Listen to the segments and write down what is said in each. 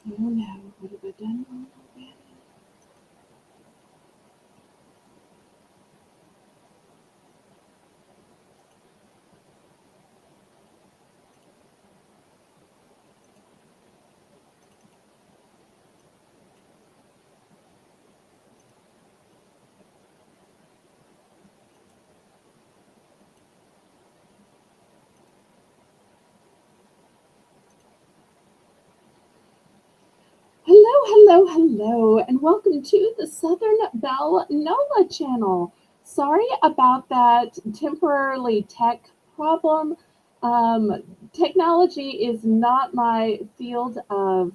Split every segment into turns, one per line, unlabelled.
Oh no, what have I done wrong already? Hello, and welcome to the Southern Belle NOLA channel. Sorry about that temporarily tech problem. Technology is not my field of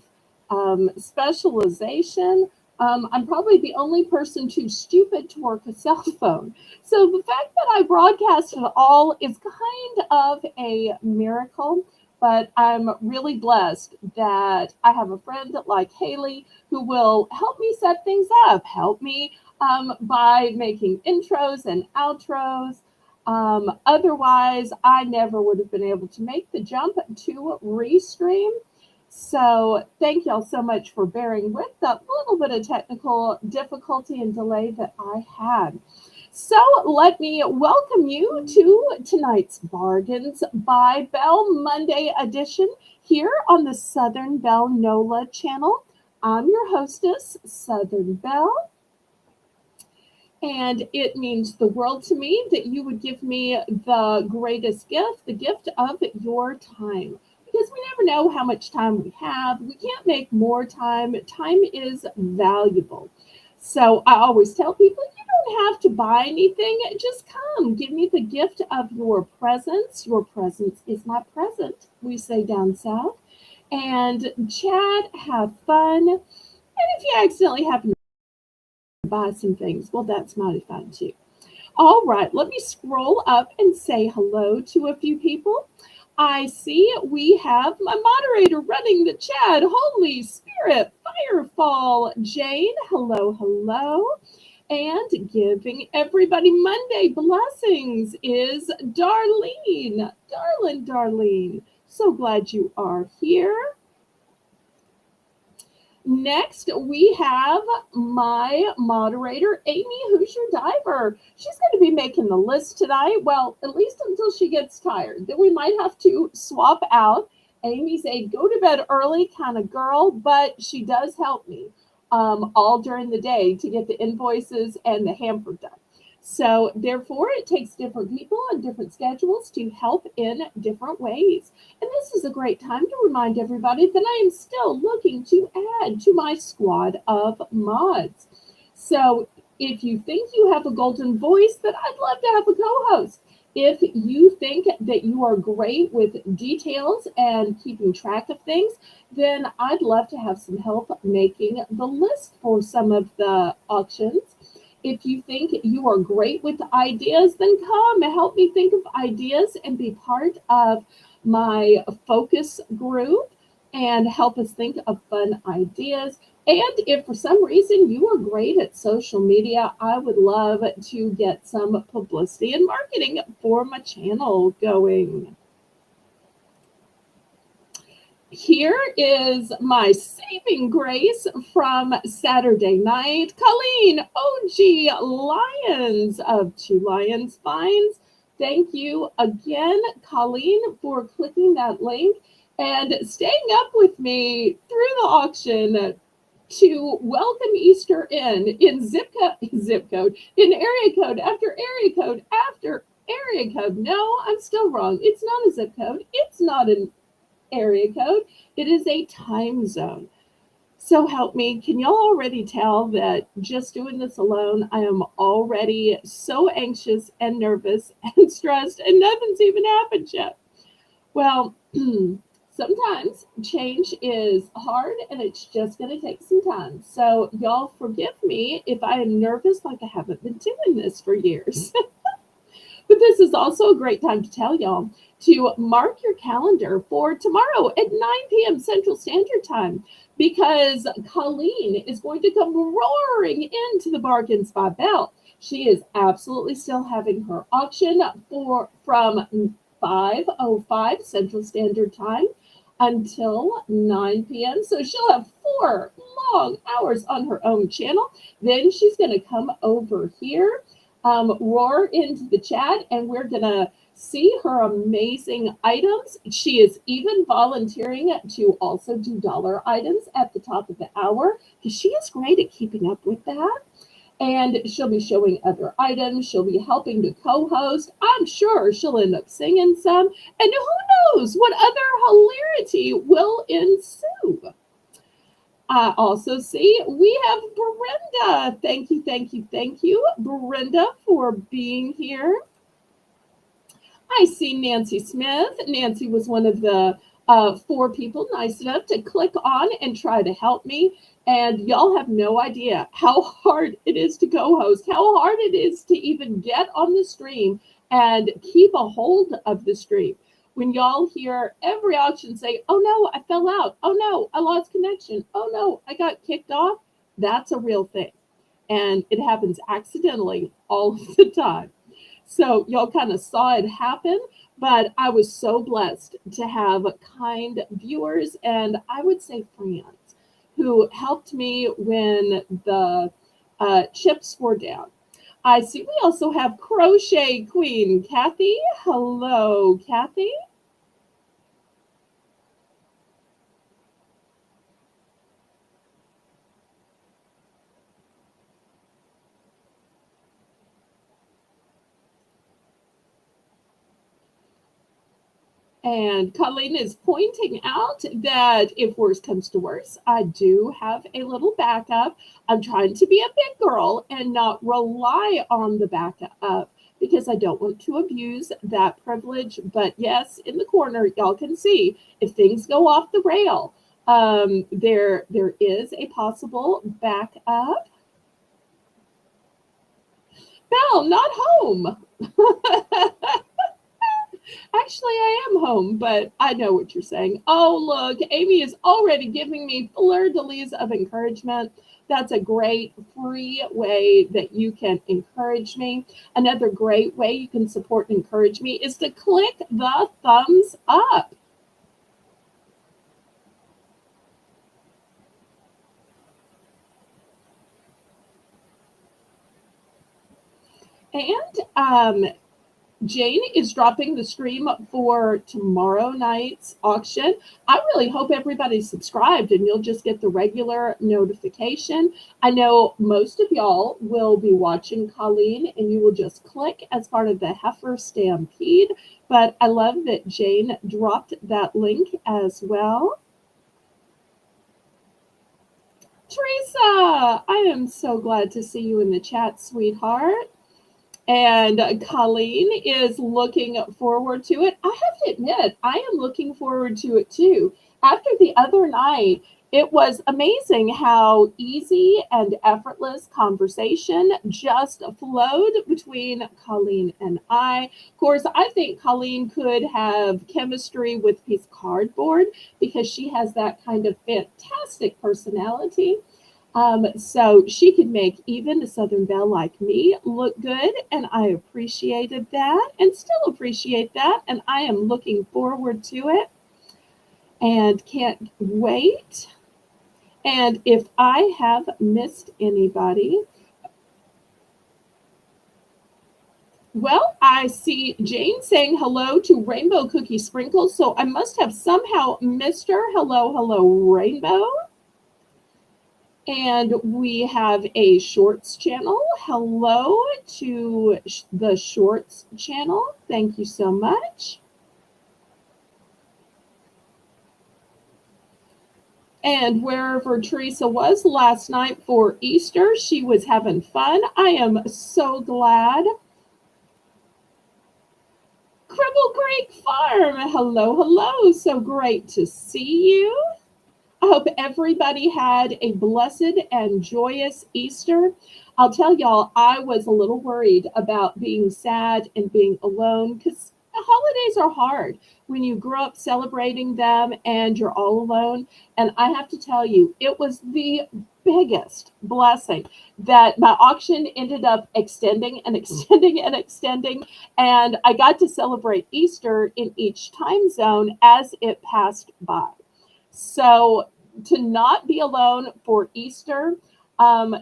specialization. I'm probably the only person too stupid to work a cell phone. So the fact that I broadcast at all is kind of a miracle. But I'm really blessed that I have a friend like Haley who will help me set things up, help me by making intros and outros. Otherwise, I never would have been able to make the jump to Restream. So, thank y'all so much for bearing with the little bit of technical difficulty and delay that I had. So let me welcome you to tonight's Bargains by Belle Monday edition here on the Southern Belle NOLA channel. I'm your hostess, Southern Belle, and it means the world to me that you would give me the greatest gift, the gift of your time. Because we never know how much time we have. We can't make more time. Time is valuable. So I always tell people you don't have to buy anything. Just come. Give me the gift of your presence. Your presence is my present, we say down south. And chat, have fun. And if you accidentally happen to buy some things, well, that's mighty fun too. All right, let me scroll up and say hello to a few people. I see we have my moderator running the chat. Holy Spirit, Firefall, Jane, hello. And giving everybody Monday blessings is Darlene. Darlene. So glad you are here. Next, we have my moderator, Amy Hoosier Diver. She's going to be making the list tonight. Well, at least until she gets tired. Then we might have to swap out. Amy's a go to bed early kind of girl, but she does help me all during the day to get the invoices and the hamper done. So, therefore, it takes different people and different schedules to help in different ways. And this is a great time to remind everybody that I am still looking to add to my squad of mods. So, if you think you have a golden voice, then I'd love to have a co host. If you think that you are great with details and keeping track of things, then I'd love to have some help making the list for some of the auctions. If you think you are great with ideas, then come and help me think of ideas and be part of my focus group and help us think of fun ideas. And if for some reason you are great at social media, I would love to get some publicity and marketing for my channel going. Here is my saving grace from Saturday night. Colleen, OG Lions of Two Lions Finds. Thank you again, Colleen, for clicking that link and staying up with me through the auction to welcome Easter in zip code, in area code after area code after area code. No, I'm still wrong. It's not a zip code. It's not an area code. It is a time zone. So help me. Can y'all already tell that just doing this alone, I am already so anxious and nervous and stressed, and nothing's even happened yet? Well, sometimes change is hard and it's just going to take some time. So, y'all forgive me if I am nervous like I haven't been doing this for years. But this is also a great time to tell y'all to mark your calendar for tomorrow at 9 p.m. Central Standard Time because Colleen is going to come roaring into the Bargains by Belle. She is absolutely still having her auction from 5:05 Central Standard Time until 9 p.m. So she'll have 4 long hours on her own channel. Then she's going to come over here, roar into the chat, and we're going to see her amazing items. She is even volunteering to also do dollar items at the top of the hour because she is great at keeping up with that. And she'll be showing other items. She'll be helping to co-host. I'm sure she'll end up singing some. And who knows what other hilarity will ensue. I also see we have Brenda. Thank you, thank you, thank you, Brenda, for being here. I see Nancy Smith. Nancy was one of the 4 people nice enough to click on and try to help me. And y'all have no idea how hard it is to co-host, how hard it is to even get on the stream and keep a hold of the stream. When y'all hear every auction say, oh no, I fell out. Oh no, I lost connection. Oh no, I got kicked off. That's a real thing. And it happens accidentally all the time. So y'all kind of saw it happen, but I was so blessed to have kind viewers and I would say friends who helped me when the chips were down. I see we also have Crochet Queen Kathy. Hello, Kathy. And Colleen is pointing out that if worse comes to worse, I do have a little backup. I'm trying to be a big girl and not rely on the backup because I don't want to abuse that privilege. But yes, in the corner, y'all can see if things go off the rail, there is a possible backup. Belle, not home. Actually, I am home, but I know what you're saying. Oh, look, Amy is already giving me fleur-de-lis of encouragement. That's a great free way that you can encourage me. Another great way you can support and encourage me is to click the thumbs up. And Jane is dropping the stream for tomorrow night's auction. I really hope everybody's subscribed and you'll just get the regular notification. I know most of y'all will be watching Colleen and you will just click as part of the Heifer Stampede. But I love that Jane dropped that link as well. Teresa, I am so glad to see you in the chat, sweetheart. And Colleen is looking forward to it. I have to admit, I am looking forward to it too. After the other night, it was amazing how easy and effortless conversation just flowed between Colleen and I. Of course, I think Colleen could have chemistry with a piece of cardboard because she has that kind of fantastic personality. So she could make even a Southern Belle like me look good, and I appreciated that and still appreciate that, and I am looking forward to it and can't wait. And if I have missed anybody, well, I see Jane saying hello to Rainbow Cookie Sprinkles, so I must have somehow missed her. Hello, hello, Rainbow. And we have a shorts channel. Hello to the shorts channel. Thank you so much. And wherever Teresa was last night for Easter, she was having fun. I am so glad. Cribble Creek Farm. Hello, hello. So great to see you. I hope everybody had a blessed and joyous Easter. I'll tell y'all, I was a little worried about being sad and being alone because the holidays are hard when you grow up celebrating them and you're all alone. And I have to tell you, it was the biggest blessing that my auction ended up extending and extending and extending. And I got to celebrate Easter in each time zone as it passed by. So to not be alone for Easter.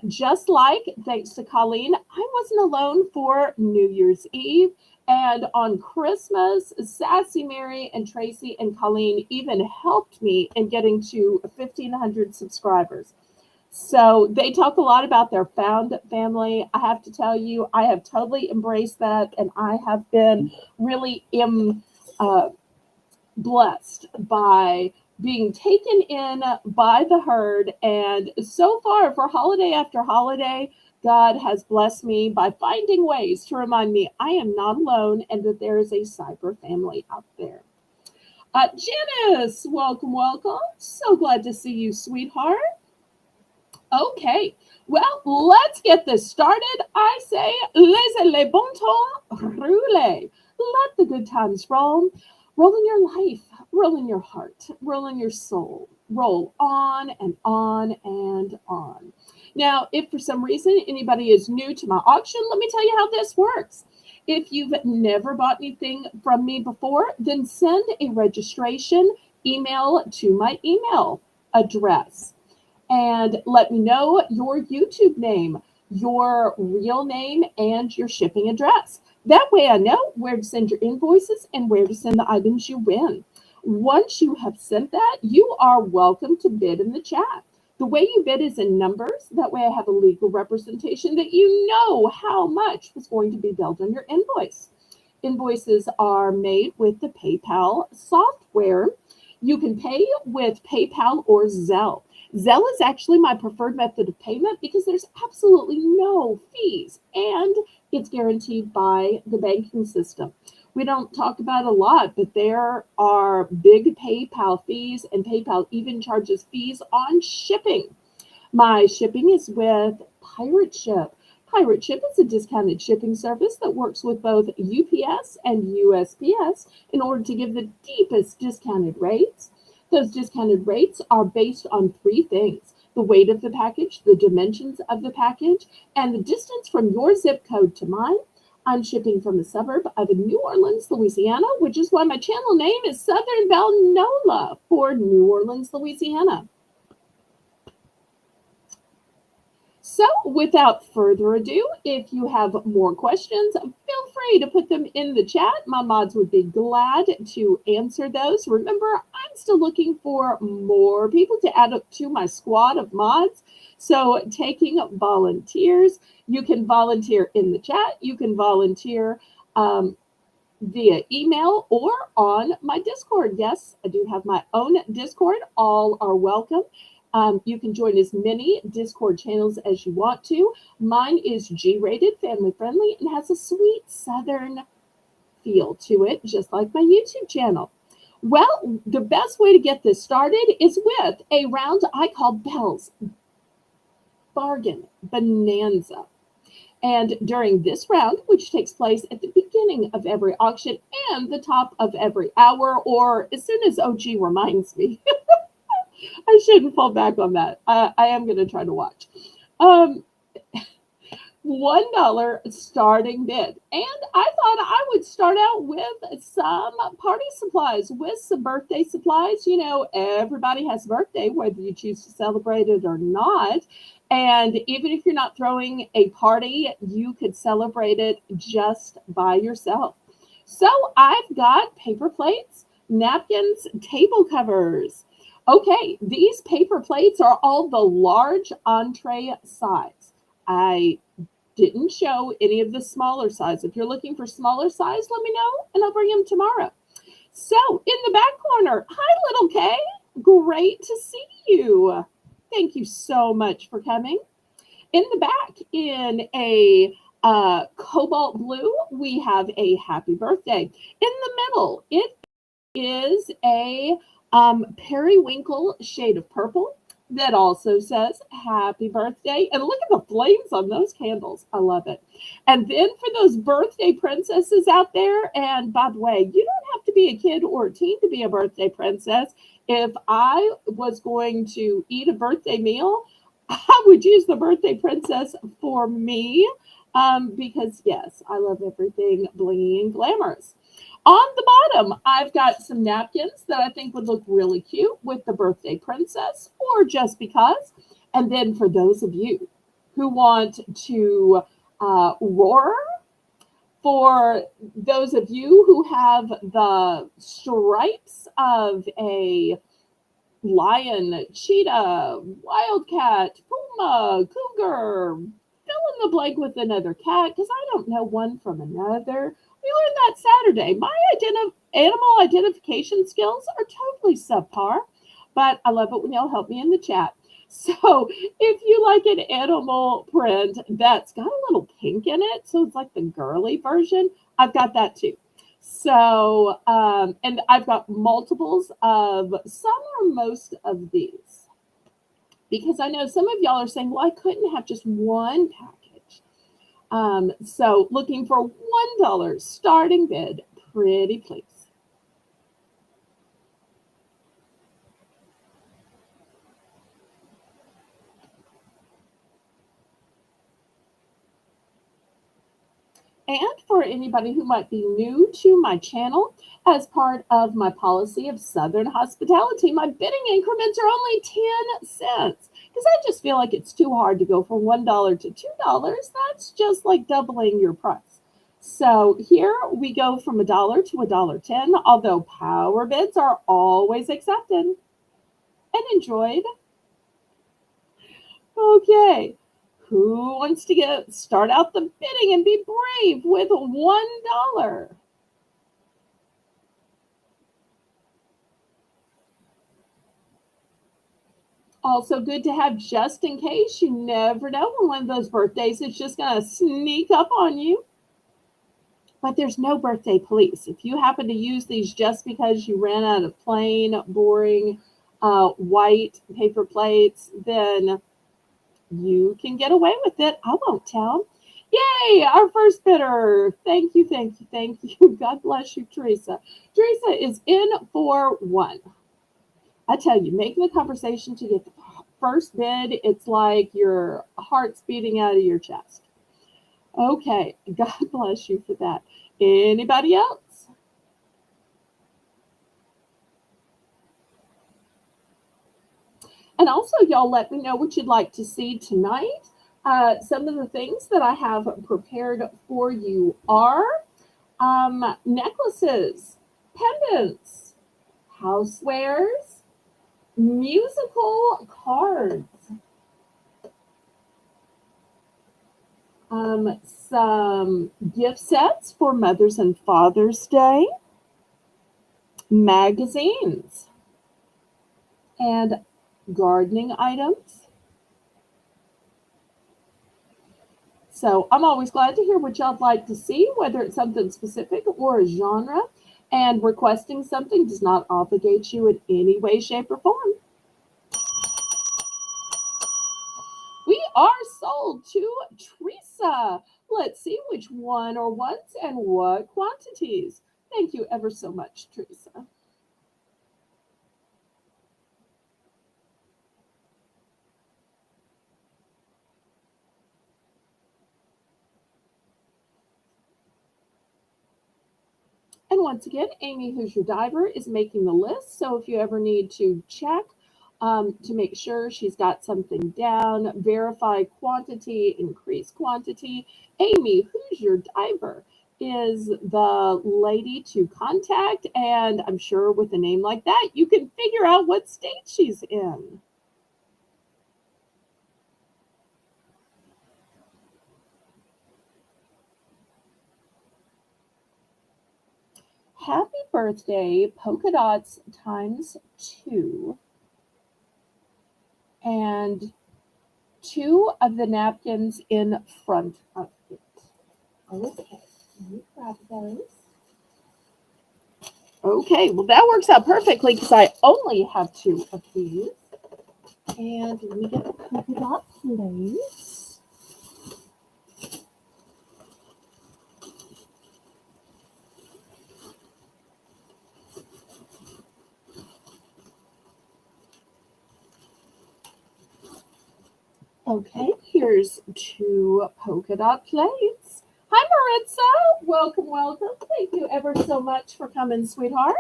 Just like, thanks to Colleen, I wasn't alone for New Year's Eve. And on Christmas, Sassy Mary and Tracy and Colleen even helped me in getting to 1,500 subscribers. So they talk a lot about their found family. I have to tell you, I have totally embraced that, and I have been really blessed by being taken in by the herd. And so far, for holiday after holiday, God has blessed me by finding ways to remind me I am not alone and that there is a cyber family out there. Janice, welcome, welcome. So glad to see you, sweetheart. Okay, well, let's get this started. I say, laissez les bon temps rouler. Let the good times roll. Roll in your life, roll in your heart, roll in your soul. Roll on and on and on. Now, if for some reason anybody is new to my auction, let me tell you how this works. If you've never bought anything from me before, then send a registration email to my email address and let me know your YouTube name, your real name, and your shipping address. That way I know where to send your invoices and where to send the items you win. Once you have sent that, you are welcome to bid in the chat. The way you bid is in numbers. That way I have a legal representation that you know how much was going to be billed on your invoice. Invoices are made with the PayPal software. You can pay with PayPal or Zelle. Zelle is actually my preferred method of payment because there's absolutely no fees and it's guaranteed by the banking system. We don't talk about it a lot, but there are big PayPal fees, and PayPal even charges fees on shipping. My shipping is with Pirate Ship. Pirate Ship is a discounted shipping service that works with both UPS and USPS in order to give the deepest discounted rates. Those discounted rates are based on three things: the weight of the package, the dimensions of the package, and the distance from your zip code to mine. I'm shipping from a suburb of New Orleans, Louisiana, which is why my channel name is Southern Belle Nola for New Orleans, Louisiana. So without further ado, if you have more questions, feel free to put them in the chat. My mods would be glad to answer those. Remember, I'm still looking for more people to add up to my squad of mods. So taking volunteers, you can volunteer in the chat. You can volunteer via email or on my Discord. Yes, I do have my own Discord. All are welcome. You can join as many Discord channels as you want to. Mine is G-rated, family friendly, and has a sweet Southern feel to it, just like my YouTube channel. Well, the best way to get this started is with a round I call Belle's Bargain Bonanza. And during this round, which takes place at the beginning of every auction and the top of every hour, or as soon as OG reminds me, I shouldn't fall back on that. I am going to try to watch. $1 starting bid. And I thought I would start out with some party supplies, with some birthday supplies. You know, everybody has a birthday, whether you choose to celebrate it or not. And even if you're not throwing a party, you could celebrate it just by yourself. So I've got paper plates, napkins, table covers. Okay, these paper plates are all the large entree size. I didn't show any of the smaller size. If you're looking for smaller size, let me know and I'll bring them tomorrow. So in the back corner, hi, little Kay. Great to see you. Thank you so much for coming. In the back, in a cobalt blue, we have a happy birthday. In the middle, it is a periwinkle shade of purple that also says happy birthday. And look at the flames on those candles. I love it. And then for those birthday princesses out there, and by the way, you don't have to be a kid or a teen to be a birthday princess. If I was going to eat a birthday meal, I would use the birthday princess for me because, yes, I love everything blingy and glamorous. On the bottom, I've got some napkins that I think would look really cute with the birthday princess or just because. And then for those of you who want to roar, for those of you who have the stripes of a lion, cheetah, wildcat, puma, cougar, fill in the blank with another cat because I don't know one from another. We learned that Saturday. My animal identification skills are totally subpar, but I love it when y'all help me in the chat. So if you like an animal print that's got a little pink in it, so it's like the girly version, I've got that too. So, and I've got multiples of some or most of these because I know some of y'all are saying, well, I couldn't have just one package. So looking for $1 starting bid, pretty please. And for anybody who might be new to my channel, as part of my policy of Southern hospitality, my bidding increments are only 10 cents because I just feel like it's too hard to go from $1 to $2. That's just like doubling your price. So here we go from $1 to $1.10, although power bids are always accepted and enjoyed. Okay. Who wants to start out the bidding and be brave with $1? Also good to have just in case. You never know when one of those birthdays is just going to sneak up on you. But there's no birthday police. If you happen to use these just because you ran out of plain, boring, white paper plates, then you can get away with it. I won't tell. Yay, our first bidder. Thank you, thank you, thank you. God bless you, Teresa. Teresa is in for one. I tell you, making the conversation to get the first bid, it's like your heart's beating out of your chest. Okay, God bless you for that. Anybody else? And also, y'all let me know what you'd like to see tonight. Some of the things that I have prepared for you are necklaces, pendants, housewares, musical cards, some gift sets for Mother's and Father's Day, magazines, and gardening items. So I'm always glad to hear what y'all like to see, whether it's something specific or a genre. And requesting something does not obligate you in any way, shape, or form. We are sold to Teresa. Let's see which one or ones and what quantities. Thank you ever so much, Teresa. And once again, Amy, who's your diver, is making the list. So if you ever need to check to make sure she's got something down, verify quantity, increase quantity, Amy, who's your diver, is the lady to contact. And I'm sure with a name like that, you can figure out what state she's in. Happy birthday, polka dots times 2. And 2 of the napkins in front of it. Okay, let me grab those. Okay, well, that works out perfectly because I only have 2 of these. And let me get the polka dot place. Okay, here's 2 polka dot plates. Hi, Maritza. Welcome, welcome. Thank you ever so much for coming, sweetheart.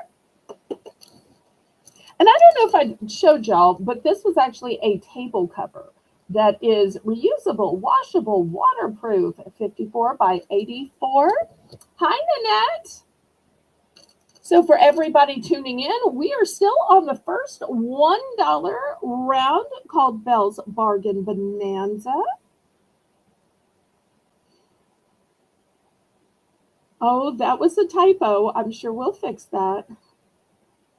And I don't know if I showed y'all, but this was actually a table cover that is reusable, washable, waterproof, 54 by 84. Hi, Nanette. So, for everybody tuning in, we are still on the first $1 round called Belle's Bargain Bonanza. Oh, that was a typo. I'm sure we'll fix that.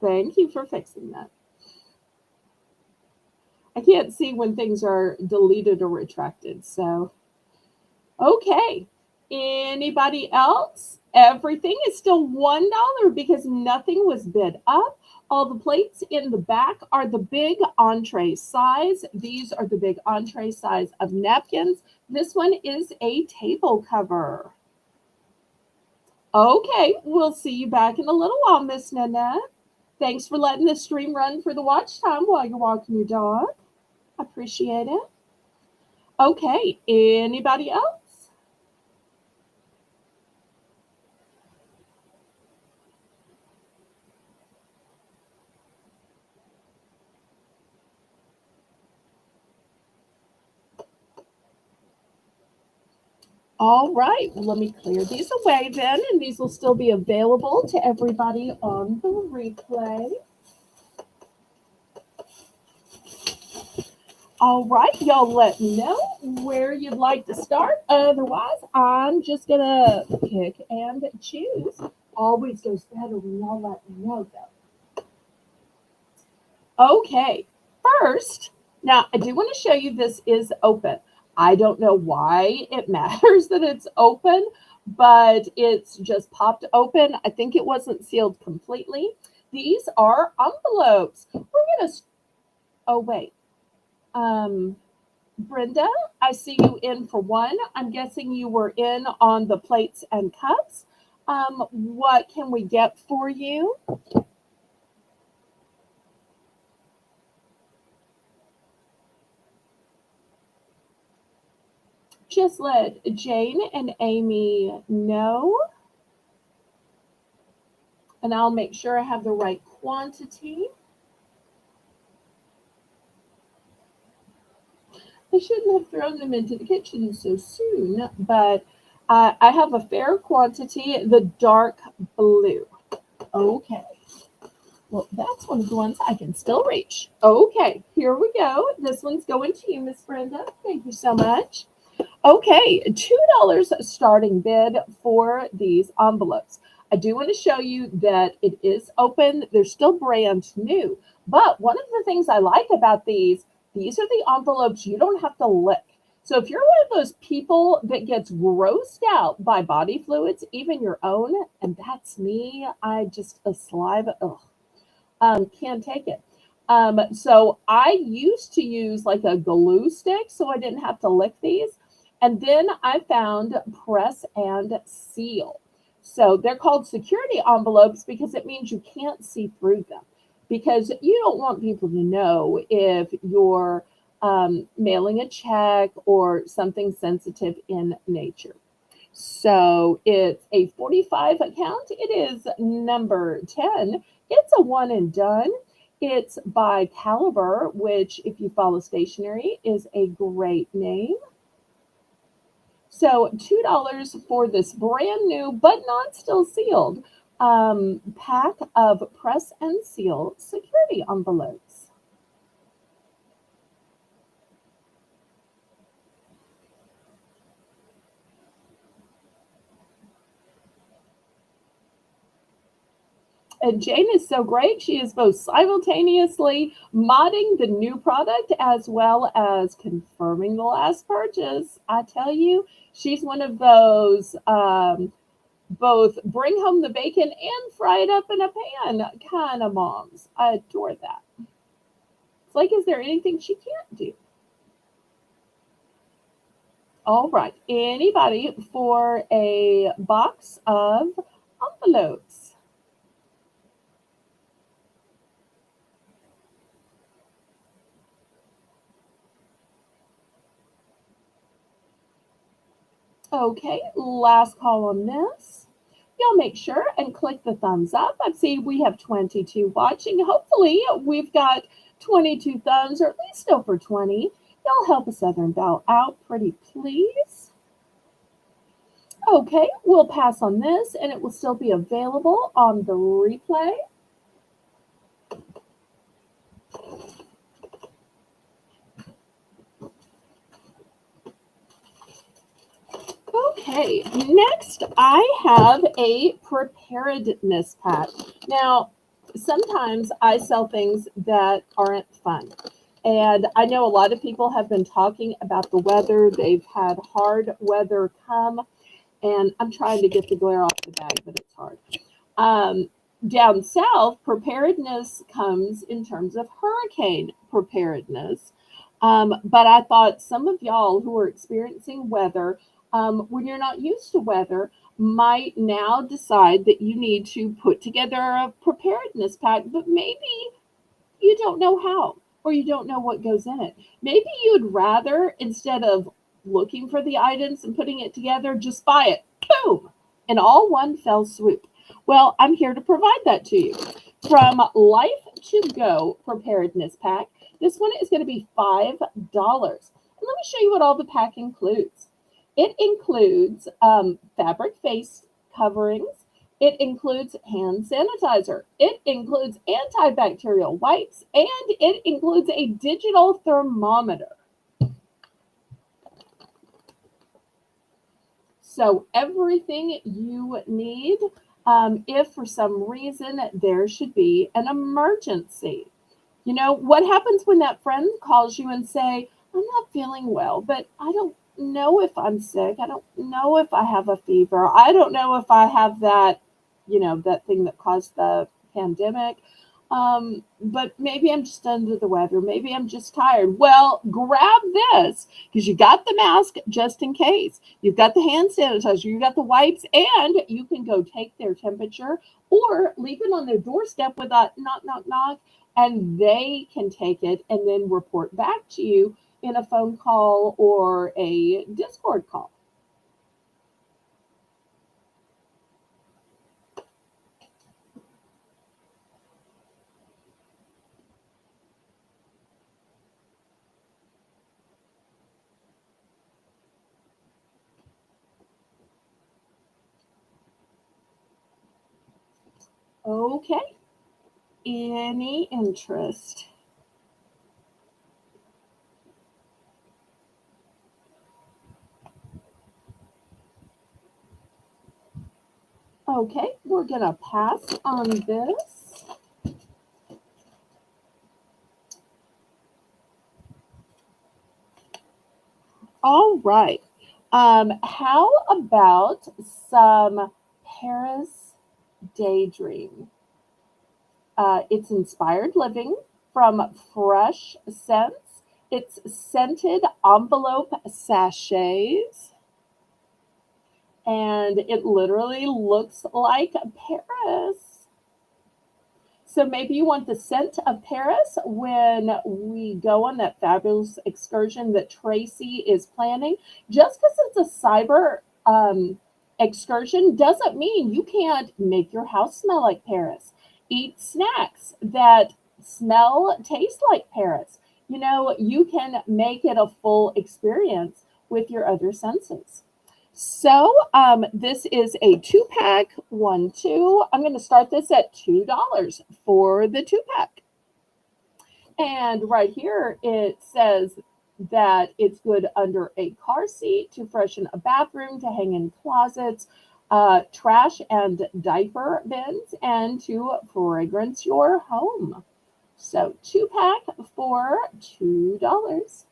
Thank you for fixing that. I can't see when things are deleted or retracted. So, okay. Anybody else? Everything is still $1 because nothing was bid up. All the plates in the back are the big entree size. These are the big entree size of napkins. This one is a table cover. Okay, we'll see you back in a little while, Miss Nanette. Thanks for letting the stream run for the watch time while you're walking your dog. Appreciate it. Okay, anybody else? All right, well, let me clear these away then, and these will still be available to everybody on the replay. All right, y'all let me know where you'd like to start. Otherwise, I'm just gonna pick and choose. Always goes better when y'all let me know, though. Okay, first, now I do want to show you this is open. I don't know why it matters that it's open, but it's just popped open. I think it wasn't sealed completely. These are envelopes. We're gonna. Oh wait. Um, Brenda, I see you in for one. I'm guessing you were in on the plates and cups. What can we get for you? Just let Jane and Amy know, and I'll make sure I have the right quantity. I shouldn't have thrown them into the kitchen so soon, but I have a fair quantity, the dark blue. Okay. Well, that's one of the ones I can still reach. Okay, here we go. This one's going to you, Miss Brenda. Thank you so much. Okay, $2 starting bid for these envelopes. I do want to show you that it is open. They're still brand new. But one of the things I like about these are the envelopes you don't have to lick. So if you're one of those people that gets grossed out by body fluids, even your own, and that's me, I just a saliva, can't take it. So I used to use like a glue stick so I didn't have to lick these. And then I found press and seal. So they're called security envelopes because it means you can't see through them. Because you don't want people to know if you're mailing a check or something sensitive in nature. So it's a 45 account. It is number 10. It's a one and done. It's by Caliber, which, if you follow stationery, is a great name. So $2 for this brand new, but not still sealed, pack of press and seal security envelopes. And Jane is so great. She is both simultaneously modding the new product as well as confirming the last purchase. I tell you, she's one of those both bring home the bacon and fry it up in a pan kind of moms. I adore that. It's like, is there anything she can't do? All right. Anybody for a box of envelopes? Okay, last call on this. Y'all make sure and click the thumbs up. I see we have 22 watching. Hopefully, we've got 22 thumbs, or at least over 20. Y'all help a Southern Belle out, pretty please. Okay, we'll pass on this, and it will still be available on the replay. Okay, next I have a preparedness pack. Now, sometimes I sell things that aren't fun. And I know a lot of people have been talking about the weather. They've had hard weather come, and I'm trying to get the glare off the bag, but it's hard. Down south, preparedness comes in terms of hurricane preparedness. But I thought some of y'all who are experiencing weather, when you're not used to weather, might now decide that you need to put together a preparedness pack, but maybe you don't know how, or you don't know what goes in it. Maybe you'd rather, instead of looking for the items and putting it together, just buy it, boom, in all one fell swoop. Well, I'm here to provide that to you. From Life to Go Preparedness Pack, this one is going to be $5. And let me show you what all the pack includes. It includes fabric face coverings. It includes hand sanitizer. It includes antibacterial wipes, and it includes a digital thermometer. So everything you need, if for some reason there should be an emergency. You know, what happens when that friend calls you and say, I'm not feeling well, but I don't know if I'm sick. I don't know if I have a fever. I don't know if I have that, that thing that caused the pandemic. But maybe I'm just under the weather. Maybe I'm just tired. Well, grab this because you got the mask just in case. You've got the hand sanitizer, you got the wipes, and you can go take their temperature or leave it on their doorstep with a knock, knock, knock, and they can take it and then report back to you in a phone call or a Discord call. Okay. Any interest? Okay, we're going to pass on this. All right. How about some Paris Daydream? It's inspired living from Fresh Scents. It's scented envelope sachets, and it literally looks like Paris. So maybe you want the scent of Paris when we go on that fabulous excursion that Tracy is planning. Just because it's a cyber excursion doesn't mean you can't make your house smell like Paris. Eat snacks that taste like Paris. You can make it a full experience with your other senses. So this is a 2-pack, 1, 2. I'm going to start this at $2 for the 2-pack. And right here it says that it's good under a car seat, to freshen a bathroom, to hang in closets, trash and diaper bins, and to fragrance your home. So 2-pack for $2.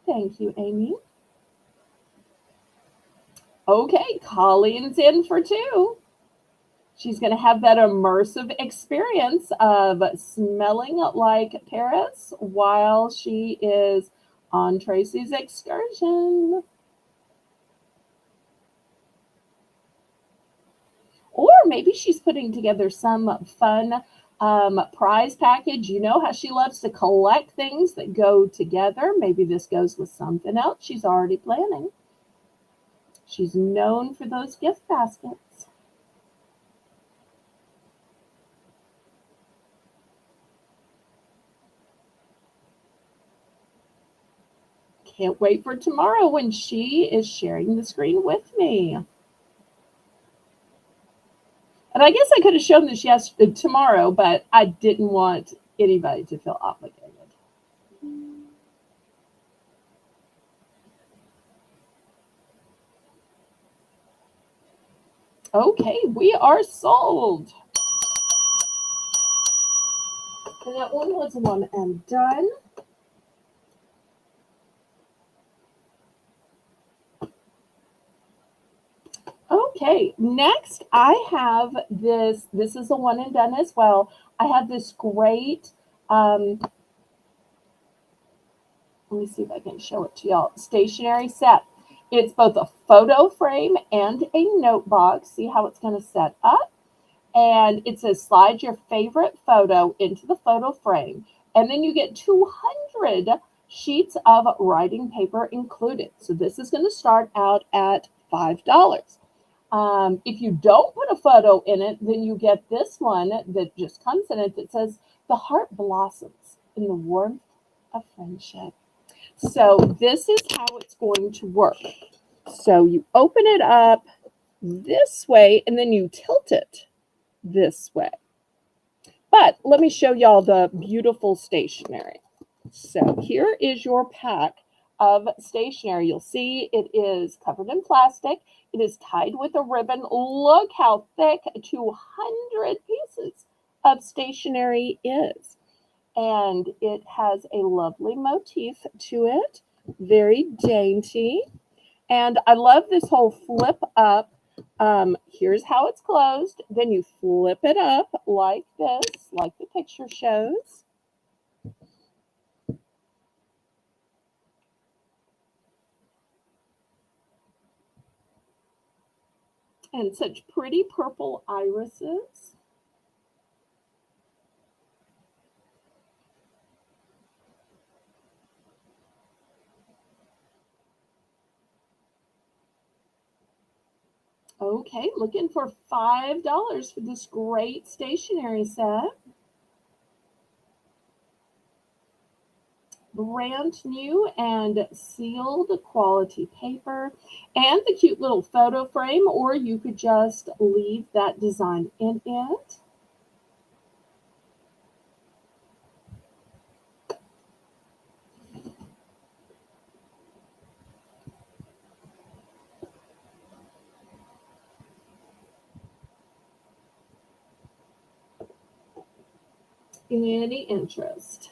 Thank you, Amy. Okay, Colleen's in for 2. She's going to have that immersive experience of smelling like Paris while she is on Tracy's excursion. Or maybe she's putting together some fun prize package. You know how she loves to collect things that go together. Maybe this goes with something else she's already planning. She's known for those gift baskets. Can't wait for tomorrow when she is sharing the screen with me. And I guess I could have shown this tomorrow, but I didn't want anybody to feel obligated. Okay, we are sold. And that one was one and done. Okay, next I have this. This is a one and done as well. I have this great, let me see if I can show it to y'all, stationery set. It's both a photo frame and a note box. See how it's going to set up? And it says slide your favorite photo into the photo frame. And then you get 200 sheets of writing paper included. So this is going to start out at $5. If you don't put a photo in it, then you get this one that just comes in it that says, the heart blossoms in the warmth of friendship. So this is how it's going to work. So you open it up this way, and then you tilt it this way. But let me show y'all the beautiful stationery. So here is your pack of stationery. You'll see it is covered in plastic. It is tied with a ribbon. Look how thick 200 pieces of stationery is. And it has a lovely motif to it. Very dainty. And I love this whole flip up. Here's how it's closed. Then you flip it up like this, like the picture shows. And such pretty purple irises. Okay, looking for $5 for this great stationery set. Brand new and sealed quality paper and the cute little photo frame, or you could just leave that design in it. Any interest?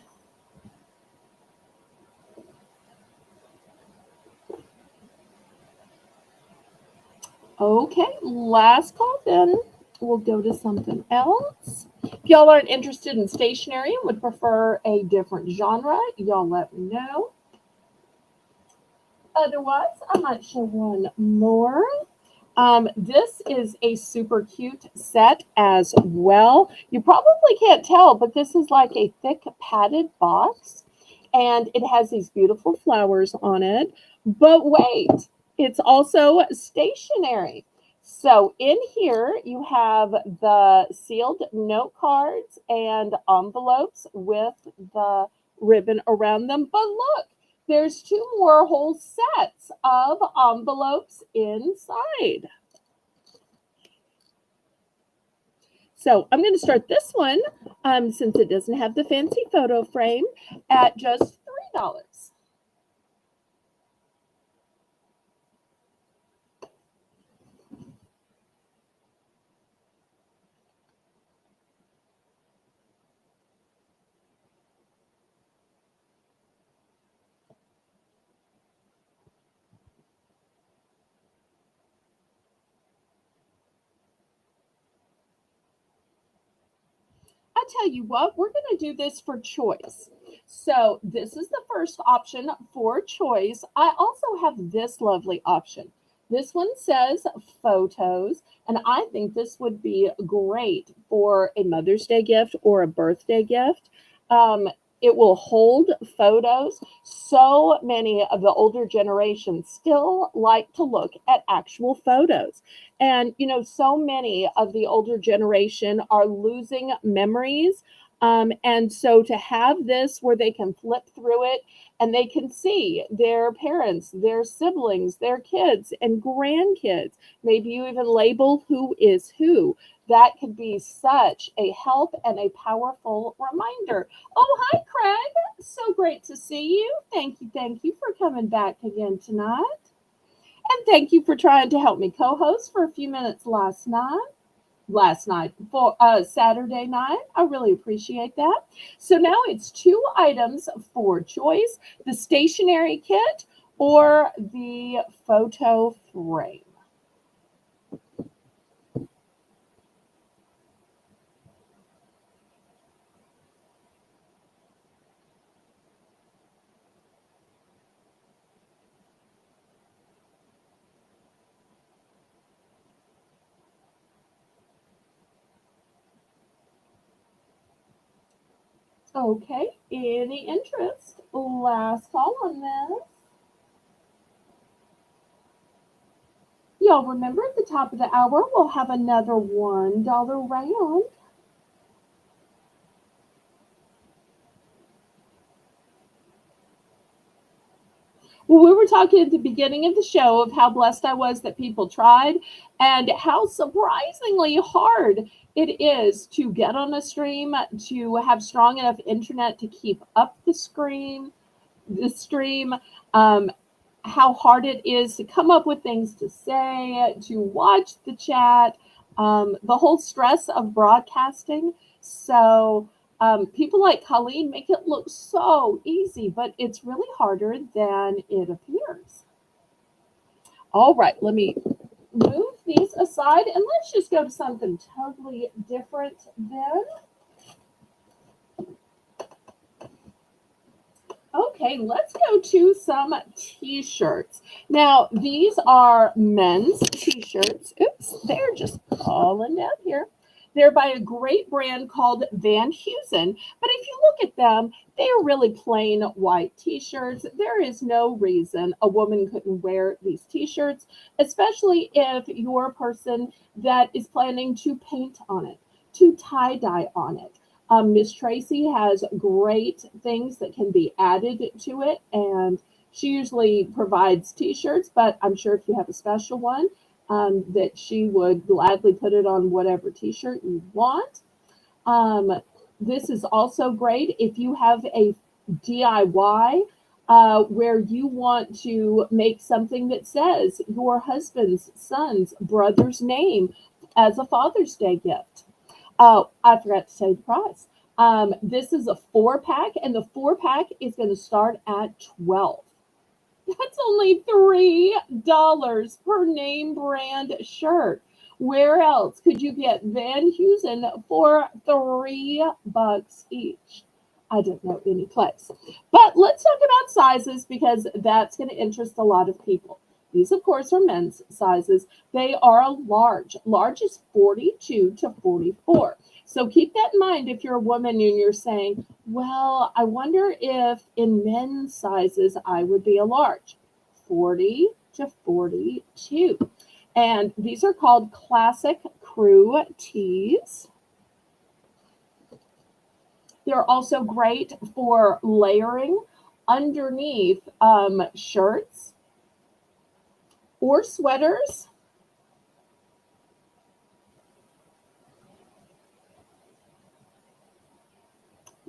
Okay, last call then. We'll go to something else. If y'all aren't interested in stationery and would prefer a different genre, y'all let me know. Otherwise, I might show one more. This is a super cute set as well. You probably can't tell, but this is like a thick padded box, and it has these beautiful flowers on it. But wait, it's also stationery. So in here, you have the sealed note cards and envelopes with the ribbon around them. But look, there's two more whole sets of envelopes inside. So I'm going to start this one, since it doesn't have the fancy photo frame, at just $3. I tell you what, we're going to do this for choice. So this is the first option for choice. I also have this lovely option. This one says photos, and I think this would be great for a Mother's Day gift or a birthday gift. Um, it will hold photos. So many of the older generations still like to look at actual photos. And, so many of the older generation are losing memories. And so to have this where they can flip through it and they can see their parents, their siblings, their kids, and grandkids. Maybe you even label who is who. That could be such a help and a powerful reminder. Oh, hi, Craig. So great to see you. Thank you for coming back again tonight. And thank you for trying to help me co host for a few minutes last night for Saturday night. I really appreciate that. So now it's two items for choice: the stationery kit or the photo frame. Okay, any interest? Last call on this. Y'all remember at the top of the hour, we'll have another $1 round. Well, we were talking at the beginning of the show of how blessed I was that people tried and how surprisingly hard it is to get on a stream, to have strong enough internet to keep up the stream, um, how hard it is to come up with things to say, to watch the chat, the whole stress of broadcasting. So, people like Colleen make it look so easy, but it's really harder than it appears. All right, let me move these aside and let's just go to something totally different then. Okay, let's go to some t-shirts. Now, these are men's t-shirts. Oops, they're just falling down here. They're by a great brand called Van Heusen. But if you look at them, they are really plain white t-shirts. There is no reason a woman couldn't wear these t-shirts, especially if you're a person that is planning to paint on it, to tie-dye on it. Miss Tracy has great things that can be added to it, and she usually provides T-shirts. But I'm sure if you have a special one, that she would gladly put it on whatever T-shirt you want. Um, this is also great if you have a DIY where you want to make something that says your husband's, son's, brother's name as a Father's Day gift. Oh, I forgot to say the price. This is a 4 pack, and the 4 pack is going to start at 12. That's only $3 per name brand shirt. Where else could you get Van Heusen for $3 each? I don't know any place. But let's talk about sizes because that's going to interest a lot of people. These, of course, are men's sizes. They are a large. Large is 42 to 44. So keep that in mind if you're a woman and you're saying, well, I wonder if in men's sizes I would be a large. 40 to 42. And these are called classic crew tees. They're also great for layering underneath shirts or sweaters.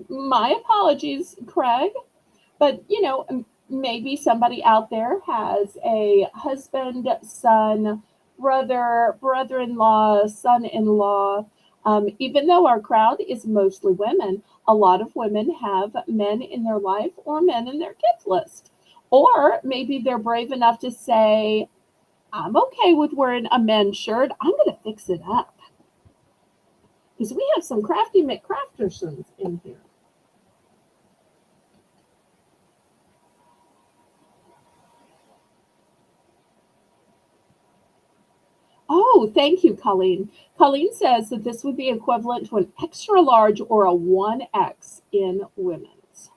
My apologies, Craig, but maybe somebody out there has a husband, son, brother, brother in law, son in law. Even though our crowd is mostly women, a lot of women have men in their life or men in their kids list. Or maybe they're brave enough to say, I'm okay with wearing a men's shirt. I'm going to fix it up. Because we have some crafty McCraftersons in here. Oh, thank you, Colleen. Colleen says that this would be equivalent to an extra large or a 1X in women's.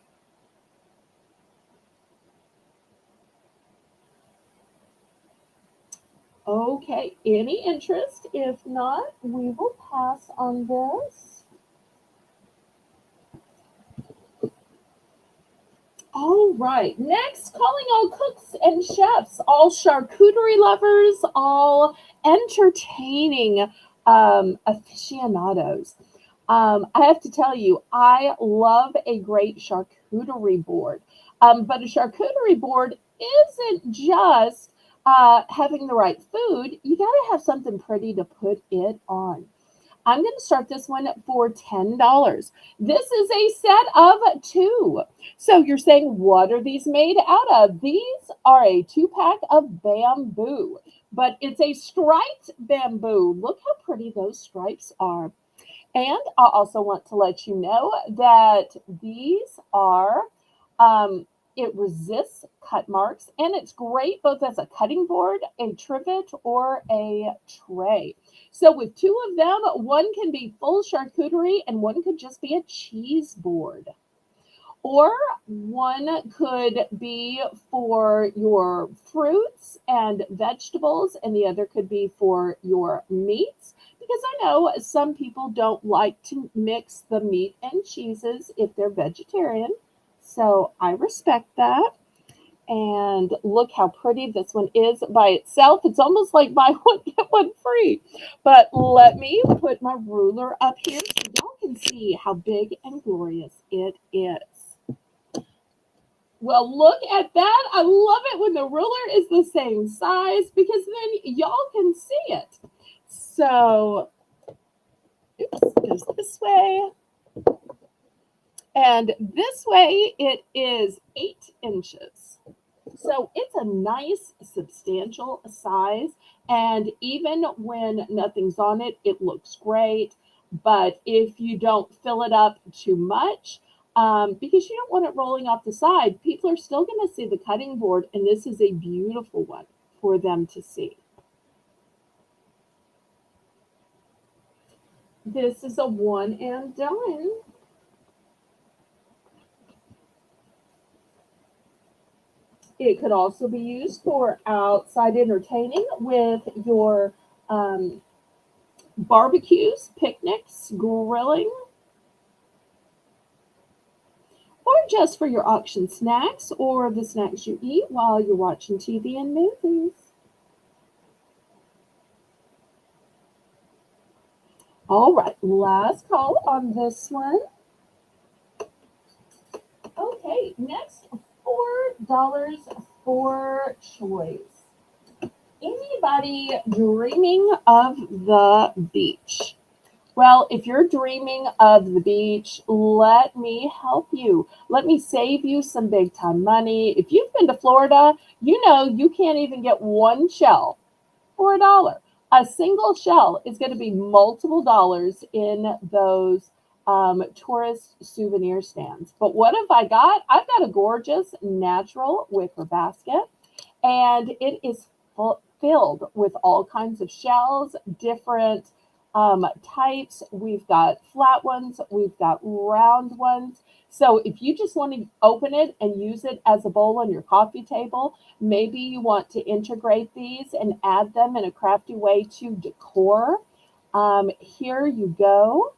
Okay, any interest? If not, we will pass on this. All right, next, calling all cooks and chefs, all charcuterie lovers, all entertaining aficionados. I have to tell you, I love a great charcuterie board. But a charcuterie board isn't just having the right food, you got to have something pretty to put it on. I'm going to start this one for $10. This is a set of two. So you're saying, what are these made out of? These are a 2-pack of bamboo, but it's a striped bamboo. Look how pretty those stripes are. And I also want to let you know that these are, it resists cut marks and it's great both as a cutting board, a trivet, or a tray. So with two of them, one can be full charcuterie and one could just be a cheese board. Or one could be for your fruits and vegetables, and the other could be for your meats. Because I know some people don't like to mix the meat and cheeses if they're vegetarian. So I respect that. And look how pretty this one is by itself. It's almost like buy one, get one free. But let me put my ruler up here so y'all can see how big and glorious it is. Well, look at that. I love it when the ruler is the same size because then y'all can see it. So, oops, goes this way. And this way it is 8 inches. So it's a nice, substantial size. And even when nothing's on it, it looks great. But if you don't fill it up too much, because you don't want it rolling off the side, people are still going to see the cutting board. And this is a beautiful one for them to see. This is a one and done. It could also be used for outside entertaining with your barbecues, picnics, grilling, or just for your auction snacks or the snacks you eat while you're watching TV and movies. All right, last call on this one. Okay, next, $4 for choice. Anybody dreaming of the beach? Well, if you're dreaming of the beach, let me help you. Let me save you some big time money. If you've been to Florida, you know you can't even get one shell for $1. A single shell is going to be multiple dollars in those tourist souvenir stands. But what have I got? I've got a gorgeous natural wicker basket, and it is filled with all kinds of shells, different types. We've got flat ones, we've got round ones. So if you just want to open it and use it as a bowl on your coffee table, maybe you want to integrate these and add them in a crafty way to decor. Here you go.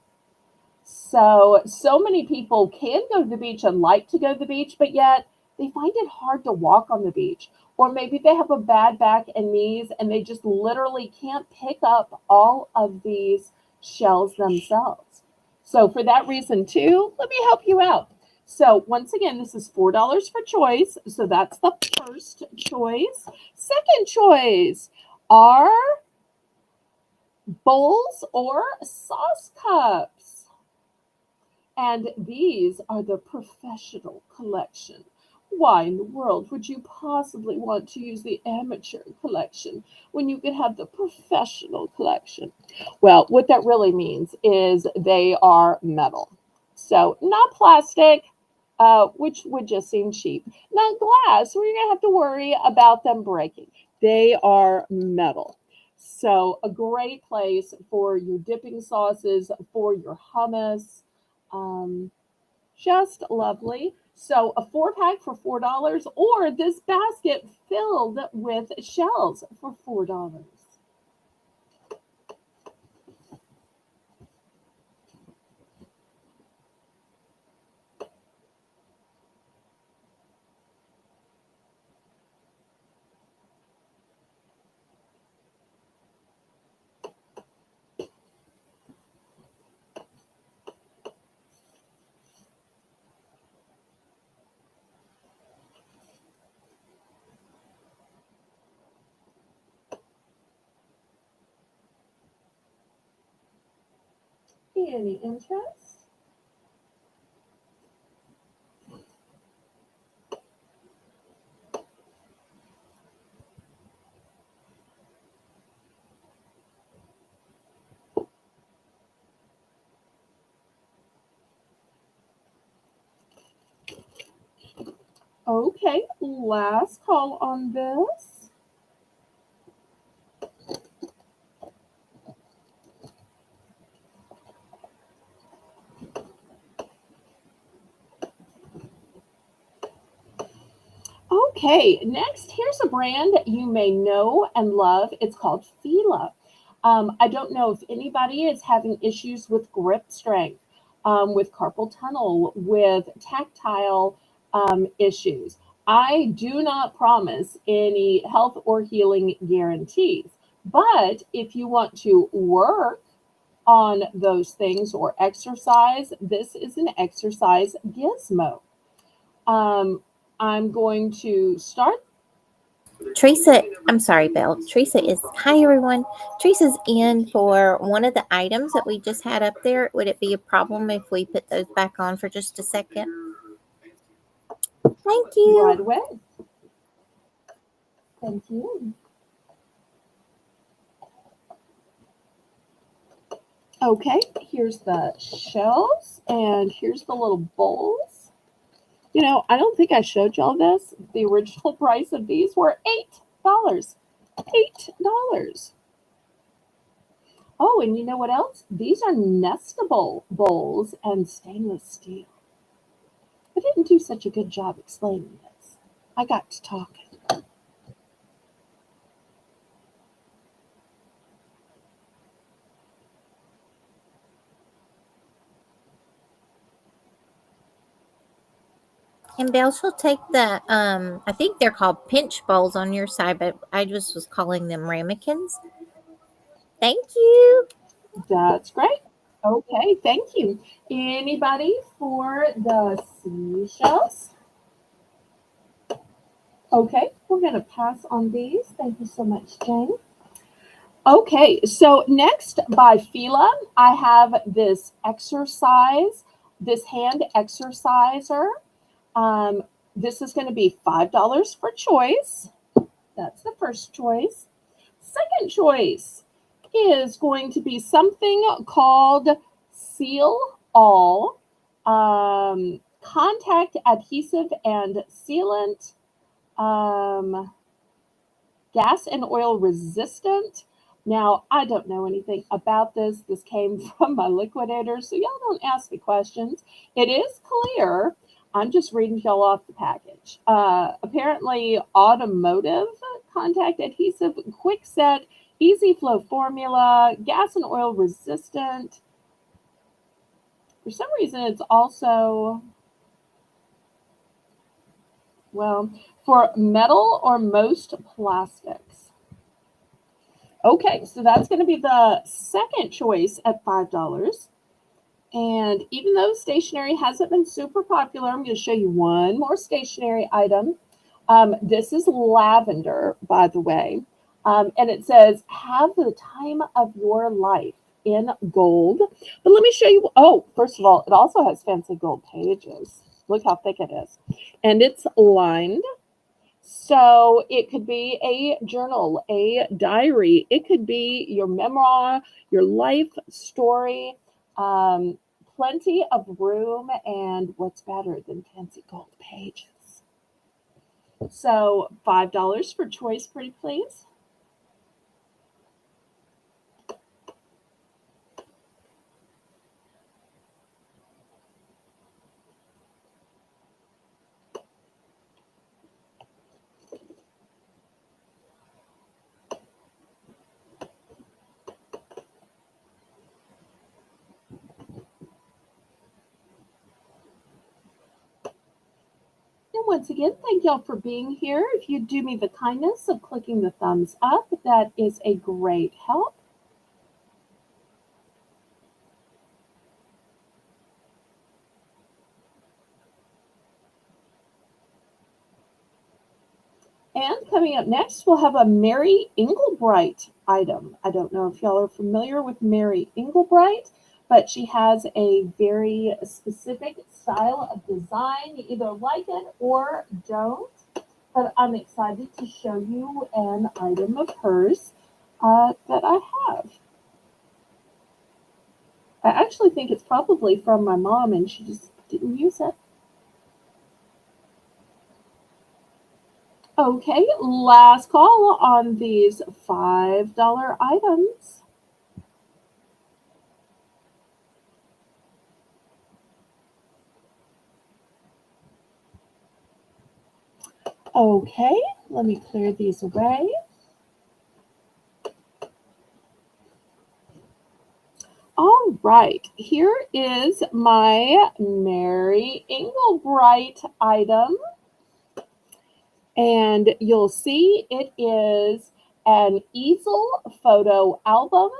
So many people can go to the beach and like to go to the beach, but yet they find it hard to walk on the beach. Or maybe they have a bad back and knees and they just literally can't pick up all of these shells themselves. So for that reason too, let me help you out. So once again, this is $4 for choice. So that's the first choice. Second choice are bowls or sauce cups. And these are the professional collection. Why in the world would you possibly want to use the amateur collection when you could have the professional collection? Well, what that really means is they are metal. So not plastic, which would just seem cheap. Not glass, where you're going to have to worry about them breaking. They are metal. So a great place for your dipping sauces, for your hummus. Um, just lovely. So a 4 pack for $4, or this basket filled with shells for $4. Any interest? Okay, last call on this. Okay, next, here's a brand that you may know and love. It's called Fila. I don't know if anybody is having issues with grip strength, with carpal tunnel, with tactile issues. I do not promise any health or healing guarantees, but if you want to work on those things or exercise, this is an exercise gizmo. Um, I'm going to start.
Teresa, I'm sorry, Belle. Teresa is, hi everyone. Teresa's in for one of the items that we just had up there. Would it be a problem if we put those back on for just a second? Thank
Right
you.
away. Thank you. Okay, here's the shells and here's the little bowls. You know, I don't think I showed y'all this. The original price of these were $8. $8. Oh, and you know what else? These are nestable bowls and stainless steel. I didn't do such a good job explaining this. I got to talking.
And Belle, she'll take the, I think they're called pinch bowls on your side, but I just was calling them ramekins. Thank you.
That's great. Okay, thank you. Anybody for the seashells? Okay, we're going to pass on these. Thank you so much, Jane. Okay, so next by Fila, I have this exercise, this hand exerciser. Um, this is going to be $5 for choice. That's the first choice. Second choice is going to be something called Seal All, contact adhesive and sealant, um, gas and oil resistant. Now, I don't know anything about this. This came from my liquidator, so y'all don't ask me questions. It is clear. I'm just reading y'all off the package. Apparently, automotive contact adhesive, quick set, easy flow formula, gas and oil resistant. For some reason, it's also, well, for metal or most plastics. Okay, so that's going to be the second choice at $5. And even though stationery hasn't been super popular, I'm going to show you one more stationery item. This is lavender, by the way. And it says, have the time of your life in gold. But let me show you. Oh, first of all, it also has fancy gold pages. Look how thick it is. And it's lined. So it could be a journal, a diary. It could be your memoir, your life story. Plenty of room, and what's better than fancy gold pages? So $5 for choice, pretty please. once again, thank y'all for being here. If you do me the kindness of clicking the thumbs up, that is a great help. And coming up next, we'll have a Mary Englebright item. I don't know if y'all are familiar with Mary Englebright, but she has a very specific style of design. You either like it or don't, but I'm excited to show you an item of hers that I have. I actually think it's probably from my mom and she just didn't use it. Okay, last call on these $5 items. Okay, let me clear these away. All right, here is my Mary Englebright item. And you'll see it is an easel photo album.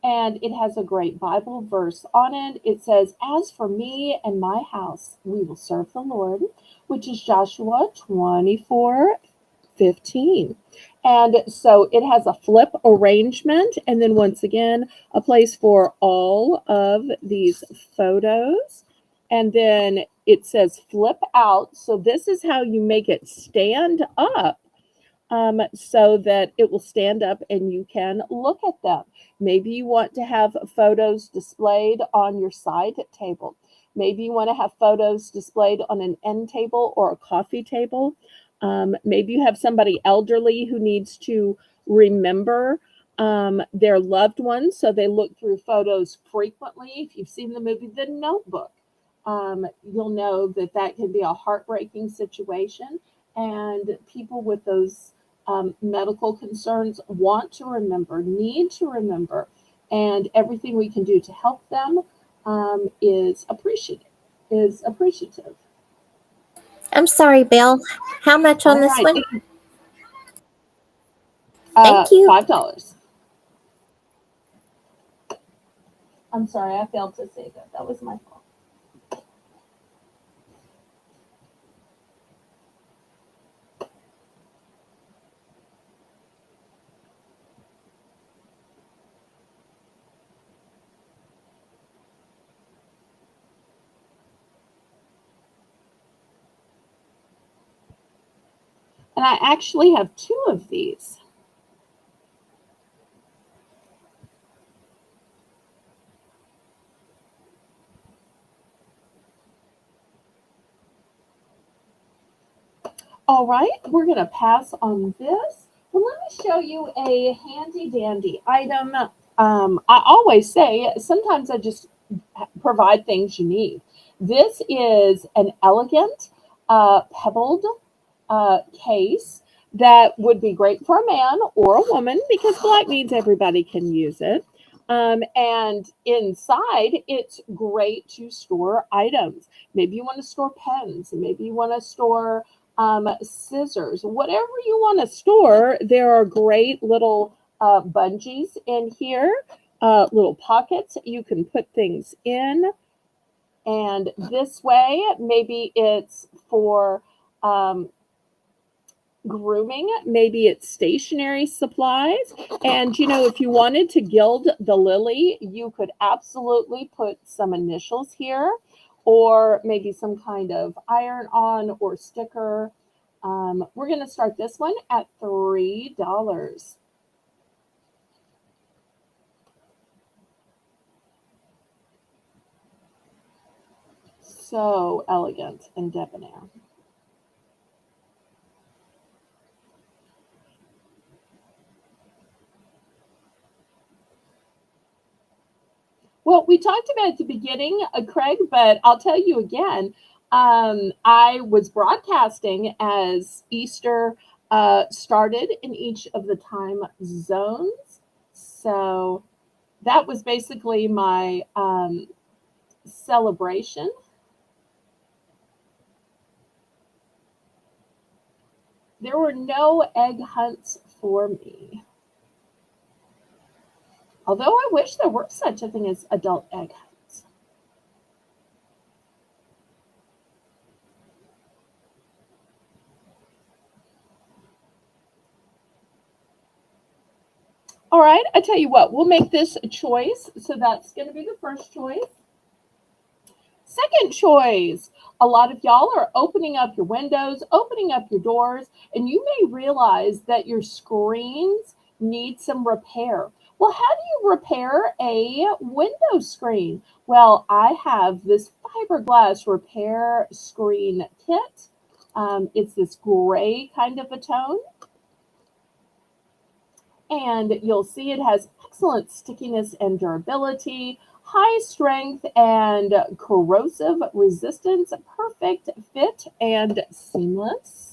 And it has a great Bible verse on it. It says, "As for me and my house, we will serve the Lord," which is Joshua 24:15. And so it has a flip arrangement. And then once again, a place for all of these photos. And then it says flip out. So this is how you make it stand up. So that it will stand up and you can look at them. Maybe you want to have photos displayed on your side table. Maybe you want to have photos displayed on an end table or a coffee table. Maybe you have somebody elderly who needs to remember their loved ones, so they look through photos frequently. If you've seen the movie The Notebook, you'll know that that can be a heartbreaking situation. And people with those medical concerns want to remember, need to remember, and everything we can do to help them is appreciative. Is appreciative.
I'm sorry, Belle. How much on
All
this
right,
one? Thank you.
$5. I'm sorry, I failed to say that. That was my fault. And I actually have two of these. All right, we're going to pass on this. Well, let me show you a handy dandy item. I always say sometimes I just provide things you need. This is an elegant pebbled case that would be great for a man or a woman because black means everybody can use it. And inside, it's great to store items. Maybe you want to store pens, maybe you want to store scissors, whatever you want to store. There are great little bungees in here, little pockets you can put things in. And this way, maybe it's for grooming, maybe it's stationery supplies. And if you wanted to gild the lily, you could absolutely put some initials here, or maybe some kind of iron on or sticker. We're going to start this one at $3. So elegant and debonair. Well, we talked about it at the beginning, Craig, but I'll tell you again. I was broadcasting as Easter started in each of the time zones. So that was basically my celebration. There were no egg hunts for me. Although I wish there were such a thing as adult egg hunts. All right, I tell you what, we'll make this a choice. So that's going to be the first choice. Second choice, a lot of y'all are opening up your windows, opening up your doors, and you may realize that your screens need some repair. Well, how do you repair a window screen? Well, I have this fiberglass repair screen kit. It's this gray kind of a tone. And you'll see it has excellent stickiness and durability, high strength and corrosive resistance, perfect fit and seamless.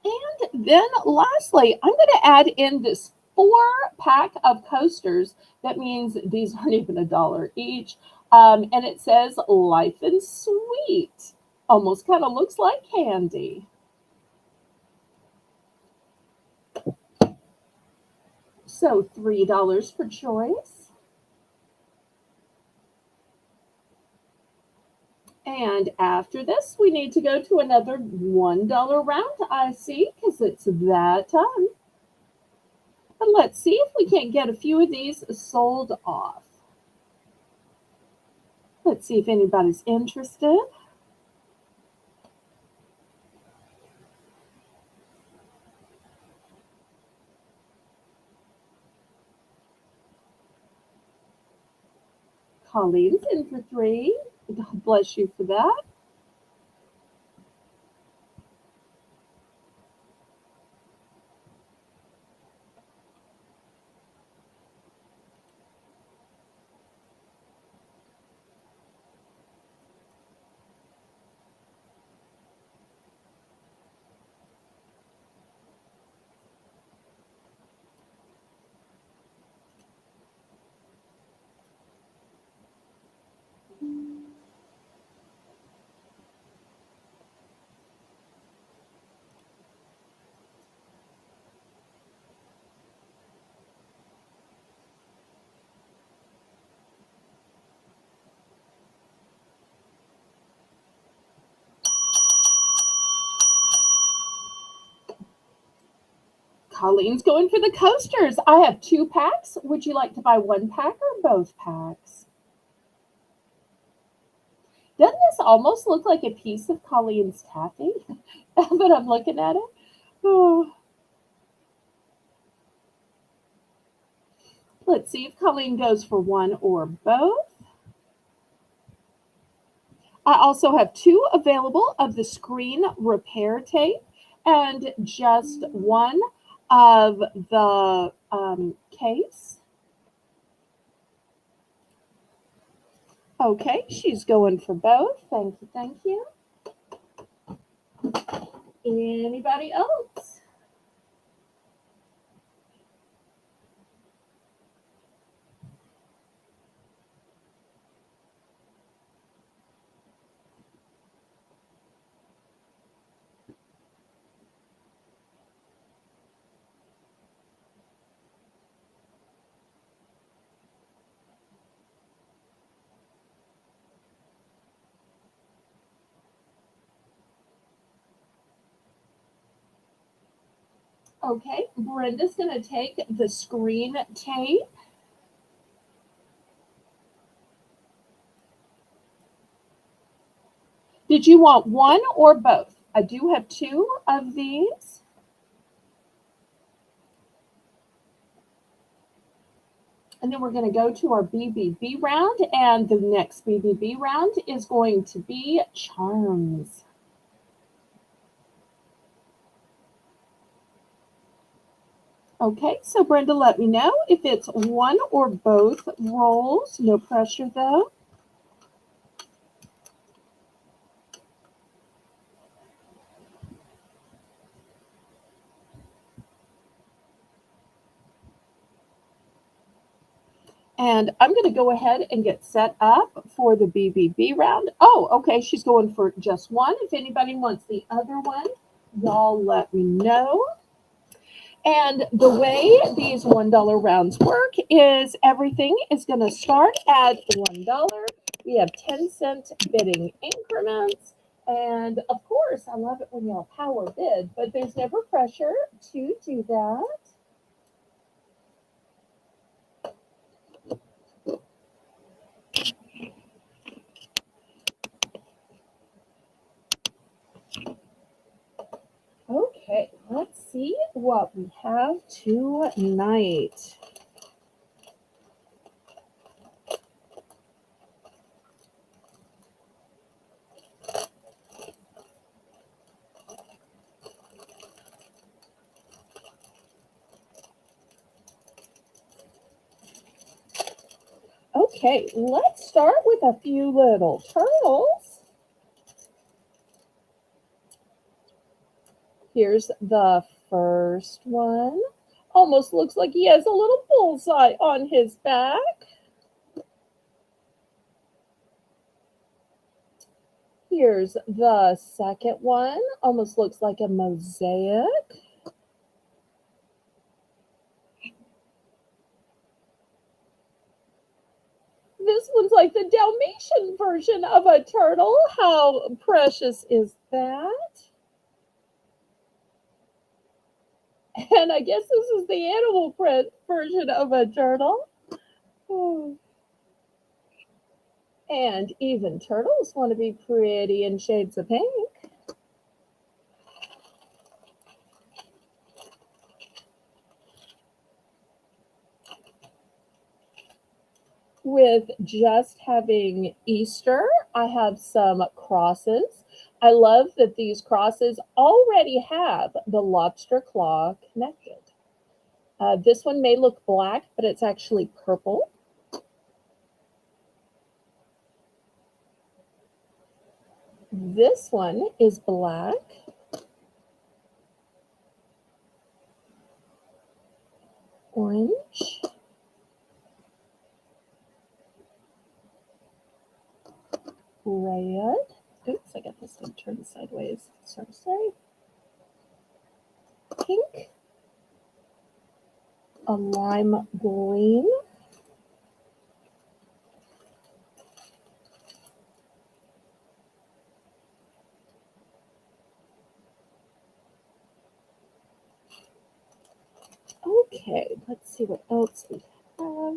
And then lastly, I'm going to add in this 4-pack of coasters. That means these aren't even $1 each. And it says Life and Sweet. Almost kind of looks like candy. So $3 for choice. And after this, we need to go to another $1 round, I see, because it's that time. But let's see if we can't get a few of these sold off. Let's see if anybody's interested. Colleen's in for 3. God bless you for that. Colleen's going for the coasters. I have 2 packs. Would you like to buy 1 pack or both packs? Doesn't this almost look like a piece of Colleen's taffy? But I'm looking at it. Oh. Let's see if Colleen goes for 1 or both. I also have 2 available of the screen repair tape and just 1 of the case. Okay, she's going for both. Thank you, thank you. Anybody else? Okay, Brenda's going to take the screen tape. Did you want 1 or both? I do have 2 of these. And then we're going to go to our BBB round, and the next BBB round is going to be charms. Okay, so Brenda, let me know if it's 1 or both rolls. No pressure though. And I'm going to go ahead and get set up for the BBB round. Oh, okay, she's going for just one. If anybody wants the other one, y'all let me know. And the way these $1 rounds work is everything is going to start at $1. We have 10-cent bidding increments. And of course, I love it when y'all power bid, but there's never pressure to do that. Okay, let's see what we have tonight. Okay, let's start with a few little turtles. Here's the first one. Almost looks like he has a little bullseye on his back. Here's the second one. Almost looks like a mosaic. This one's like the Dalmatian version of a turtle. How precious is that? And I guess this is the animal version of a turtle. Oh. And even turtles want to be pretty in shades of pink. With just having Easter, I have some crosses. I love that these crosses already have the lobster claw connected. This one may look black, but it's actually purple. This one is black. Orange. Red. Oops, I got this thing turned sideways. Sorry. Pink. A lime green. Okay, let's see what else we have.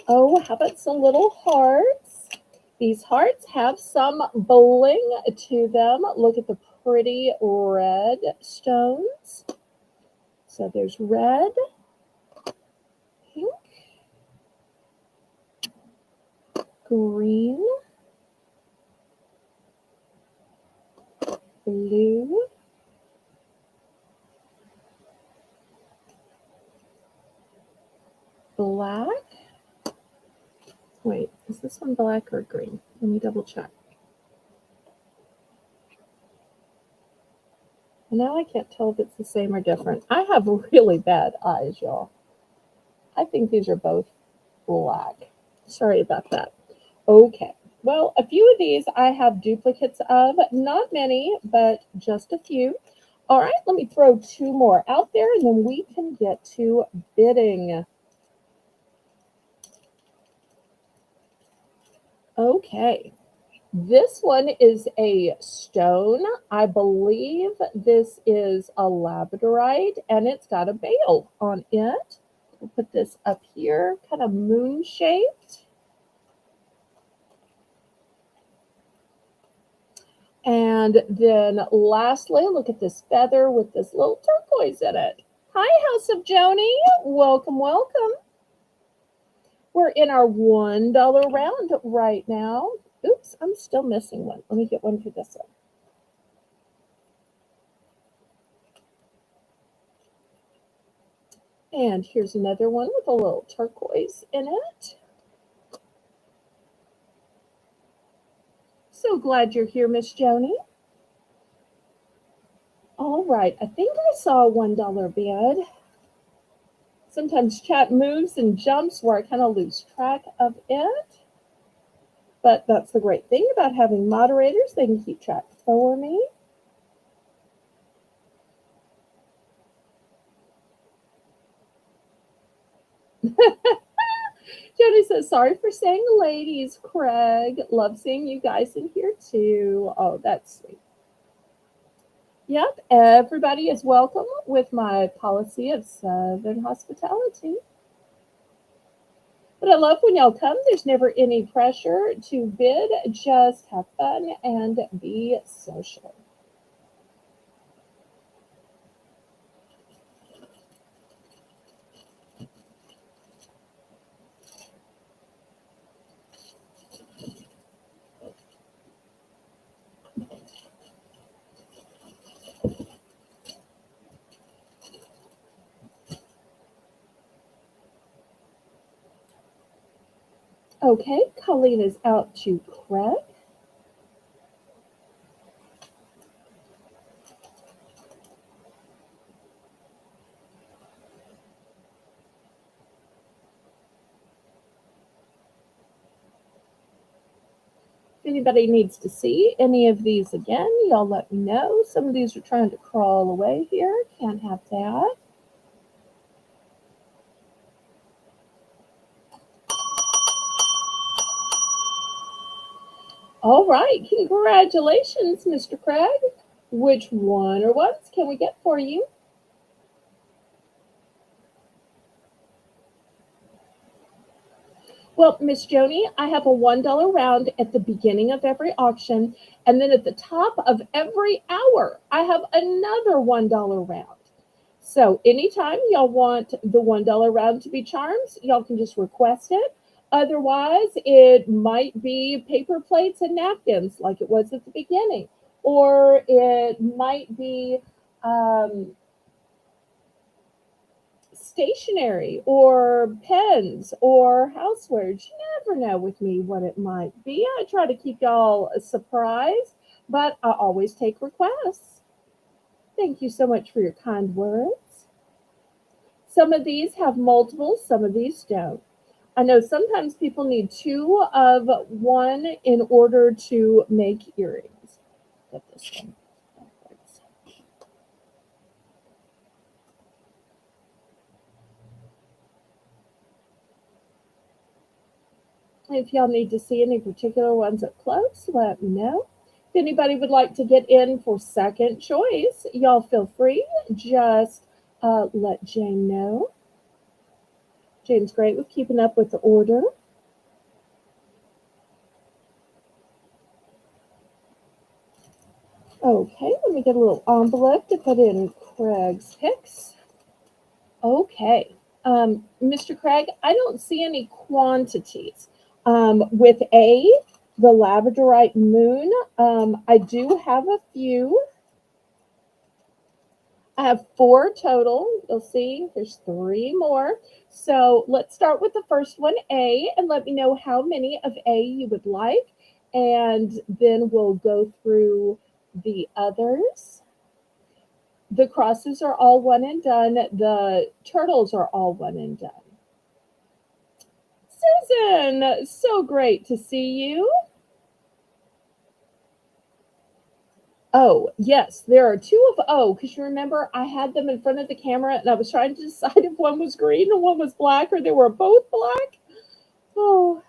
Oh, how about some little hearts? These hearts have some bling to them. Look at the pretty red stones. So there's red, pink, green, blue, black. Wait, is this one black or green? Let me double check. Now I can't tell if it's the same or different. I have really bad eyes, y'all. I think these are both black. Sorry about that. Okay. Well, a few of these I have duplicates of. Not many, but just a few. All right, let me throw two more out there, and then we can get to bidding. Okay. This one is a stone. I believe this is a labradorite, and it's got a bale on it. We'll put this up here, kind of moon-shaped. And then lastly, look at this feather with this little turquoise in it. Hi, House of Joni. Welcome, welcome. We're in our $1 round right now. Oops, I'm still missing one. Let me get one for this one. And here's another one with a little turquoise in it. So glad you're here, Miss Joni. All right, I think I saw a $1 bid. Sometimes chat moves and jumps where I kind of lose track of it. But that's the great thing about having moderators. They can keep track for me. Jody says, sorry for saying ladies, Craig. Love seeing you guys in here too. Oh, that's sweet. Yep, everybody is welcome with my policy of Southern hospitality. But I love when y'all come. There's never any pressure to bid. Just have fun and be social. Okay, Colleen is out to Craig. If anybody needs to see any of these again, y'all let me know. Some of these are trying to crawl away here. Can't have that. All right, congratulations, Mr. Craig. Which one or ones can we get for you? Well, Miss Joni, I have a $1 round at the beginning of every auction, and then at the top of every hour, I have another $1 round. So anytime y'all want the $1 round to be charms, y'all can just request it. Otherwise, it might be paper plates and napkins like it was at the beginning, or it might be stationery or pens or housewares. You never know with me what it might be. I try to keep y'all a surprise, but I always take requests. Thank you so much for your kind words. Some of these have multiples, some of these don't. I know sometimes people need 2 of one in order to make earrings. Get this one backwards. If y'all need to see any particular ones up close, let me know. If anybody would like to get in for second choice, y'all feel free. Just let Jane know. Jane's great with keeping up with the order. Okay, let me get a little envelope to put in Craig's picks. Okay, Mr. Craig, I don't see any quantities. With A, the Labradorite Moon, I do have a few. I have 4 total. You'll see there's 3 more. So let's start with the first one, A, and let me know how many of A you would like. And then we'll go through the others. The crosses are all one and done. The turtles are all one and done. Susan, so great to see you. Oh, yes, there are 2 of O, because you remember I had them in front of the camera and I was trying to decide if one was green and one was black, or they were both black. Oh.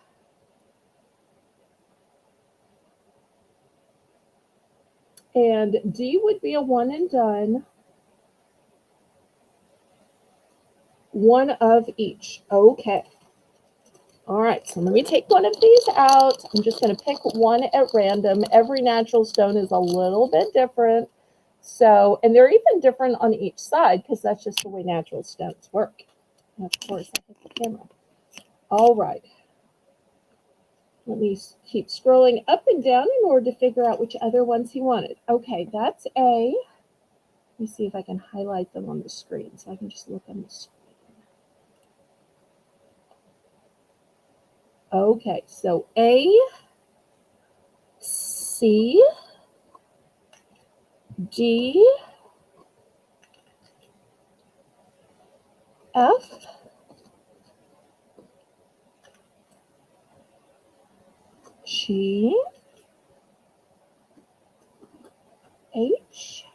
And D would be a one and done. 1 of each. Okay. All right, so let me take one of these out. I'm just going to pick one at random. Every natural stone is a little bit different. So, and they're even different on each side because that's just the way natural stones work. And of course, I hit the camera. All right. Let me keep scrolling up and down in order to figure out which other ones he wanted. Okay, that's A. Let me see if I can highlight them on the screen so I can just look on the screen. Okay, so A, C, D, F, G, H,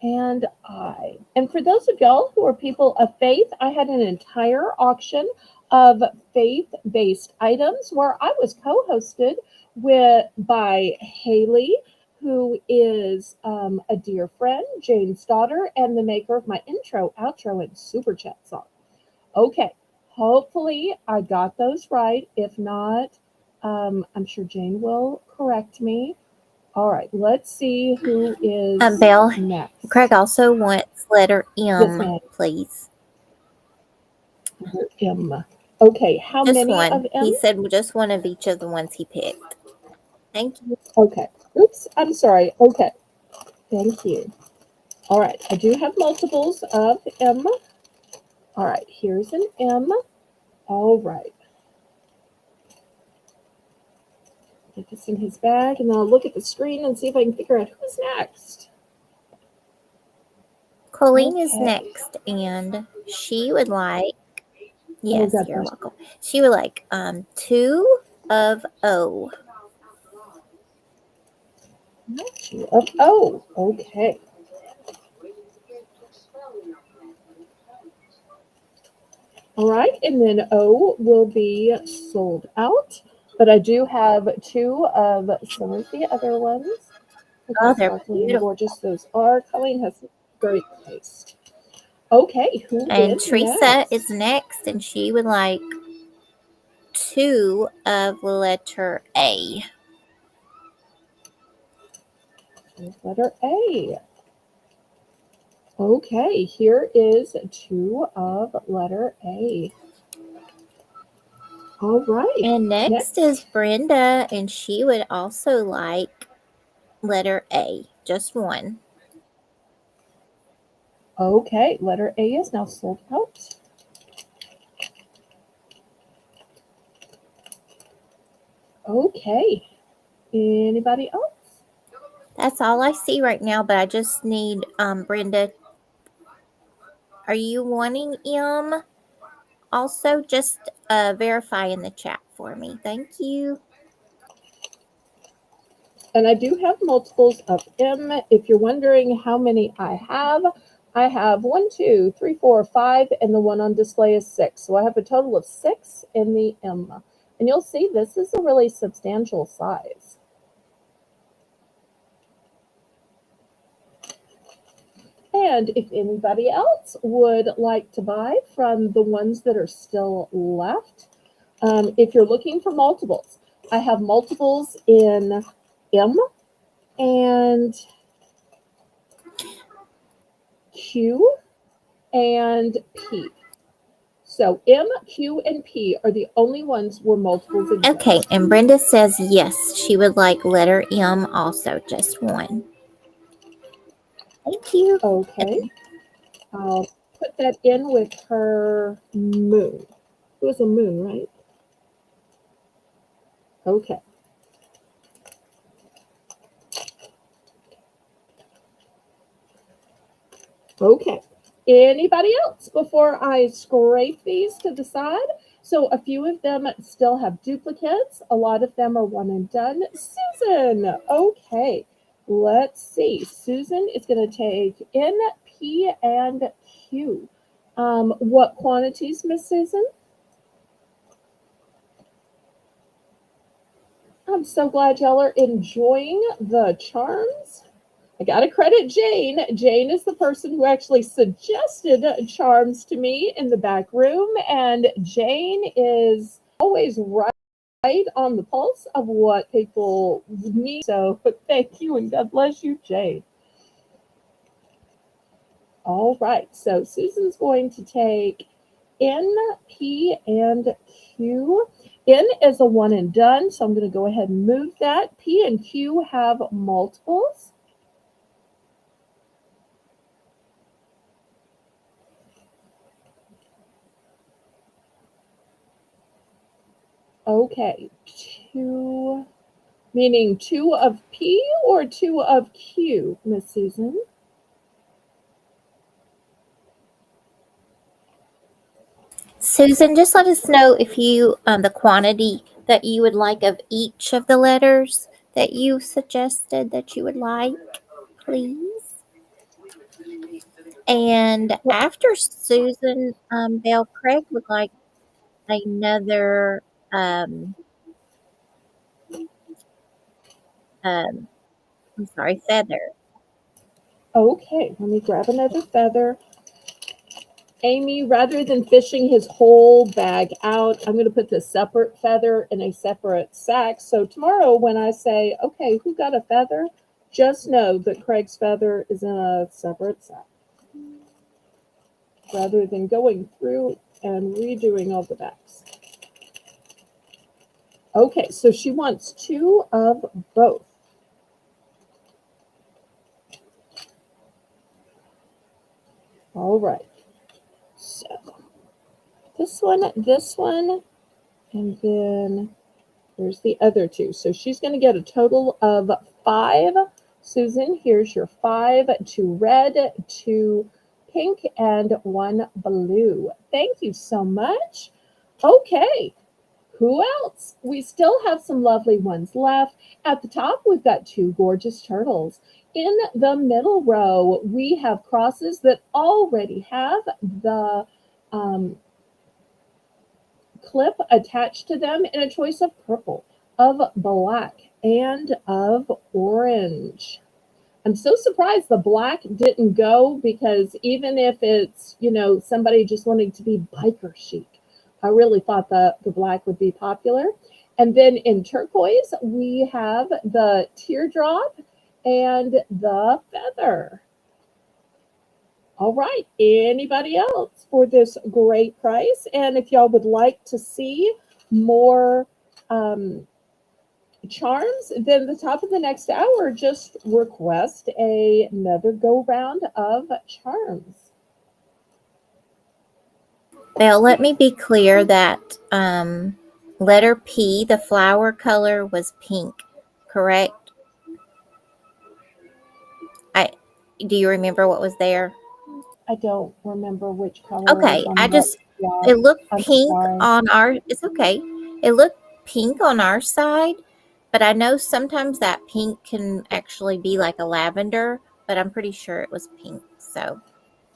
and I. And for those of y'all who are people of faith, I had an entire auction of faith-based items where I was co-hosted by Haley, who is a dear friend, Jane's daughter, and the maker of my intro, outro, and super chat song. Okay, hopefully I got those right. If not, I'm sure Jane will correct me. All right, let's see who is
Belle,
next.
Craig also wants letter M,
Yes, ma'am.
please.
Letter M. Okay, how
Just
many
one.
of M?
He said just one of each of the ones he picked. Thank you.
Okay. Oops, I'm sorry. Okay. Thank you. All right, I do have multiples of M. All right, here's an M. All right. Get this in his bag, and then I'll look at the screen and see if I can figure out who's next.
Colleen is next, and she would like, yes,
God
you're
bless.
welcome. She would like 2 of O.
2 of O. Okay. All right, and then O will be sold out, but I do have 2 of some of the other ones. Look how
They're
sparkly and
beautiful.
gorgeous those are. Colleen has great taste. Okay, who
And
is
Teresa
next?
is next, and she would like 2 of letter A.
Letter A. Okay, here is 2 of letter A. All right.
And next is Brenda, and she would also like letter A, just one.
Okay, letter A is now sold out. Okay, anybody else?
That's all I see right now, but I just need Brenda. Are you wanting M? Also, just verify in the chat for me. Thank you.
And I do have multiples of M. If you're wondering how many I have 1, 2, 3, 4, 5, and the one on display is 6. So I have a total of 6 in the M. And you'll see this is a really substantial size. And if anybody else would like to buy from the ones that are still left, if you're looking for multiples, I have multiples in M and Q and P. So M, Q, and P are the only ones where multiples exist.
Okay, and Brenda says yes, she would like letter M also, just one. Thank you.
Okay. I'll put that in with her moon. It was a moon, right? Okay. Okay. Anybody else before I scrape these to the side? So a few of them still have duplicates. A lot of them are one and done. Susan. Okay. Let's see. Susan is going to take N, P, and Q. What quantities, Miss Susan? I'm so glad y'all are enjoying the charms. I got to credit Jane. Jane is the person who actually suggested charms to me in the back room, and Jane is always right on the pulse of what people need. So thank you, and God bless you, Jane. All right, so Susan's going to take N, P, and Q. N is a one and done, so I'm going to go ahead and move that. P and Q have multiples. Okay, 2, meaning 2 of P or 2 of Q, Miss Susan?
Susan, just let us know if you the quantity that you would like of each of the letters that you suggested that you would like, please. And after Susan, Belle, Craig would like another um, I'm sorry, feather.
Okay, let me grab another feather. Amy, rather than fishing his whole bag out, I'm going to put the separate feather in a separate sack. So tomorrow when I say, okay, who got a feather? Just know that Craig's feather is in a separate sack. Rather than going through and redoing all the bags. Okay, so she wants 2 of both. All right. So this one, and then there's the other 2. So she's going to get a total of 5. Susan, here's your 5, 2 red, 2 pink, and 1 blue. Thank you so much. Okay. Who else? We still have some lovely ones left. At the top, we've got 2 gorgeous turtles. In the middle row, we have crosses that already have the clip attached to them in a choice of purple, of black, and of orange. I'm so surprised the black didn't go, because even if it's, somebody just wanting to be biker chic, I really thought the black would be popular. And then in turquoise, we have the teardrop and the feather. All right, anybody else for this great price? And if y'all would like to see more charms, then the top of the next hour, just request another go round of charms.
Belle, let me be clear that letter P, the flower color was pink, correct? Do you remember what was there?
I don't remember which color was
Okay,
on that swatch.
it looked
I'm
pink
sorry.
on our, it's okay. It looked pink on our side, but I know sometimes that pink can actually be like a lavender, but I'm pretty sure it was pink. So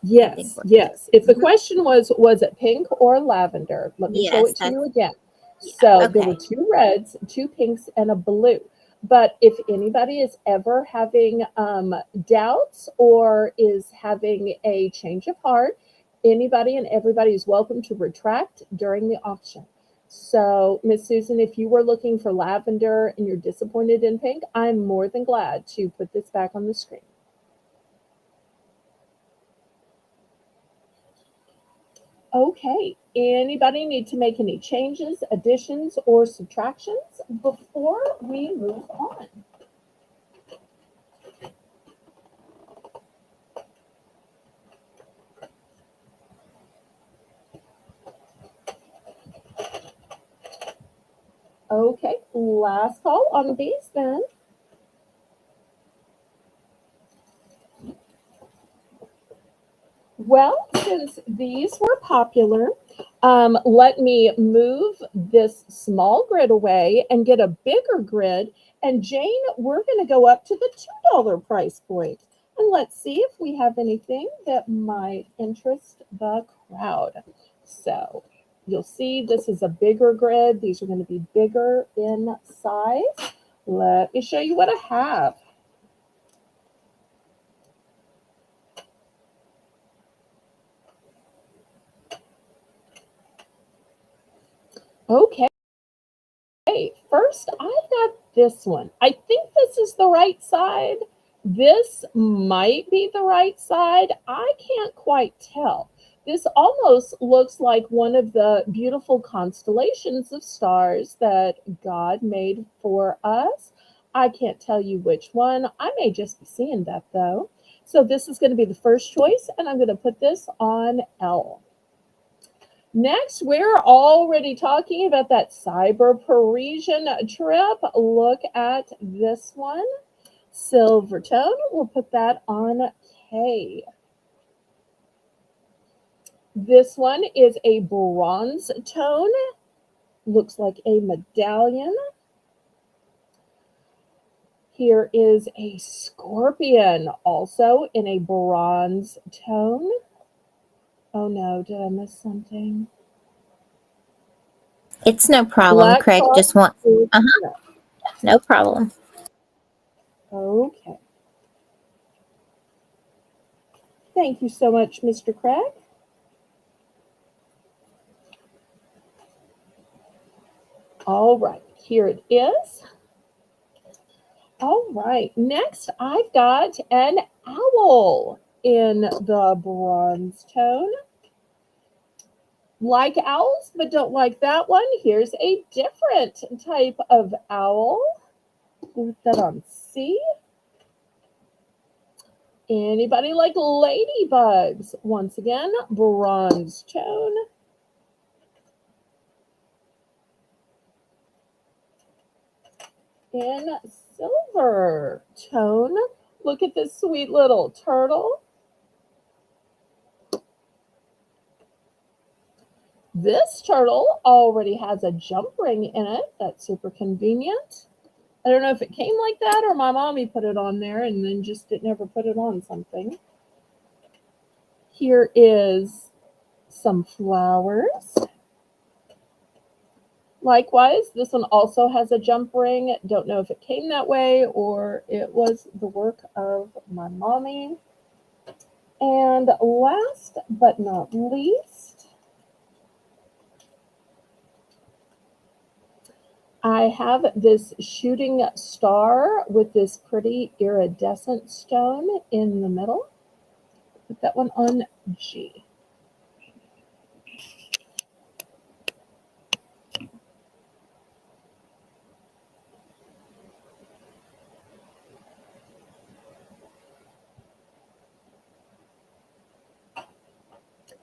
I think we're good.
Yes. If the question was it pink or lavender? Let me show
Yes,
it to you
that's,
again.
yeah,
So there were
okay.
2 reds, 2 pinks, and a blue. But if anybody is ever having doubts or is having a change of heart, anybody and everybody is welcome to retract during the auction. So, Miss Susan, if you were looking for lavender and you're disappointed in pink, I'm more than glad to put this back on the screen. Okay, anybody need to make any changes, additions, or subtractions before we move on? Okay, last call on these then. Well, since these were popular, let me move this small grid away and get a bigger grid. And Jane, we're going to go up to the $2 price point. And let's see if we have anything that might interest the crowd. So you'll see this is a bigger grid. These are going to be bigger in size. Let me show you what I have. Okay. First, I've got this one. I think this is the right side. This might be the right side. I can't quite tell. This almost looks like one of the beautiful constellations of stars that God made for us. I can't tell you which one. I may just be seeing that though. So this is going to be the first choice, and I'm going to put this on L. Next, we're already talking about that Cyber Parisian trip. Look at this one. Silver tone, we'll put that on K. This one is a bronze tone. Looks like a medallion. Here is a scorpion, also in a bronze tone. Oh no, did I miss something?
It's no problem.
Black
Craig
cross.
just wants. No problem.
Okay. Thank you so much, Mr. Craig. All right, here it is. All right, next I've got an owl in the bronze tone. Like owls, but don't like that one. Here's a different type of owl. Put that on C. Anybody like ladybugs? Once again, bronze tone. In silver tone. Look at this sweet little turtle. This turtle already has a jump ring in it. That's super convenient. I don't know if it came like that or my mommy put it on there and then just didn't ever put it on something. Here is some flowers. Likewise, this one also has a jump ring. Don't know if it came that way or it was the work of my mommy. And last but not least, I have this shooting star with this pretty iridescent stone in the middle. Put that one on G.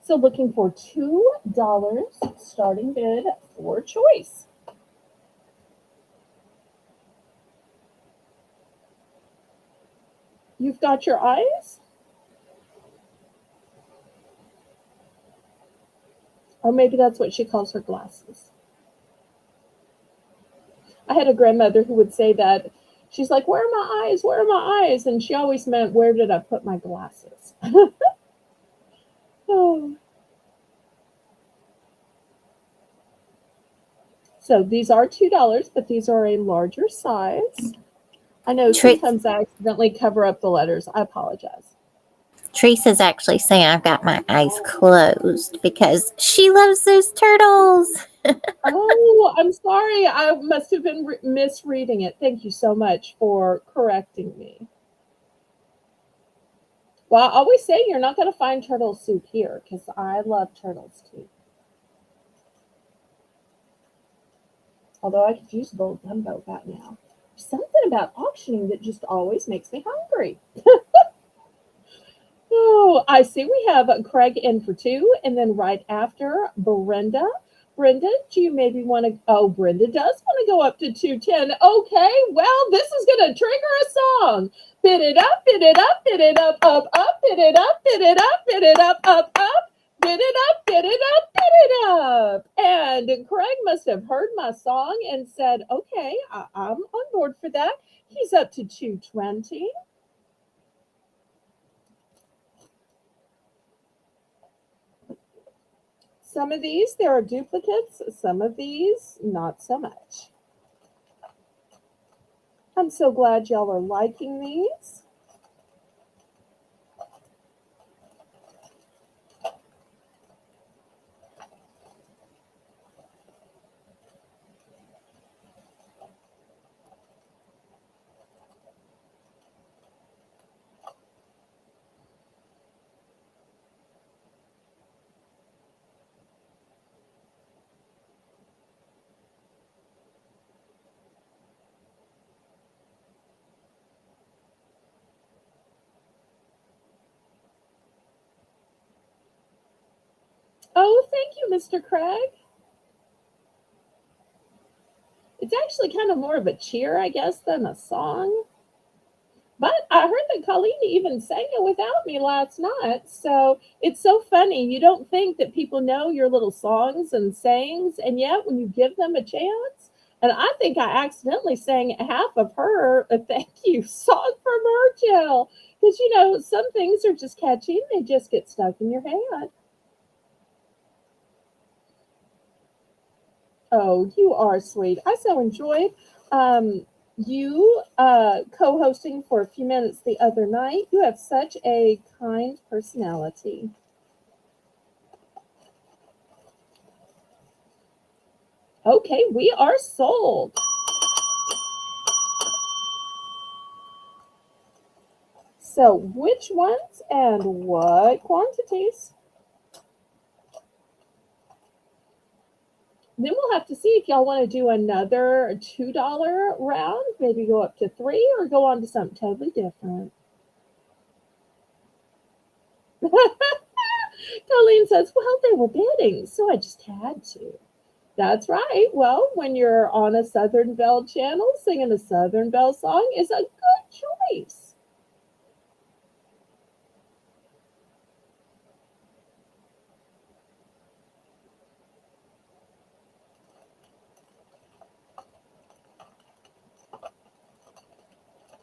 So looking for $2 starting bid for choice. You've got your eyes? Or maybe that's what she calls her glasses. I had a grandmother who would say that. She's like, where are my eyes? Where are my eyes? And she always meant, where did I put my glasses? Oh. So these are $2, but these are a larger size. I know sometimes I accidentally cover up the letters. I apologize.
Teresa's actually saying I've got my eyes closed because she loves those turtles.
Oh, I'm sorry. I must have been misreading it. Thank you so much for correcting me. Well, I always say you're not going to find turtle soup here because I love turtles too. Although I could use a little gumbo right now. Something about auctioning that just always makes me hungry. Oh, I see we have Craig in for 2, and then right after, Brenda. Brenda, do you maybe want to? Oh, Brenda does want to go up to 210. Okay, well, this is going to trigger a song. Bid it up, bid it up, bid it up, up, bid it up, bid it up, bid it up, up. Bid it up, bid it up, bid it up. And Craig must have heard my song and said, okay, I'm on board for that. He's up to 220. Some of these, there are duplicates. Some of these, not so much. I'm so glad y'all are liking these. Oh, thank you, Mr. Craig. It's actually kind of more of a cheer, I guess, than a song. But I heard that Colleen even sang it without me last night. So it's so funny. You don't think that people know your little songs and sayings, and yet when you give them a chance, and I think I accidentally sang half of her a thank you song from her, Jill. Because, some things are just catchy and they just get stuck in your head. Oh, you are sweet. I so enjoyed you co hosting for a few minutes the other night. You have such a kind personality. Okay, we are sold. So, which ones and what quantities? Then we'll have to see if y'all want to do another $2 round, maybe go up to three or go on to something totally different. Colleen says, well, they were bidding, so I just had to. That's right. Well, when you're on a Southern Belle channel, singing a Southern Belle song is a good choice.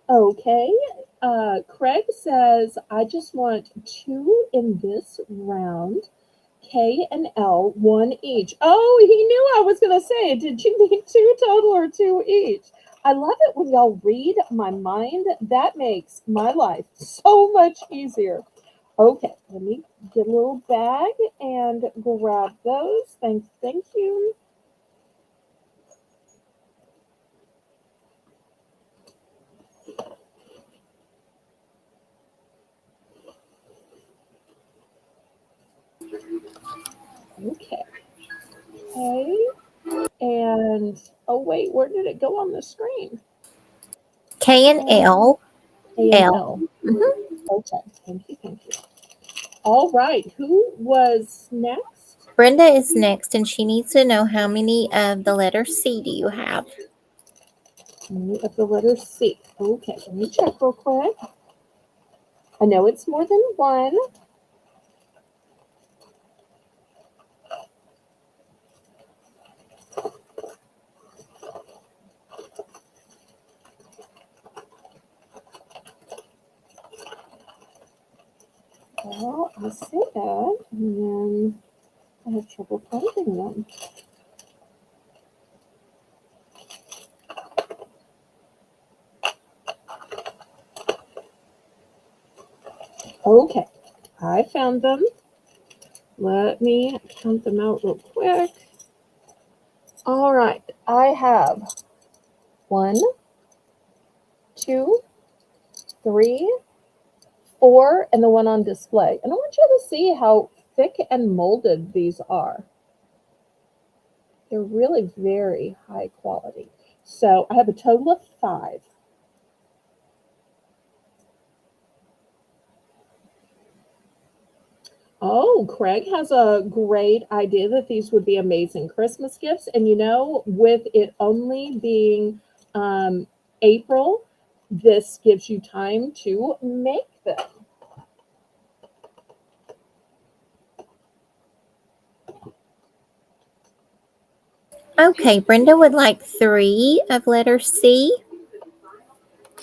Okay. Craig says, I just want two in this round. K and L, one each. Oh, he knew I was going to say, did you need two total or two each? I love it when y'all read my mind. That makes my life so much easier. Okay, let me get a little bag and grab those. Thank you. Okay. Okay. And oh wait, where did it go on the screen?
K and L.
A and
L.
L.
Mhm.
Okay. Thank you. All right. Who was next?
Brenda is next, and she needs to know how many of the letter C do you have?
Of the letter C. Okay, let me check real quick. I know it's more than one. Well, I say that, and then I have trouble finding them. Okay, I found them. Let me count them out real quick. All right, I have 1, 2, 3, 4, and the one on display. And I want you to see how thick and molded these are. They're really very high quality. So I have a total of 5. Oh, Craig has a great idea that these would be amazing Christmas gifts. And with it only being April, this gives you time to make them.
Okay, Brenda would like 3 of letter C.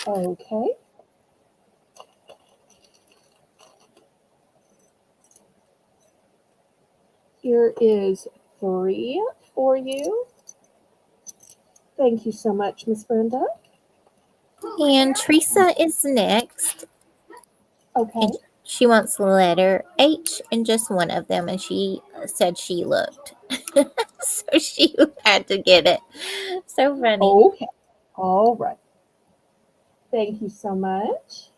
Okay. Here is 3 for you. Thank you so much, Miss Brenda.
And Teresa is next.
Okay.
And she wants the letter H in just one of them. And she said she looked. So she had to get it. So funny.
Okay. All right. Thank you so much.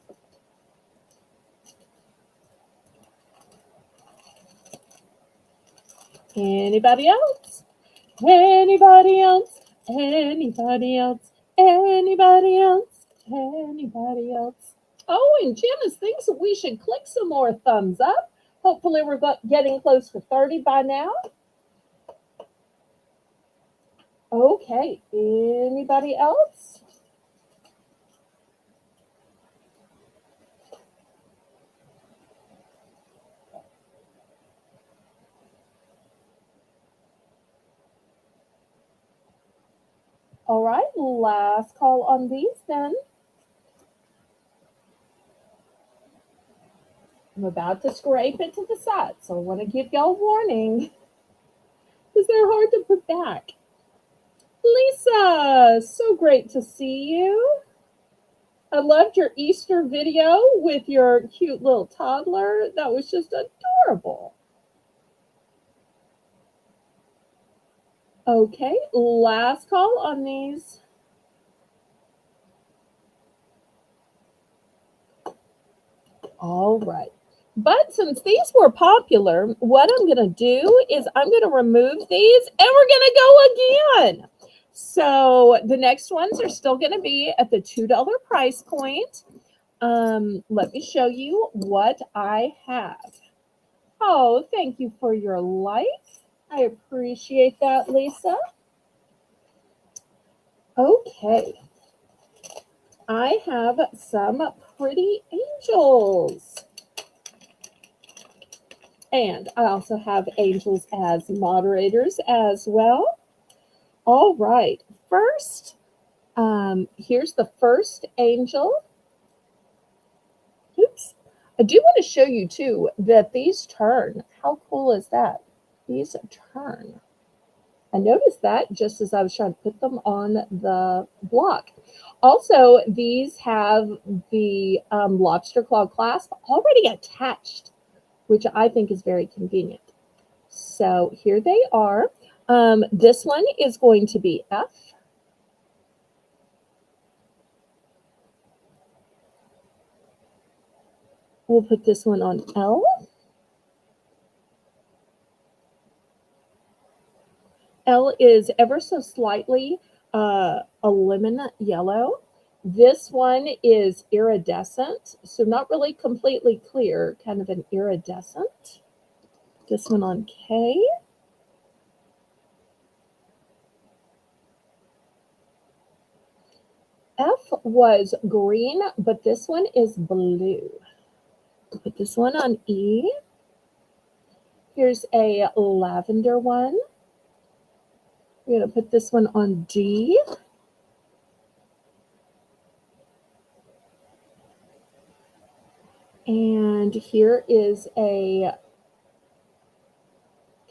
Anybody else? Anybody else? Anybody else? Anybody else? Anybody else? Oh, and Janice thinks that we should click some more thumbs up. Hopefully, we're getting close to 30 by now. Okay, anybody else? All right, last call on these then. I'm about to scrape it to the side, so I want to give y'all warning because they're hard to put back. Lisa, so great to see you. I loved your Easter video with your cute little toddler. That was just adorable. Okay, last call on these. All right. But since these were popular, what I'm going to do is I'm going to remove these and we're going to go again. So the next ones are still going to be at the $2 price point. Let me show you what I have. Oh, thank you for your like. I appreciate that, Lisa. Okay. I have some pretty angels. And I also have angels as moderators as well. All right. First, here's the first angel. Oops. I do want to show you too that these turn. How cool is that? These turn. I noticed that just as I was trying to put them on the block. Also, these have the lobster claw clasp already attached, which I think is very convenient. So here they are. This one is going to be F. We'll put this one on L. L is ever so slightly a lemon yellow. This one is iridescent, so not really completely clear, kind of an iridescent. This one on K. F was green, but this one is blue. Put this one on E. Here's a lavender one. We're going to put this one on D. And here is a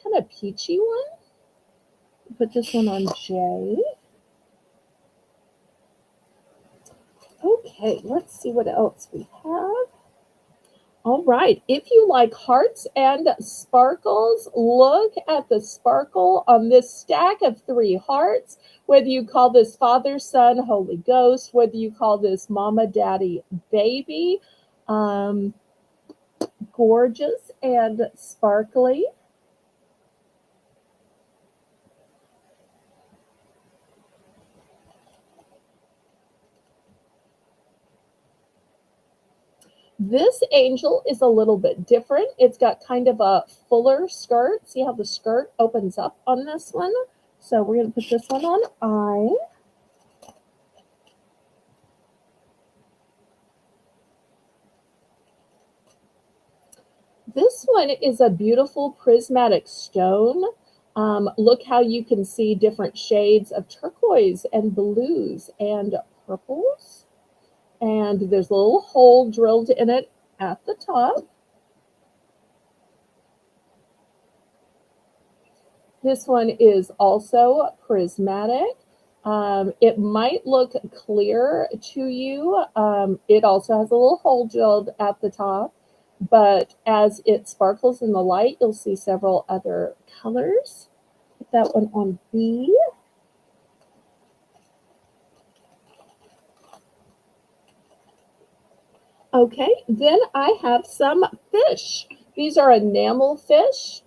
kind of peachy one. Put this one on J. Okay, let's see what else we have. All right, if you like hearts and sparkles, look at the sparkle on this stack of 3 hearts. Whether you call this Father, Son, Holy Ghost, whether you call this Mama, Daddy, Baby, gorgeous and sparkly. This angel is a little bit different. It's got kind of a fuller skirt. See how the skirt opens up on this one? So we're going to put this one on I. This one is a beautiful prismatic stone. Look how you can see different shades of turquoise and blues and purples. And there's a little hole drilled in it at the top. This one is also prismatic. It might look clear to you. It also has a little hole drilled at the top, but as it sparkles in the light, you'll see several other colors. Put that one on B. Okay, then I have some fish. These are enamel fish.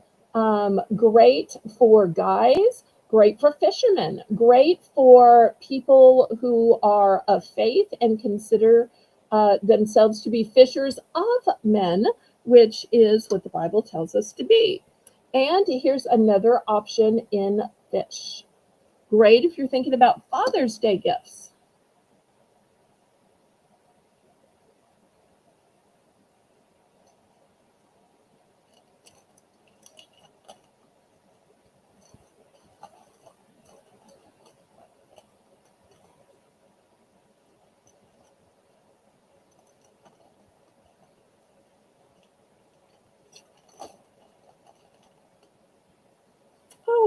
Great for guys, great for fishermen, great for people who are of faith and consider themselves to be fishers of men, which is what the Bible tells us to be. And here's another option in fish. Great if you're thinking about Father's Day gifts.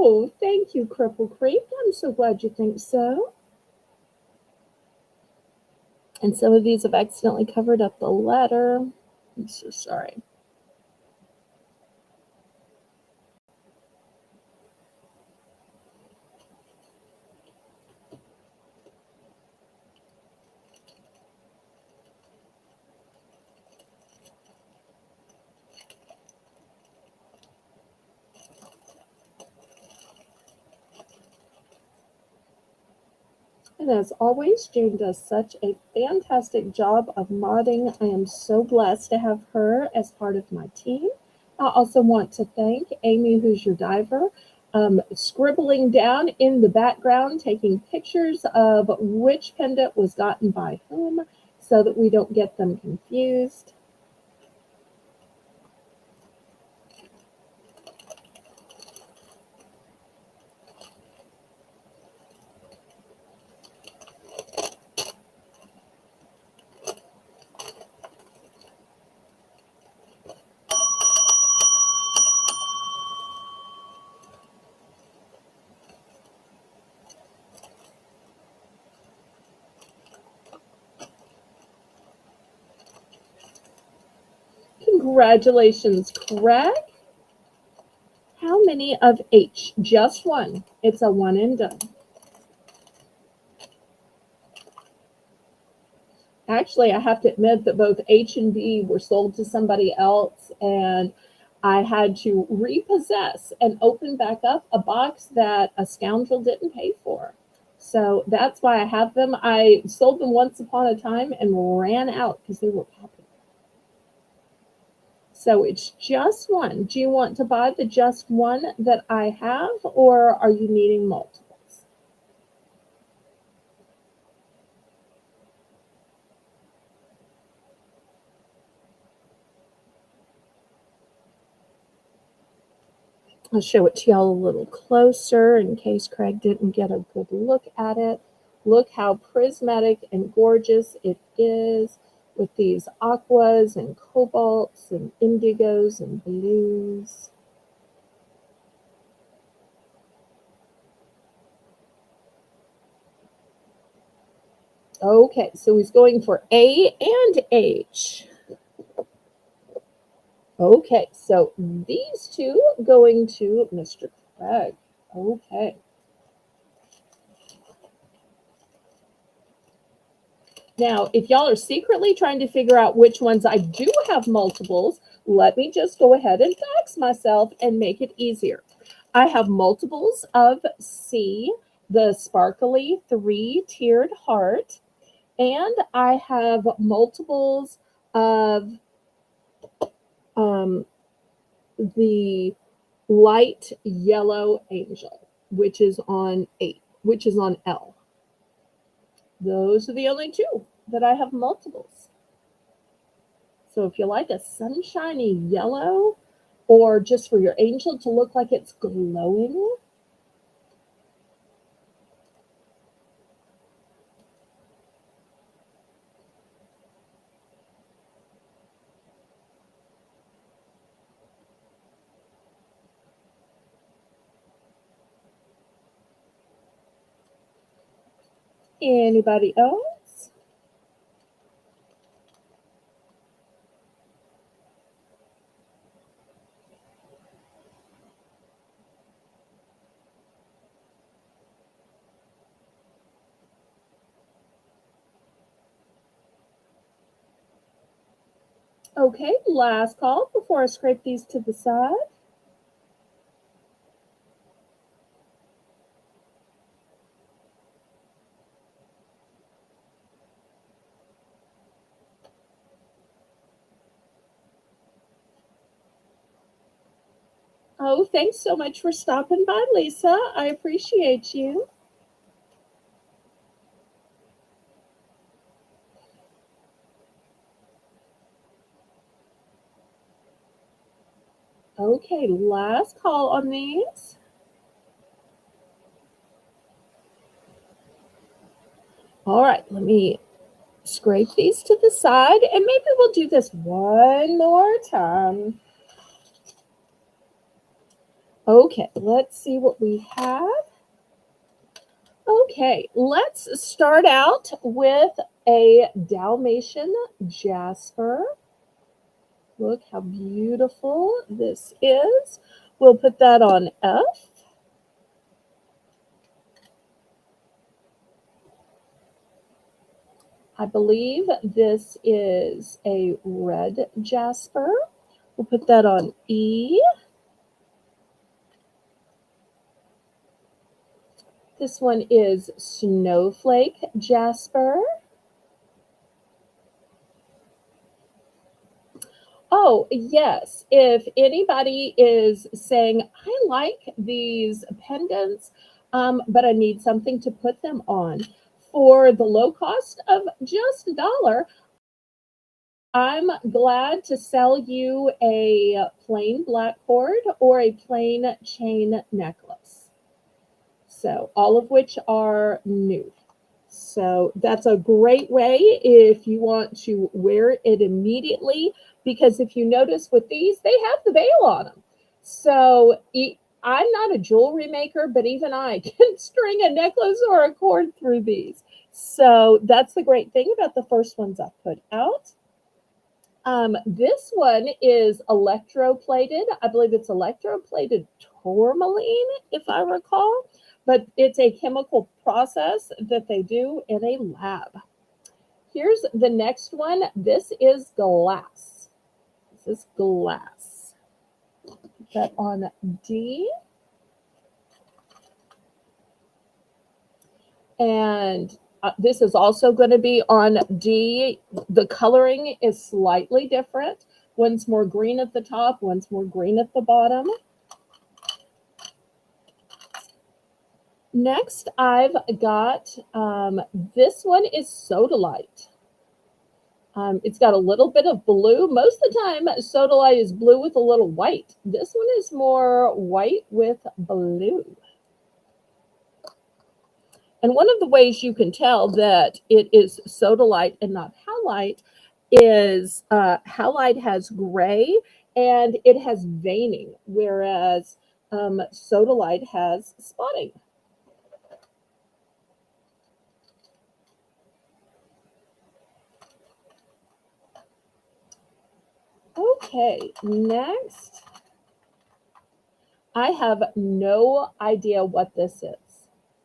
Oh, thank you, Cripple Creek. I'm so glad you think so. And some of these have accidentally covered up the letter. I'm so sorry. And as always, Jane does such a fantastic job of modding. I am so blessed to have her as part of my team. I also want to thank Amy, who's your diver, scribbling down in the background, taking pictures of which pendant was gotten by whom so that we don't get them confused. Congratulations, Craig. How many of H? Just one. It's a one and done. Actually, I have to admit that both H and B were sold to somebody else, and I had to repossess and open back up a box that a scoundrel didn't pay for. So that's why I have them. I sold them once upon a time and ran out because they were popular. So it's just one. Do you want to buy the just one that I have, or are you needing multiples? I'll show it to y'all a little closer in case Craig didn't get a good look at it. Look how prismatic and gorgeous it is with these aquas and cobalts and indigos and blues. Okay, so he's going for A and H. Okay, so these two going to Mr. Craig. Okay. Now, if y'all are secretly trying to figure out which ones I do have multiples, let me just go ahead and fax myself and make it easier. I have multiples of C, the sparkly three-tiered heart, and I have multiples of the light yellow angel, which is on L. Those are the only two that I have multiples. So if you like a sunshiny yellow, or just for your angel to look like it's glowing, anybody else? Okay, last call before I scrape these to the side. Oh, thanks so much for stopping by, Lisa. I appreciate you. Okay, last call on these. All right, let me scrape these to the side, and maybe we'll do this one more time. Okay, let's see what we have. Okay, let's start out with a Dalmatian Jasper. Look how beautiful this is. We'll put that on F. I believe this is a red Jasper. We'll put that on E. This one is Snowflake Jasper. Oh, yes. If anybody is saying, I like these pendants, but I need something to put them on for the low cost of just $1, I'm glad to sell you a plain black cord or a plain chain necklace. So, all of which are new. So, that's a great way if you want to wear it immediately. Because if you notice with these, they have the veil on them. So, I'm not a jewelry maker, but even I can string a necklace or a cord through these. So, that's the great thing about the first ones I put out. This one is electroplated. I believe it's electroplated tourmaline, if I recall, but it's a chemical process that they do in a lab. Here's the next one. This is glass. This is glass. Put that on D. And this is also going to be on D. The coloring is slightly different. One's more green at the top, one's more green at the bottom. Next, I've got, this one is Sodalite. It's got a little bit of blue. Most of the time, Sodalite is blue with a little white. This one is more white with blue. And one of the ways you can tell that it is sodalite and not halite is halite has gray and it has veining, whereas sodalite has spotting. Okay, next. I have no idea what this is.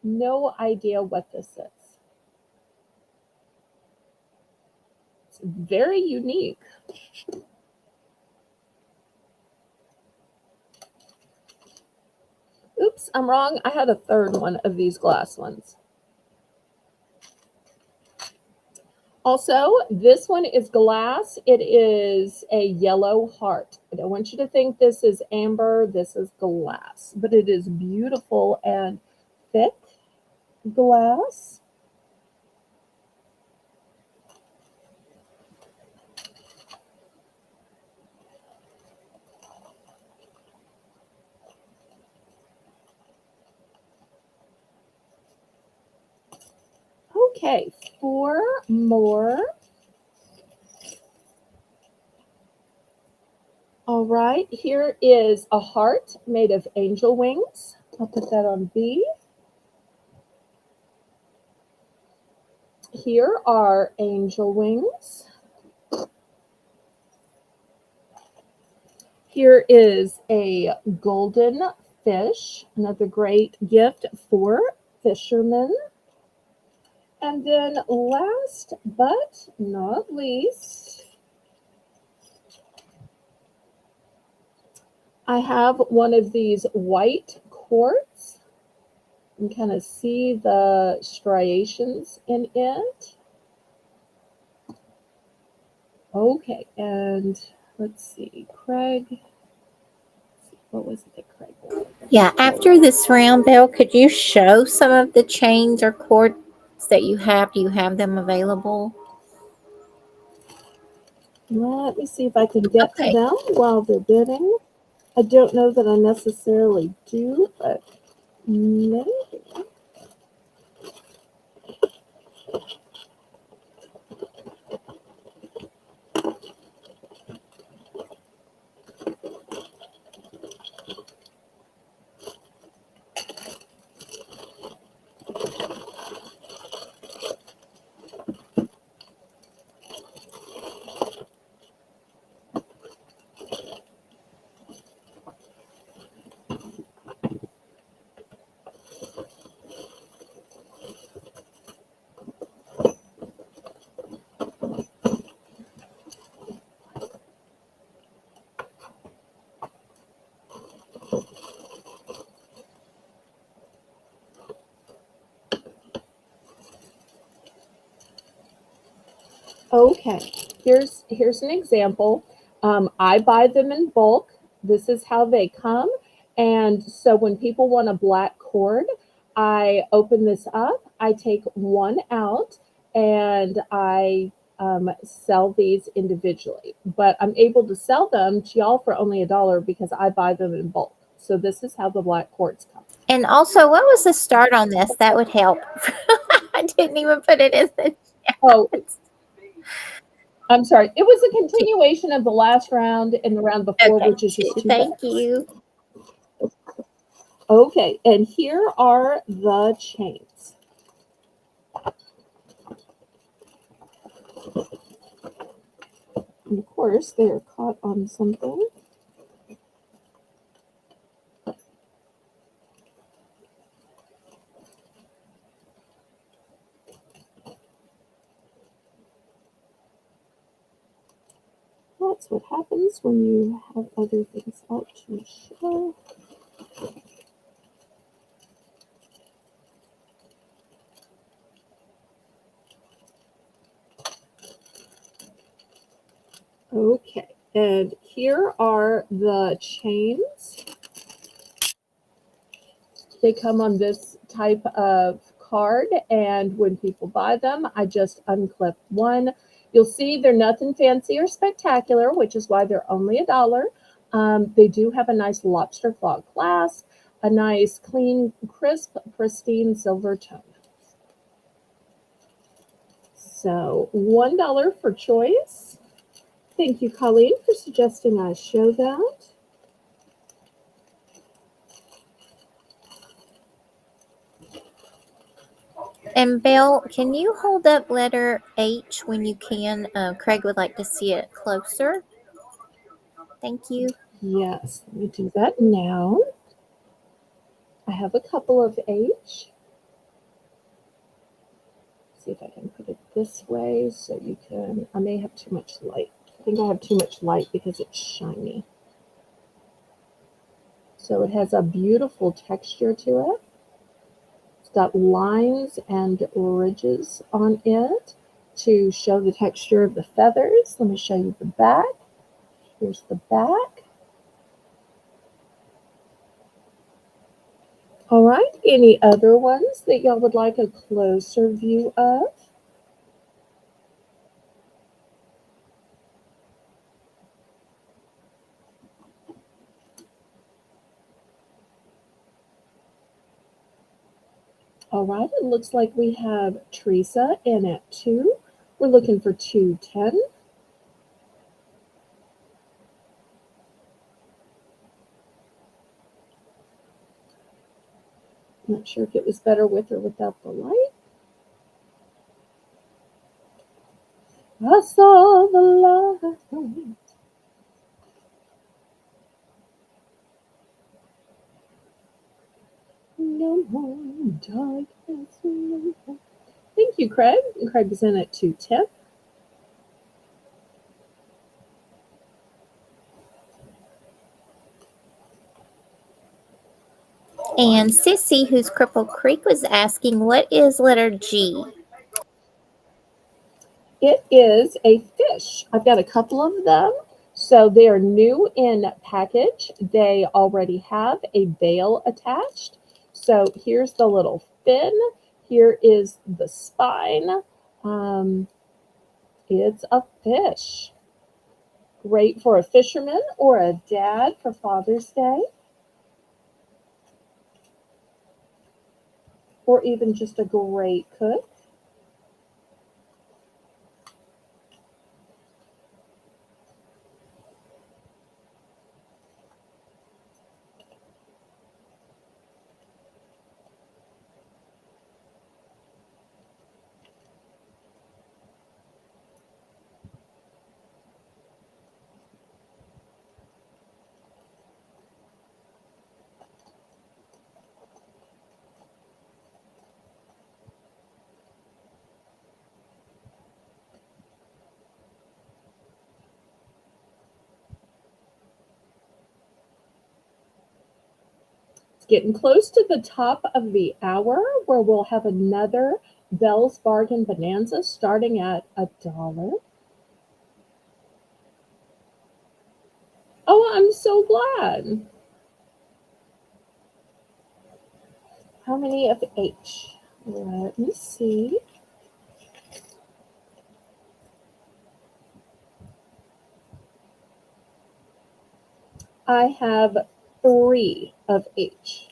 No idea what this is. It's very unique. Oops, I'm wrong. I had a third one of these glass ones. Also, this one is glass. It is a yellow heart. I don't want you to think this is amber. This is glass, but it is beautiful and thick glass. Okay, 4 more. All right, here is a heart made of angel wings. I'll put that on B. Here are angel wings. Here is a golden fish, another great gift for fishermen. And then last but not least, I have one of these white quartz. You can kind of see the striations in it. Okay, and let's see, Craig. What was it that Craig wanted?
Yeah, after this round, Belle, could you show some of the chains or cords that you have? Do you have them available?
Let me see if I can get to
Okay.
them while they're bidding. I don't know that I necessarily do, but maybe. Okay, here's an example. I buy them in bulk. This is how they come. And so when people want a black cord, I open this up, I take one out, and I sell these individually. But I'm able to sell them to y'all for only $1 because I buy them in bulk. So this is how the black cords come.
And also, what was the start on this? That would help. I didn't even put it in the
Oh,
chat.
I'm sorry. It was a continuation of the last round and the round before,
Okay,
which is just two
thank
bells.
you.
Okay, and here are the chains. And of course, they are caught on something. That's what happens when you have other things out to show. Okay, and here are the chains. They come on this type of card, and when people buy them, I just unclip one. You'll see they're nothing fancy or spectacular, which is why they're only $1. They do have a nice lobster claw clasp, a nice, clean, crisp, pristine silver tone. So $1 for choice. Thank you, Colleen, for suggesting I show that.
And Belle, can you hold up letter H when you can? Craig would like to see it closer. Thank you.
Yes, let me do that now. I have a couple of H. See if I can put it this way so you can, I may have too much light. I think I have too much light because it's shiny. So it has a beautiful texture to it. It's got lines and ridges on it to show the texture of the feathers. Let me show you the back. Here's the back. All right, any other ones that y'all would like a closer view of? All right, it looks like we have Teresa in at 2. We're looking for 210. Not sure if it was better with or without the light. I saw the light. No more darkness. No more. Thank you, Craig. And Craig is in at 210.
And Sissy, who's Cripple Creek, was asking, what is letter G?
It is a fish. I've got a couple of them. So they are new in package. They already have a veil attached. So here's the little fin. Here is the spine. It's a fish. Great for a fisherman or a dad for Father's Day. Or even just a great cook. Getting close to the top of the hour where we'll have another Belle's Bargain Bonanza starting at $1. so glad. How many of H? Let me see. I have 3 of H.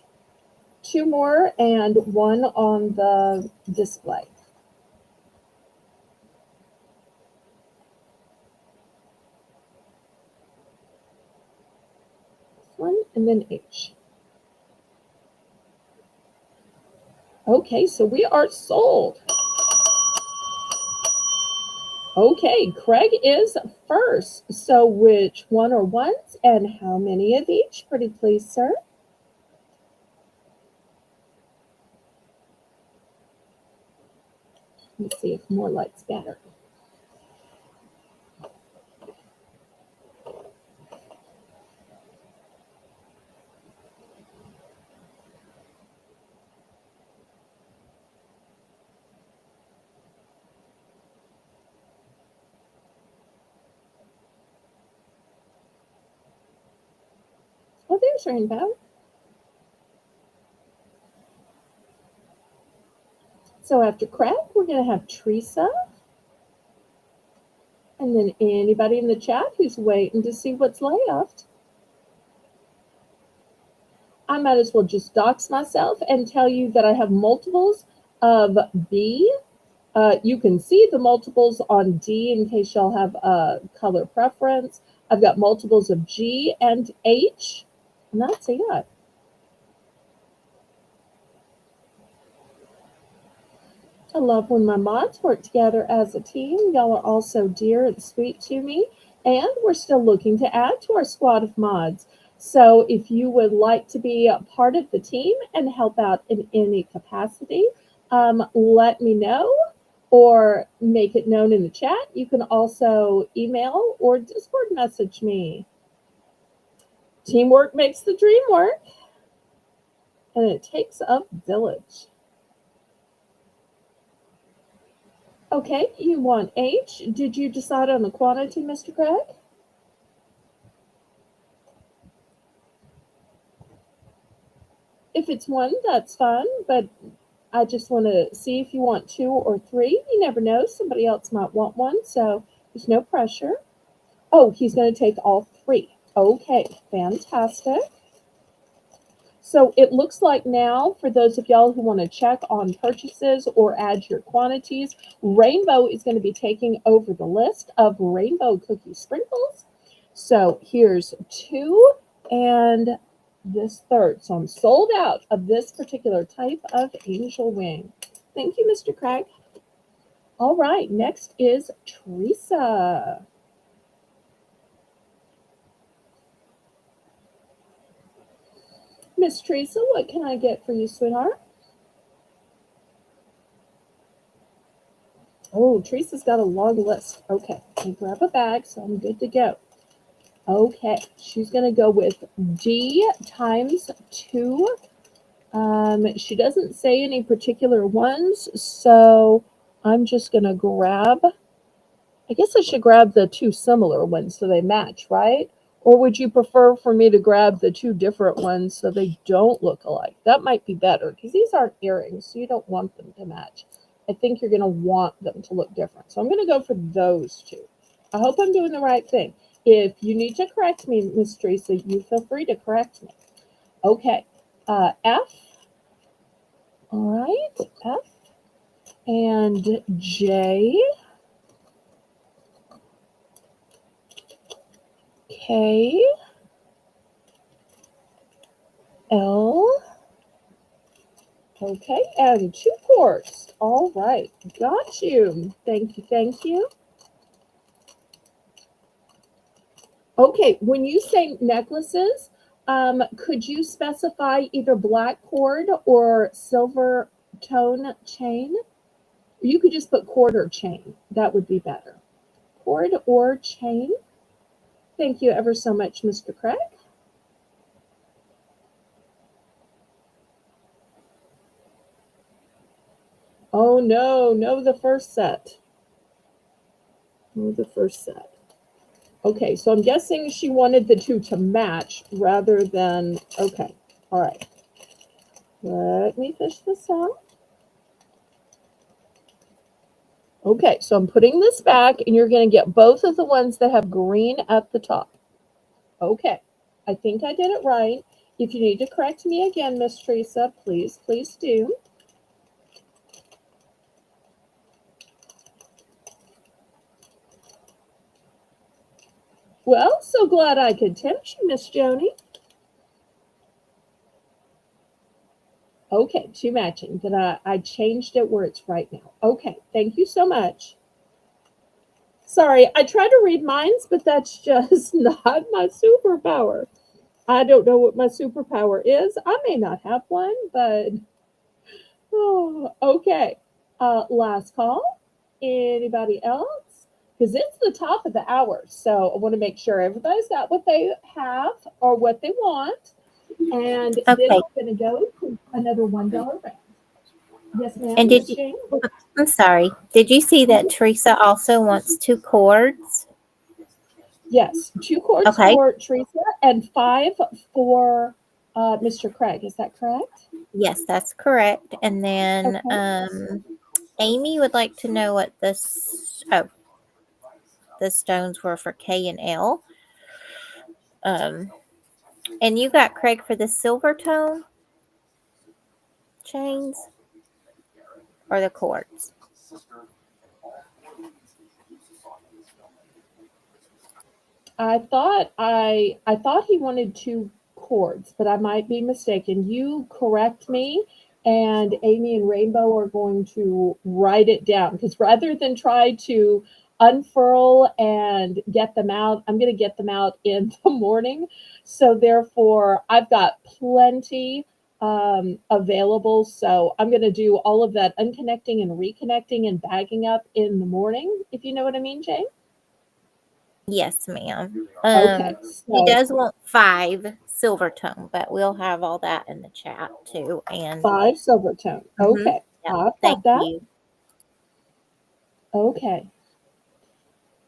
2 more and 1 on the display. One and then H. Okay, so we are sold. Okay, Craig is first. So which one are ones and how many of each? Pretty please, sir. Let's see if more light's better. Oh, there's Rainbow. So after Craig, we're going to have Teresa. And then anybody in the chat who's waiting to see what's left. I might as well just dox myself and tell you that I have multiples of B. You can see the multiples on D in case y'all have a color preference. I've got multiples of G and H, and that's it. I love when my mods work together as a team. Y'all are all so dear and sweet to me, and we're still looking to add to our squad of mods. So if you would like to be a part of the team and help out in any capacity, let me know or make it known in the chat. You can also email or Discord message me. Teamwork makes the dream work, and it takes a village. Okay, you want H. Did you decide on the quantity, Mr. Craig? If it's 1, that's fine, but I just want to see if you want 2 or 3. You never know. Somebody else might want 1, so there's no pressure. Oh, he's going to take all 3. Okay, fantastic. So it looks like now, for those of y'all who want to check on purchases or add your quantities, Rainbow is going to be taking over the list of rainbow cookie sprinkles. So here's 2 and this 3rd. So I'm sold out of this particular type of angel wing. Thank you, Mr. Craig. All right, next is Teresa. Miss Teresa, what can I get for you, sweetheart? Oh, Teresa's got a long list. Okay, let me grab a bag so I'm good to go. Okay, she's going to go with D times 2. She doesn't say any particular ones, so I'm just going to grab, I guess I should grab the 2 similar ones so they match, right? Or would you prefer for me to grab the 2 different ones so they don't look alike? That might be better because these aren't earrings, so you don't want them to match. I think you're going to want them to look different. So I'm going to go for those 2. I hope I'm doing the right thing. If you need to correct me, Miss Teresa, you feel free to correct me. Okay, F. All right, F and J. K. L. Okay, and 2 quarts. All right, got you. Thank you, thank you. Okay, when you say necklaces, could you specify either black cord or silver tone chain? You could just put cord or chain. That would be better. Cord or chain. Thank you ever so much, Mr. Craig. Oh, no, no, the first set. No, the first set. Okay, so I'm guessing she wanted the two to match rather than, okay, all right. Let me fish this out. Okay, so I'm putting this back, and you're going to get both of the ones that have green at the top. Okay, I think I did it right. If you need to correct me again, Miss Teresa, please, please do. Well, so glad I could tempt you, Miss Joni. Okay, two matching. Then I changed it where it's right now. Okay, thank you so much. Sorry, I try to read minds, but that's just not my superpower. I don't know what my superpower is. I may not have one, but oh, okay. Last call. Anybody else? Because it's the top of the hour, so I want to make sure everybody's got what they have or what they want, and then
Okay.
we're going to go to another $1 round. Yes, ma'am.
And
Miss Jane?
I'm sorry. Did you see that Teresa also wants 2 cords?
Yes, 2 cords
Okay.
for Teresa and 5 for Mr. Craig. Is that correct?
Yes, that's correct. And then
Okay.
Amy would like to know what the stones were for K and L. And you got Craig for the silver tone chains or the cords?
I thought he wanted 2 cords, but I might be mistaken. You correct me, and Amy and Rainbow are going to write it down because rather than try to unfurl and get them out, I'm going to get them out in the morning. So therefore, I've got plenty available. So I'm going to do all of that unconnecting and reconnecting and bagging up in the morning, if you know what I mean, Jane.
Yes, ma'am.
Okay,
He
so
does want 5 silver tone, but we'll have all that in the chat too. And
5 Silvertone.
mhm,
Okay,
yep,
I've got
thank
that.
you.
Okay.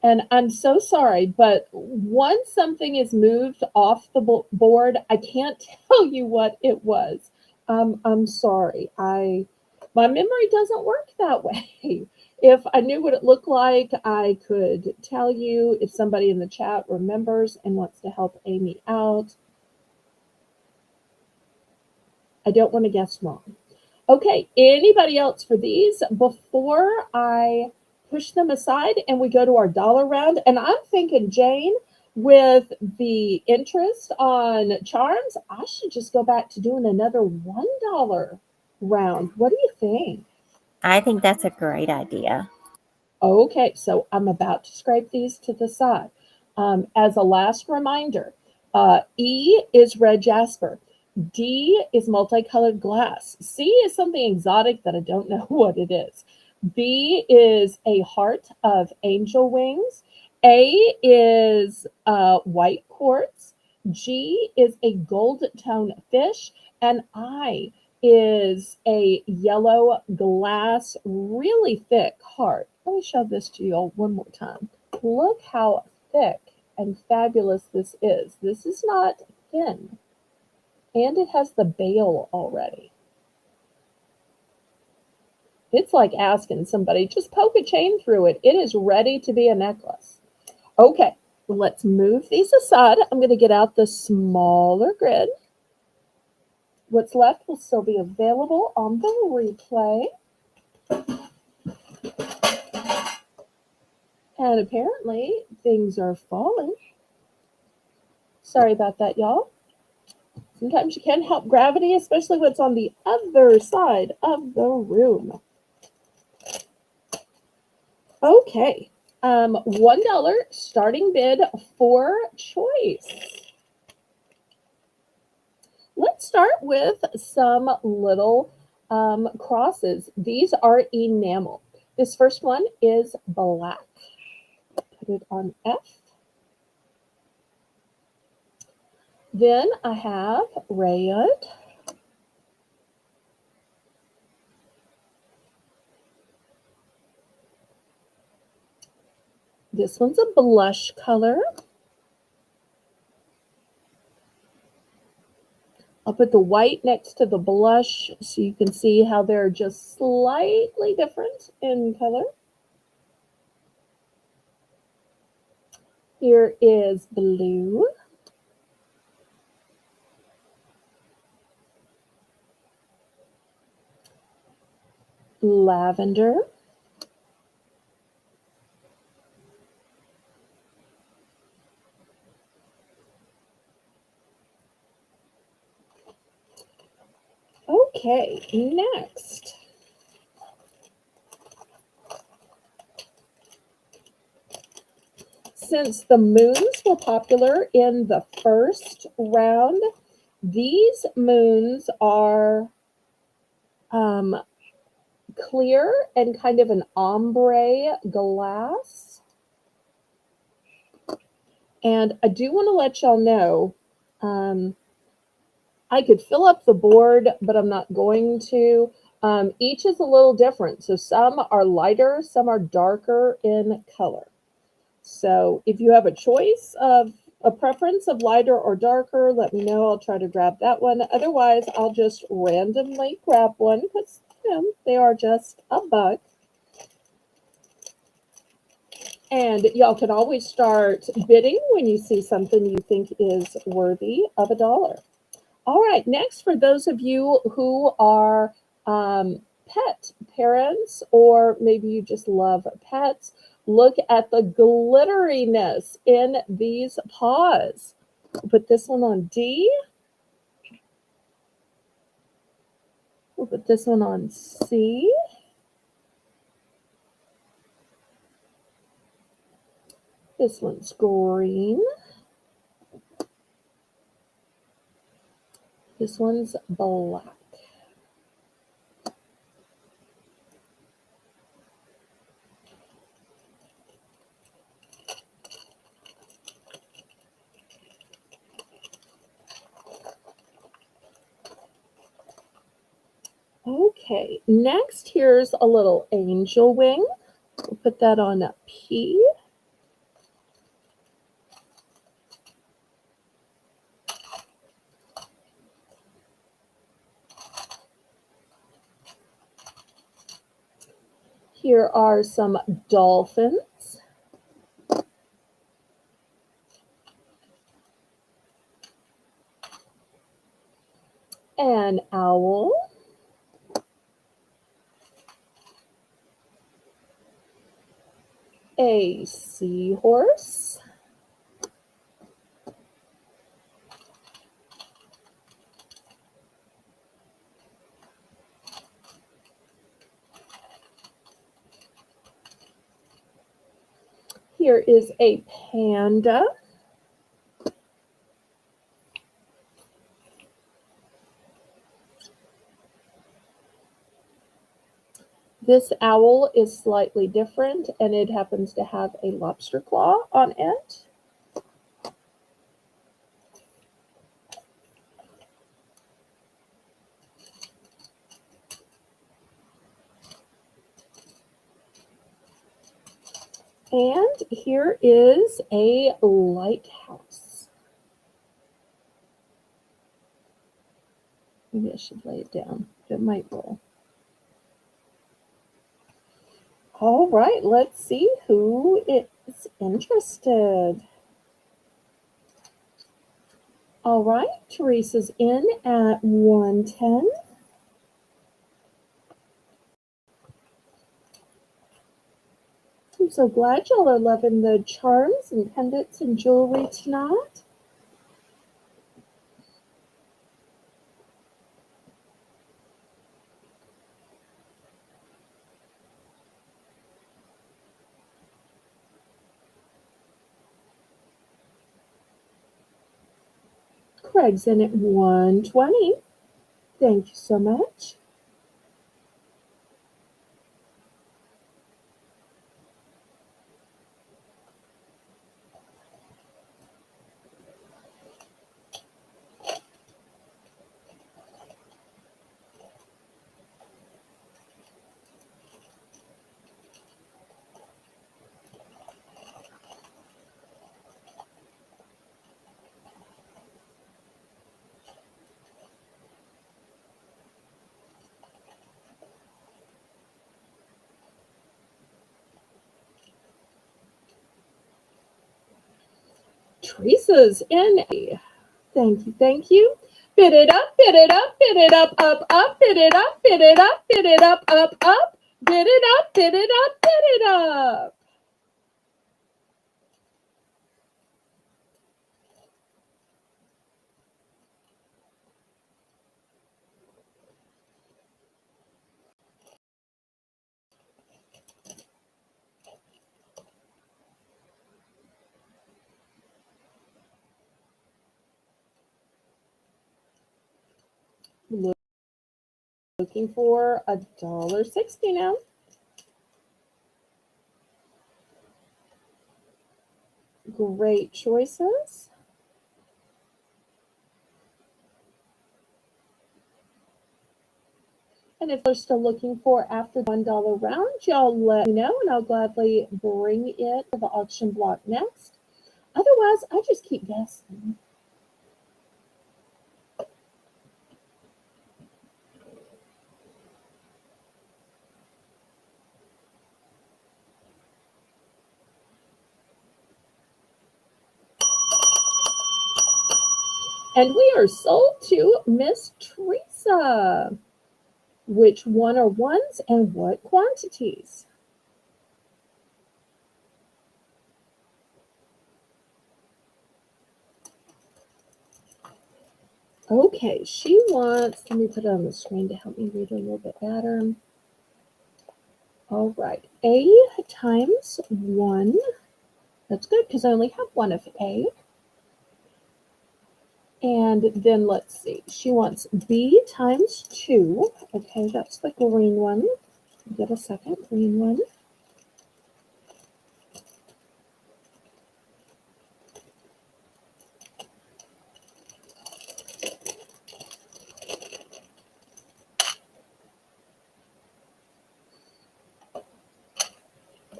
And I'm so sorry, but once something is moved off the board, I can't tell you what it was. I'm sorry. My memory doesn't work that way. If I knew what it looked like, I could tell you. If somebody in the chat remembers and wants to help Amy out, I don't want to guess wrong. Okay, anybody else for these before I push them aside and we go to our dollar round? And I'm thinking, Jane, with the interest on charms, I should just go back to doing another $1 round. What do you think?
I think that's a great idea.
Okay, so I'm about to scrape these to the side. As a last reminder, E is red jasper. D is multicolored glass. C is something exotic that I don't know what it is. B is a heart of angel wings. A is white quartz. G is a gold tone fish. And I is a yellow glass, really thick heart. Let me show this to you all one more time. Look how thick and fabulous this is. This is not thin. And it has the bail already. It's like asking somebody, just poke a chain through it. It is ready to be a necklace. Okay, let's move these aside. I'm going to get out the smaller grid. What's left will still be available on the replay. And apparently things are falling. Sorry about that, y'all. Sometimes you can't help gravity, especially when it's on the other side of the room. Okay, $1 starting bid for choice. Let's start with some little crosses. These are enamel. This first one is black. Put it on F. Then I have red. This one's a blush color. I'll put the white next to the blush so you can see how they're just slightly different in color. Here is blue. Lavender. Okay, next. Since the moons were popular in the first round, these moons are clear and kind of an ombre glass. And I do want to let y'all know, I could fill up the board, but I'm not going to. Each is a little different. So some are lighter, some are darker in color. So if you have a choice of a preference of lighter or darker, let me know. I'll try to grab that one. Otherwise, I'll just randomly grab one because they are just $1. And y'all can always start bidding when you see something you think is worthy of $1. All right, next, for those of you who are pet parents, or maybe you just love pets, look at the glitteriness in these paws. We'll put this one on D. We'll put this one on C. This one's green. This one's black. Okay, next here's a little angel wing. We'll put that on a P. Here are some dolphins. An owl. A seahorse. Here is a panda. This owl is slightly different, and it happens to have a lobster claw on it. And here is a lighthouse. Maybe I should lay it down. It might roll. All right, let's see who is interested. All right, Teresa's in at 110. I'm so glad y'all are loving the charms and pendants and jewelry tonight. Craig's in at 120. Thank you so much. Teresa's in. Thank you, thank you. Bid it up, bid it up, bid it up, up, bid it up, bid it up, bid it up, up. Bid it up, bid it up, bid it up. Looking for $1.60 now. Great choices. And if they're still looking for after the $1 round, y'all let me know and I'll gladly bring it to the auction block next. Otherwise, I just keep guessing. And we are sold to Miss Teresa. Which one are ones and what quantities? Okay, she wants, let me put it on the screen to help me read a little bit better. All right, A times 1. That's good because I only have one of A. And then let's see, she wants B times 2. Okay, that's the green one. Get a second green one.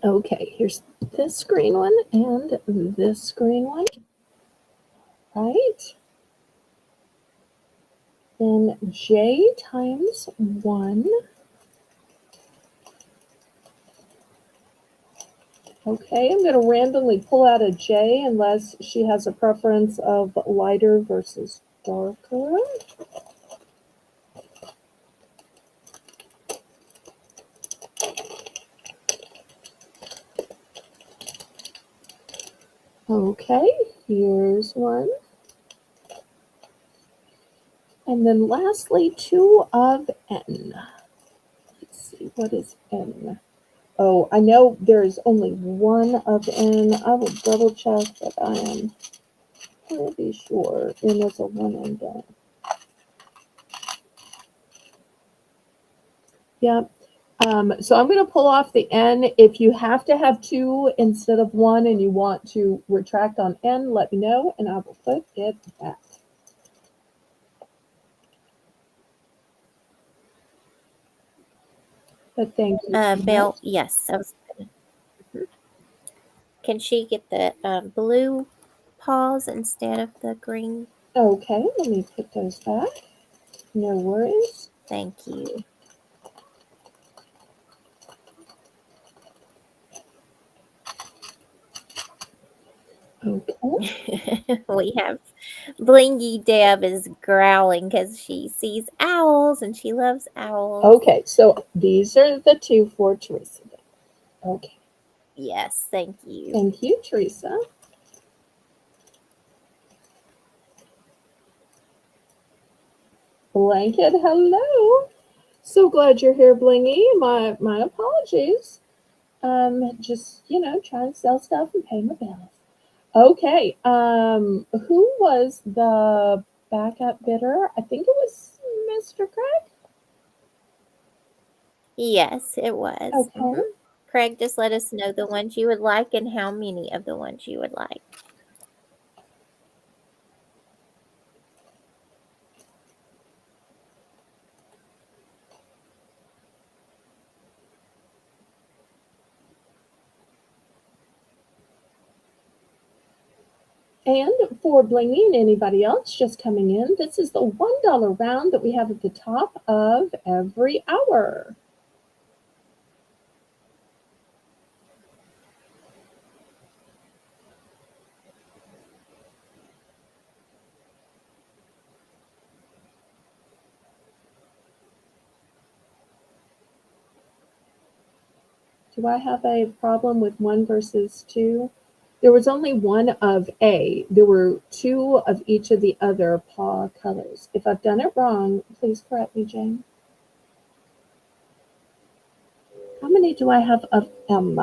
Okay, here's this green one and this green one. Right. Then J times 1. Okay, I'm going to randomly pull out a J unless she has a preference of lighter versus darker. Okay, here's one. And then lastly, 2 of N. Let's see, what is N? Oh, I know there is only 1 of N. I will double check, but I am pretty sure N is a 1 and done. Yep. So I'm going to pull off the N. If you have to have 2 instead of 1 and you want to retract on N, let me know and I will put it back. But thank you.
Belle, yes. I was gonna, can she get the blue paws instead of the green?
Okay, let me put those back. No worries.
Thank you.
Okay.
We have Blingy Deb is growling because she sees owls and she loves owls.
Okay, so these are the 2 for Teresa. Okay.
Yes, thank you.
Thank you, Teresa. Blanket, hello. So glad you're here, Blingy. My apologies. Just, trying to sell stuff and pay my bills. Okay. Who was the backup bidder? I think it was Mr. Craig.
Yes, it was.
Okay.
Craig, just let us know the ones you would like and how many of the ones you would like.
And for Blingy and anybody else just coming in, this is the $1 round that we have at the top of every hour. Do I have a problem with 1 versus 2? There was only one of A. There were 2 of each of the other paw colors. If I've done it wrong, please correct me, Jane. How many do I have of M?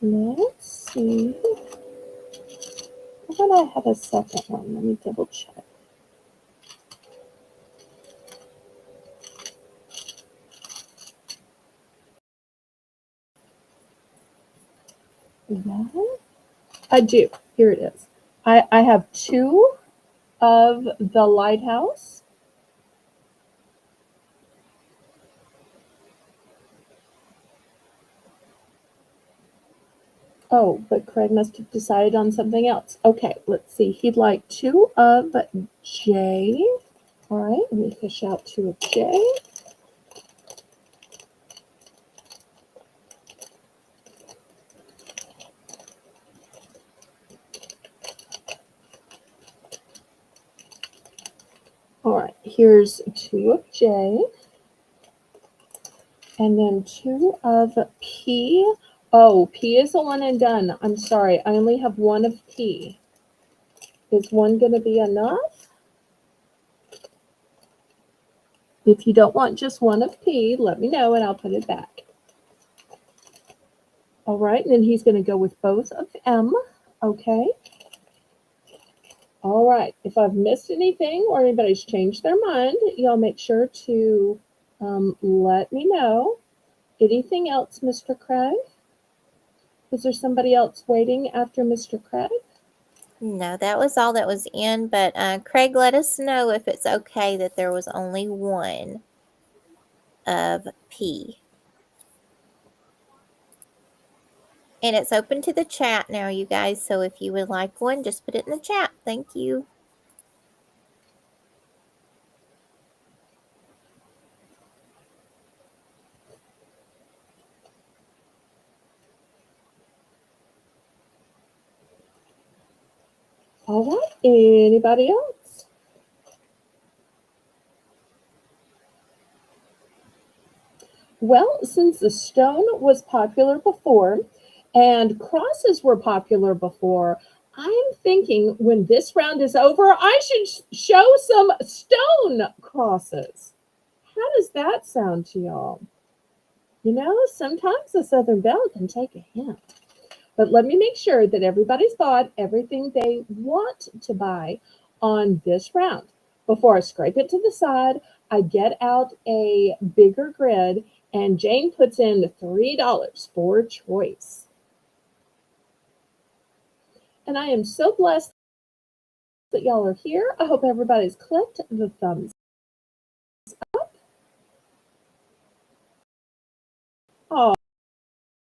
Let's see. How about I have a second one? Let me double check. Yeah, I do. Here it is. I have 2 of the lighthouse. Oh, but Craig must have decided on something else. Okay, let's see. He'd like 2 of J. All right, let me fish out 2 of J. All right, here's 2 of J. And then 2 of P. Oh, P is a one and done. I'm sorry, I only have 1 of P. Is 1 going to be enough? If you don't want just 1 of P, let me know and I'll put it back. All right, and then he's going to go with both of M. Okay. All right, if I've missed anything or anybody's changed their mind, y'all make sure to let me know. Anything else, Mr. Craig? Is there somebody else waiting after Mr. Craig?
No, that was all that was in, but Craig, let us know if it's okay that there was only 1 of P. And it's open to the chat now, you guys, so if you would like one, just put it in the chat. Thank you.
All right, anybody else? Well, since the stone was popular before and crosses were popular before, I'm thinking when this round is over, I should show some stone crosses. How does that sound to y'all? You know, sometimes the Southern Belle can take a hint. But let me make sure that everybody's bought everything they want to buy on this round. Before I scrape it to the side, I get out a bigger grid and Jane puts in $3 for choice. And I am so blessed that y'all are here. I hope everybody's clicked the thumbs up.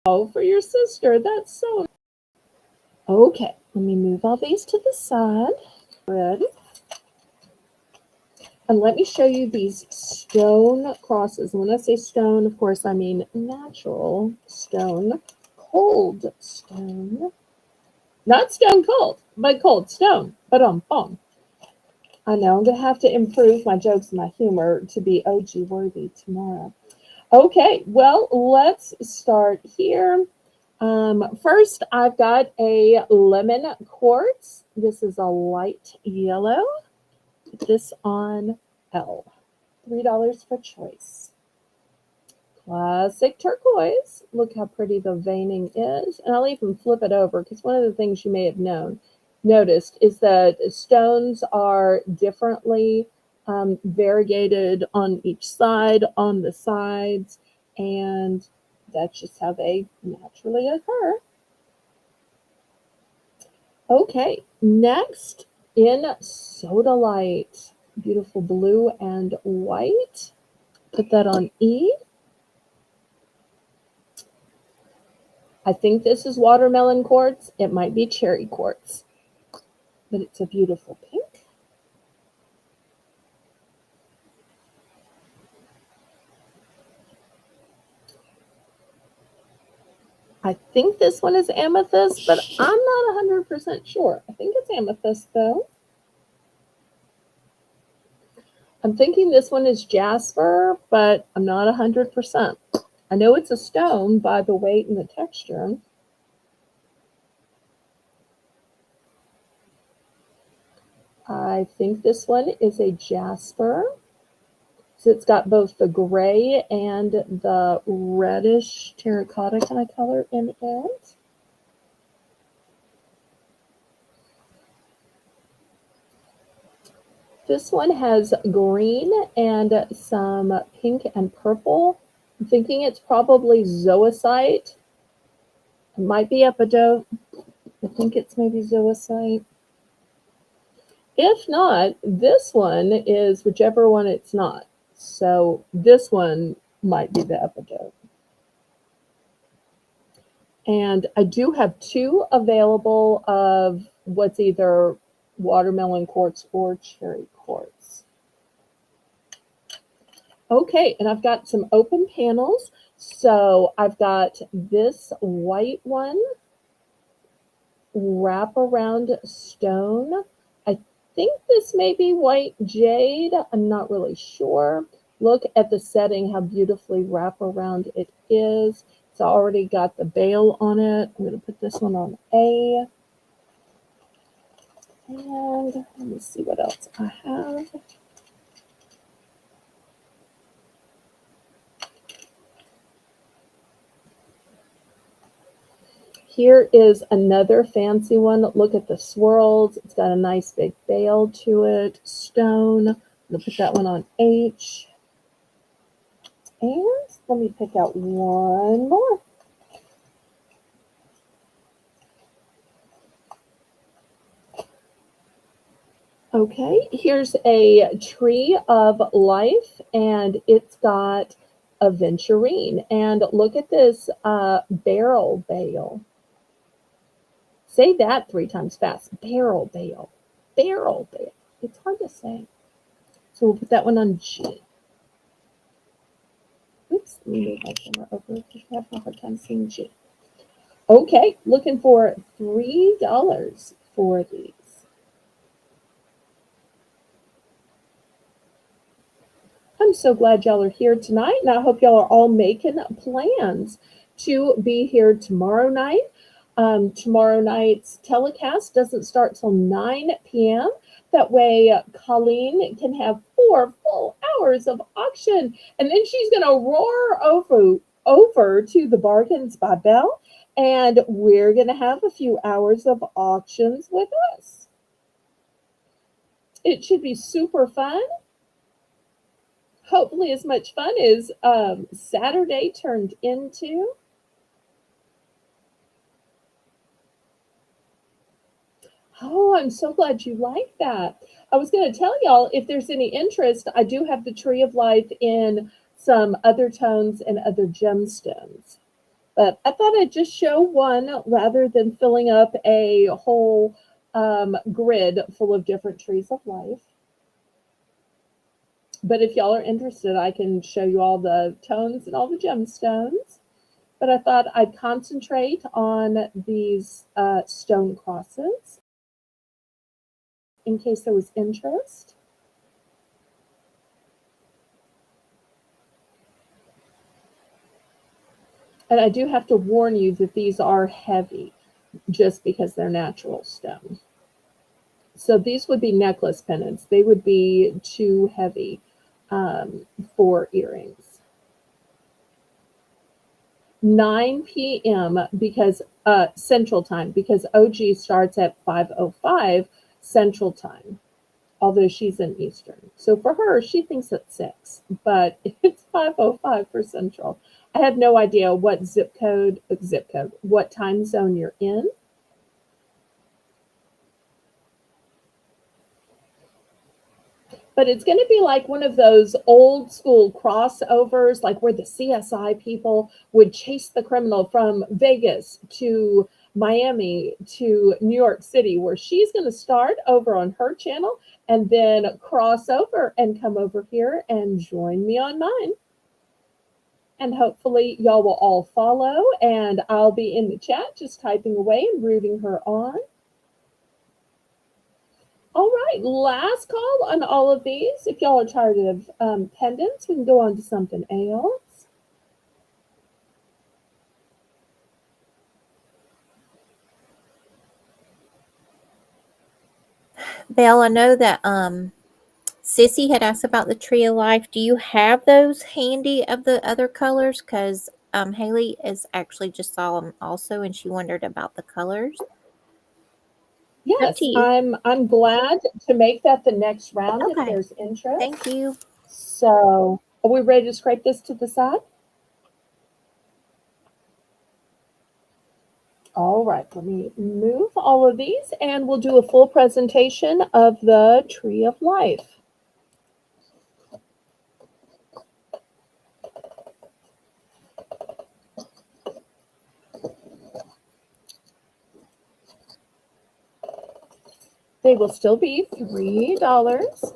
Oh, for your sister. That's so. Okay, let me move all these to the side. Good. And let me show you these stone crosses. When I say stone, of course, I mean natural stone, cold stone. Not stone cold, but cold stone. But I know I'm going to have to improve my jokes and my humor to be OG worthy tomorrow. Okay, well, let's start here. First, I've got a lemon quartz. This is a light yellow. Put this on L. $3 for choice. Classic turquoise. Look how pretty the veining is. And I'll even flip it over because one of the things you may have noticed is that stones are differently variegated on each side, on the sides, and that's just how they naturally occur. Okay, next in Sodalite. Beautiful blue and white. Put that on E. I think this is watermelon quartz. It might be cherry quartz, but it's a beautiful pink. I think this one is amethyst, but I'm not 100% sure. I think it's amethyst, though. I'm thinking this one is jasper, but I'm not 100%. I know it's a stone by the weight and the texture. I think this one is a jasper. So it's got both the gray and the reddish terracotta kind of color in it. This one has green and some pink and purple. I'm thinking it's probably zoisite. It might be epidote. I think it's maybe zoisite. If not, this one is whichever one it's not. So this one might be the epidote. And I do have two available of what's either watermelon quartz or cherry quartz. Okay, and I've got some open panels. So I've got this white one, wraparound stone. I think this may be white jade. I'm not really sure. Look at the setting, how beautifully wraparound it is. It's already got the bail on it. I'm going to put this one on A. And let me see what else I have. Here is another fancy one. Look at the swirls. It's got a nice big bail to it. Stone. I'm going to put that one on H. And let me pick out one more. Okay, here's a tree of life, and it's got aventurine. And look at this barrel bail. Say that 3 times fast. Barrel bail. Barrel bail. It's hard to say. So we'll put that one on G. Oops, let me move my camera over because I have a hard time seeing G. Okay, looking for $3 for these. I'm so glad y'all are here tonight, and I hope y'all are all making plans to be here tomorrow night. Tomorrow night's telecast doesn't start till 9 p.m. That way, Colleen can have 4 full hours of auction, and then she's going to roar over to the Bargains by Belle, and we're going to have a few hours of auctions with us. It should be super fun. Hopefully as much fun as Saturday turned into. Oh, I'm so glad you like that. I was going to tell y'all, if there's any interest, I do have the Tree of Life in some other tones and other gemstones. But I thought I'd just show one rather than filling up a whole grid full of different Trees of Life. But if y'all are interested, I can show you all the tones and all the gemstones. But I thought I'd concentrate on these stone crosses in case there was interest. And I do have to warn you that these are heavy just because they're natural stone. So these would be necklace pendants. They would be too heavy for earrings. 9 p.m. because Central Time, because OG starts at 5:05 Central Time, although she's in Eastern. So for her, she thinks it's 6, but it's 5:05 for Central. I have no idea what zip code, what time zone you're in. But it's going to be like one of those old school crossovers, like where the CSI people would chase the criminal from Vegas to Miami to New York City, where she's going to start over on her channel and then cross over and come over here and join me on mine. And hopefully y'all will all follow, and I'll be in the chat just typing away and rooting her on. All right, last call on all of these. If y'all are tired of pendants, we can go on to something else.
Belle, I know that Sissy had asked about the Tree of Life. Do you have those handy of the other colors? Because Haley is actually just saw them also, and she wondered about the colors. Up to
Yes,
you.
I'm glad to make that the next round if
Okay.
there's interest.
Thank you.
So, are we ready to scrape this to the side? All right, let me move all of these and we'll do a full presentation of the Tree of Life. They will still be $3.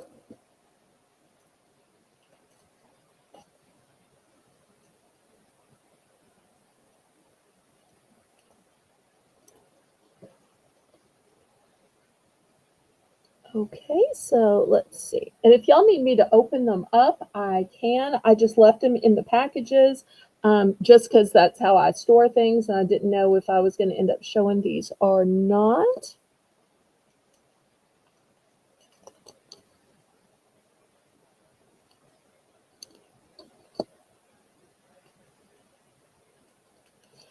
Okay, so let's see. And if y'all need me to open them up, I can. I just left them in the packages just because that's how I store things. And I didn't know if I was going to end up showing these or not.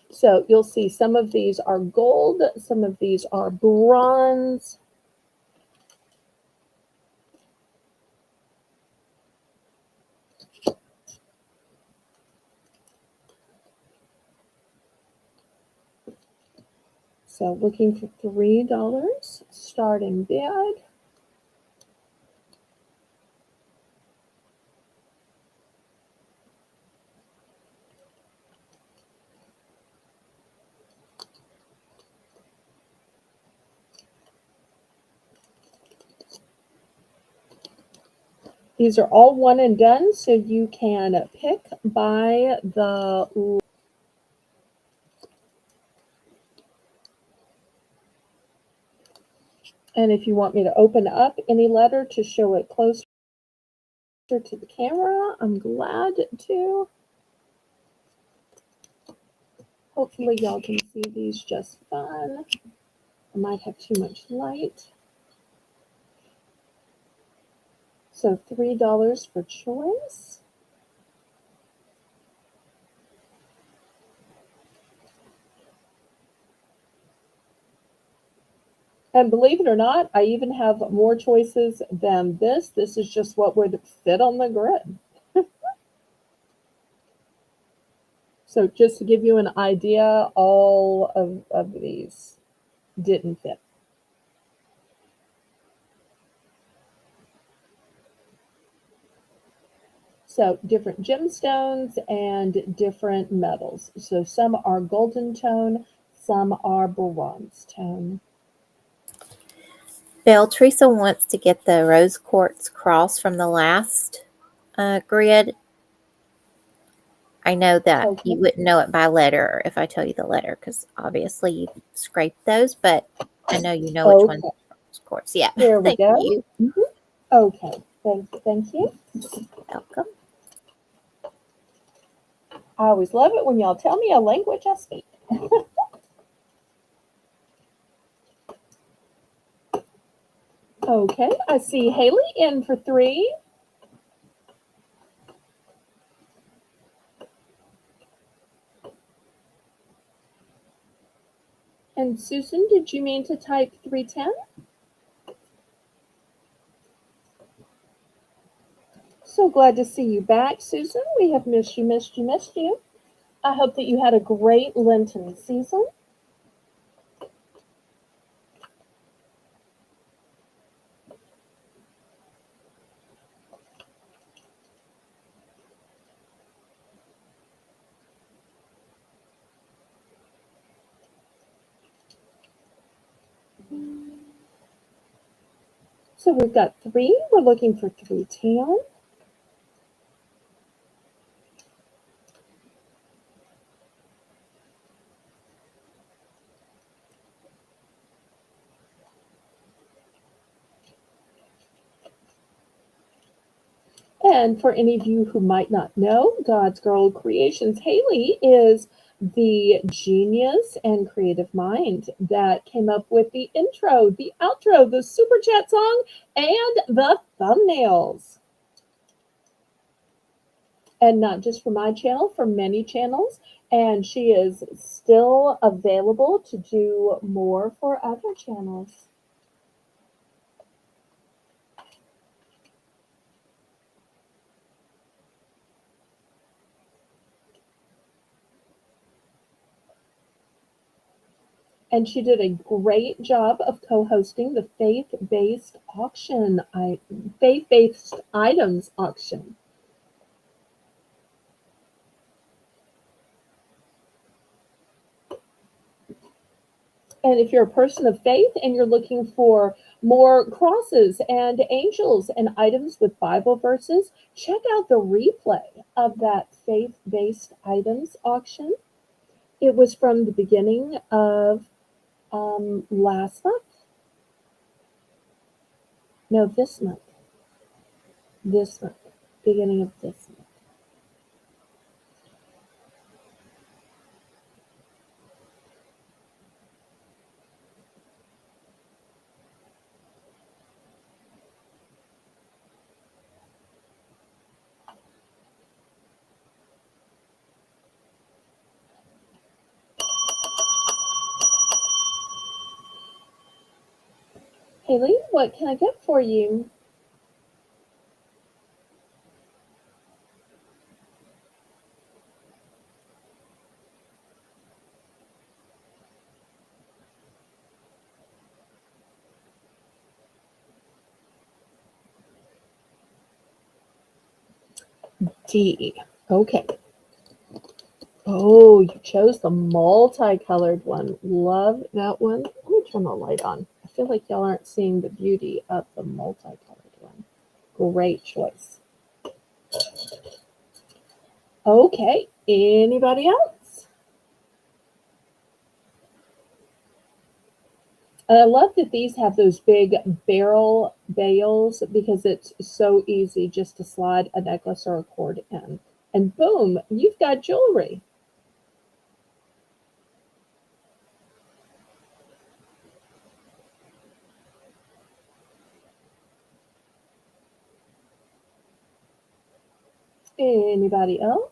So you'll see some of these are gold, some of these are bronze. So looking for $3, starting bid. These are all one and done, so you can pick by the. And if you want me to open up any letter to show it closer to the camera, I'm glad to. Hopefully y'all can see these just fine. I might have too much light. So $3 for choice. And believe it or not, I even have more choices than this. This is just what would fit on the grid. So just to give you an idea, all of these didn't fit. So different gemstones and different metals. So some are golden tone, some are bronze tone.
Belle, Teresa wants to get the rose quartz cross from the last grid. I know that
Okay.
you wouldn't know it by letter if I tell you the letter, because obviously you scraped those, but I know you know which one's
Okay.
rose quartz. Yeah.
There we
Thank
go.
you.
Okay. Thank you. Thank you.
Welcome.
I always love it when y'all tell me a language I speak. Okay, I see Haley in for 3. And Susan, did you mean to type 310? So glad to see you back, Susan. We have missed you, missed you, missed you. I hope that you had a great Lenten season. So we've got 3. We're looking for 310. And for any of you who might not know, God's Girl Creations, Haley is the genius and creative mind that came up with the intro, the outro, the super chat song, and the thumbnails. And not just for my channel, for many channels. And she is still available to do more for other channels. And she did a great job of co-hosting the faith-based items auction. And if you're a person of faith and you're looking for more crosses and angels and items with Bible verses, check out the replay of that faith-based items auction. It was from the beginning of last month. No, this month. This month. Beginning of this month. Haley, what can I get for you? D. Okay. Oh, you chose the multicolored one. Love that one. Let me turn the light on. I feel like y'all aren't seeing the beauty of the multicolored one. Great choice. Okay, anybody else? And I love that these have those big barrel bails because it's so easy just to slide a necklace or a cord in. And boom, you've got jewelry. Anybody else?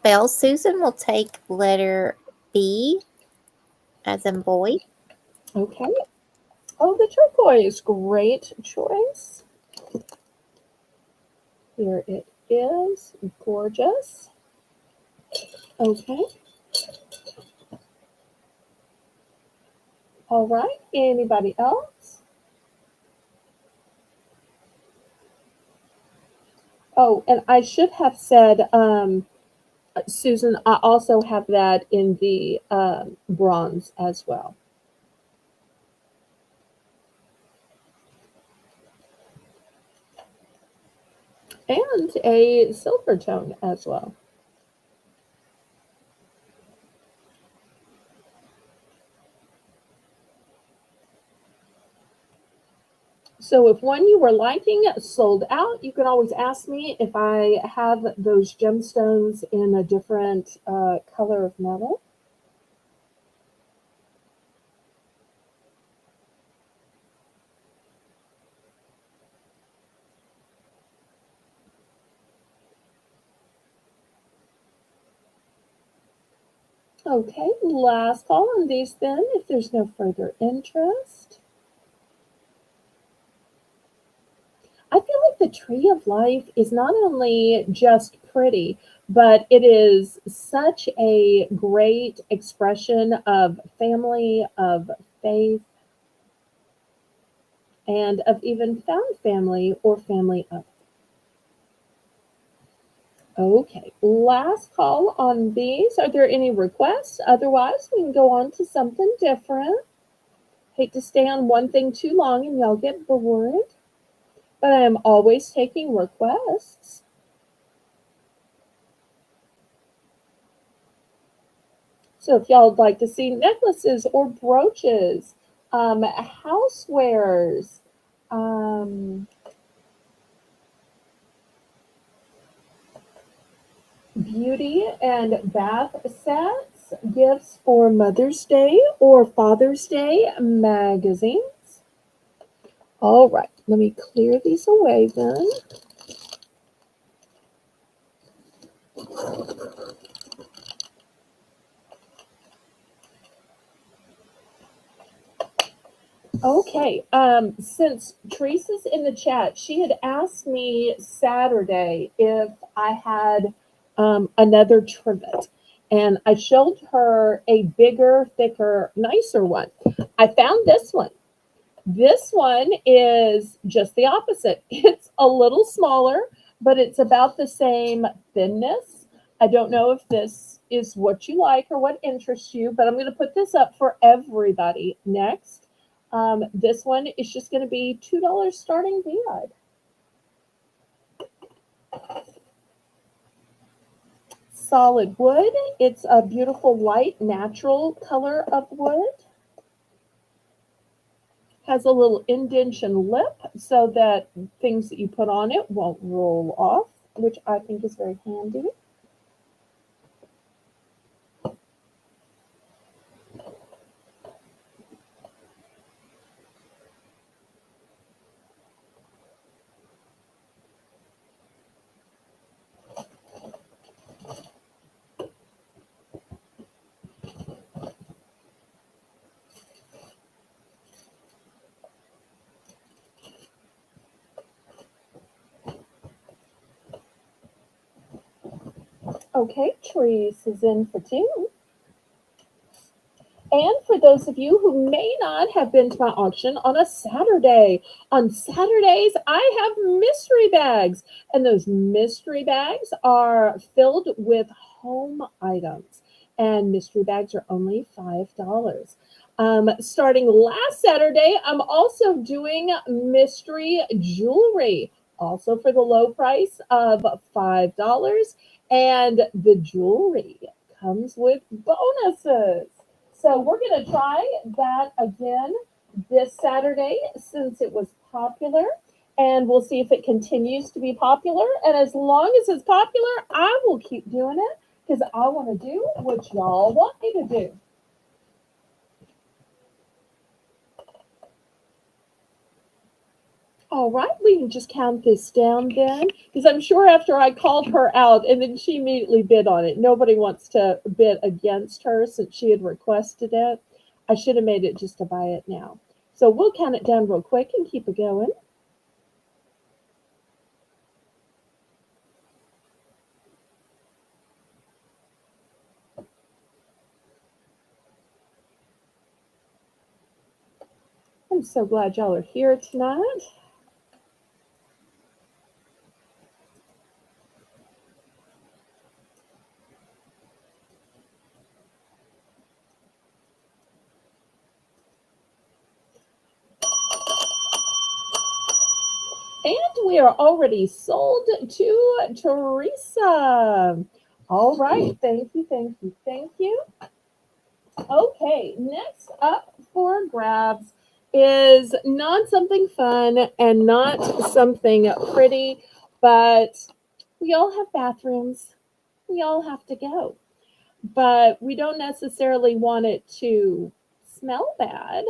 Belle, Susan will take letter B as in boy.
Okay. Oh, the turquoise. Great choice. Here it is. Gorgeous. Okay. All right. Anybody else? Oh, and I should have said, Susan, I also have that in the bronze as well. And a silver tone as well. So if one you were liking sold out, you can always ask me if I have those gemstones in a different color of metal. Okay, last call on these then, if there's no further interest. I feel like the tree of life is not only just pretty, but it is such a great expression of family, of faith, and of even found family or family of. Okay, last call on these. Are there any requests? Otherwise, we can go on to something different. Hate to stay on one thing too long and y'all get bored, but I am always taking requests. So if y'all would like to see necklaces or brooches, housewares, um, beauty and bath sets, gifts for Mother's Day or Father's Day magazines. All right, let me clear these away then. Okay, since Teresa's in the chat, she had asked me Saturday if I had another trivet, and I showed her a bigger, thicker, nicer one. I found this one. This one is just the opposite. It's a little smaller, but it's about the same thinness. I don't know if this is what you like or what interests you, but I'm going to put this up for everybody next. This one is just going to be $2 starting bid. Solid wood. It's a beautiful light natural color of wood. Has a little indentation lip so that things that you put on it won't roll off, which I think is very handy. Okay, Trees is in for two. And for those of you who may not have been to my auction on a Saturday, on Saturdays, I have mystery bags. And those mystery bags are filled with home items. And mystery bags are only $5. Starting last Saturday, I'm also doing mystery jewelry, also for the low price of $5. And the jewelry comes with bonuses. So we're going to try that again this Saturday since it was popular. And we'll see if it continues to be popular. And as long as it's popular, I will keep doing it because I want to do what y'all want me to do. All right, we can just count this down then, because I'm sure after I called her out and then she immediately bid on it, nobody wants to bid against her since she had requested it. I should have made it just to buy it now. So we'll count it down real quick and keep it going. I'm so glad y'all are here tonight. And we are already sold to Teresa. All right. Thank you, thank you, thank you. Okay, next up for grabs is not something fun and not something pretty, but we all have bathrooms. We all have to go. But we don't necessarily want it to smell bad.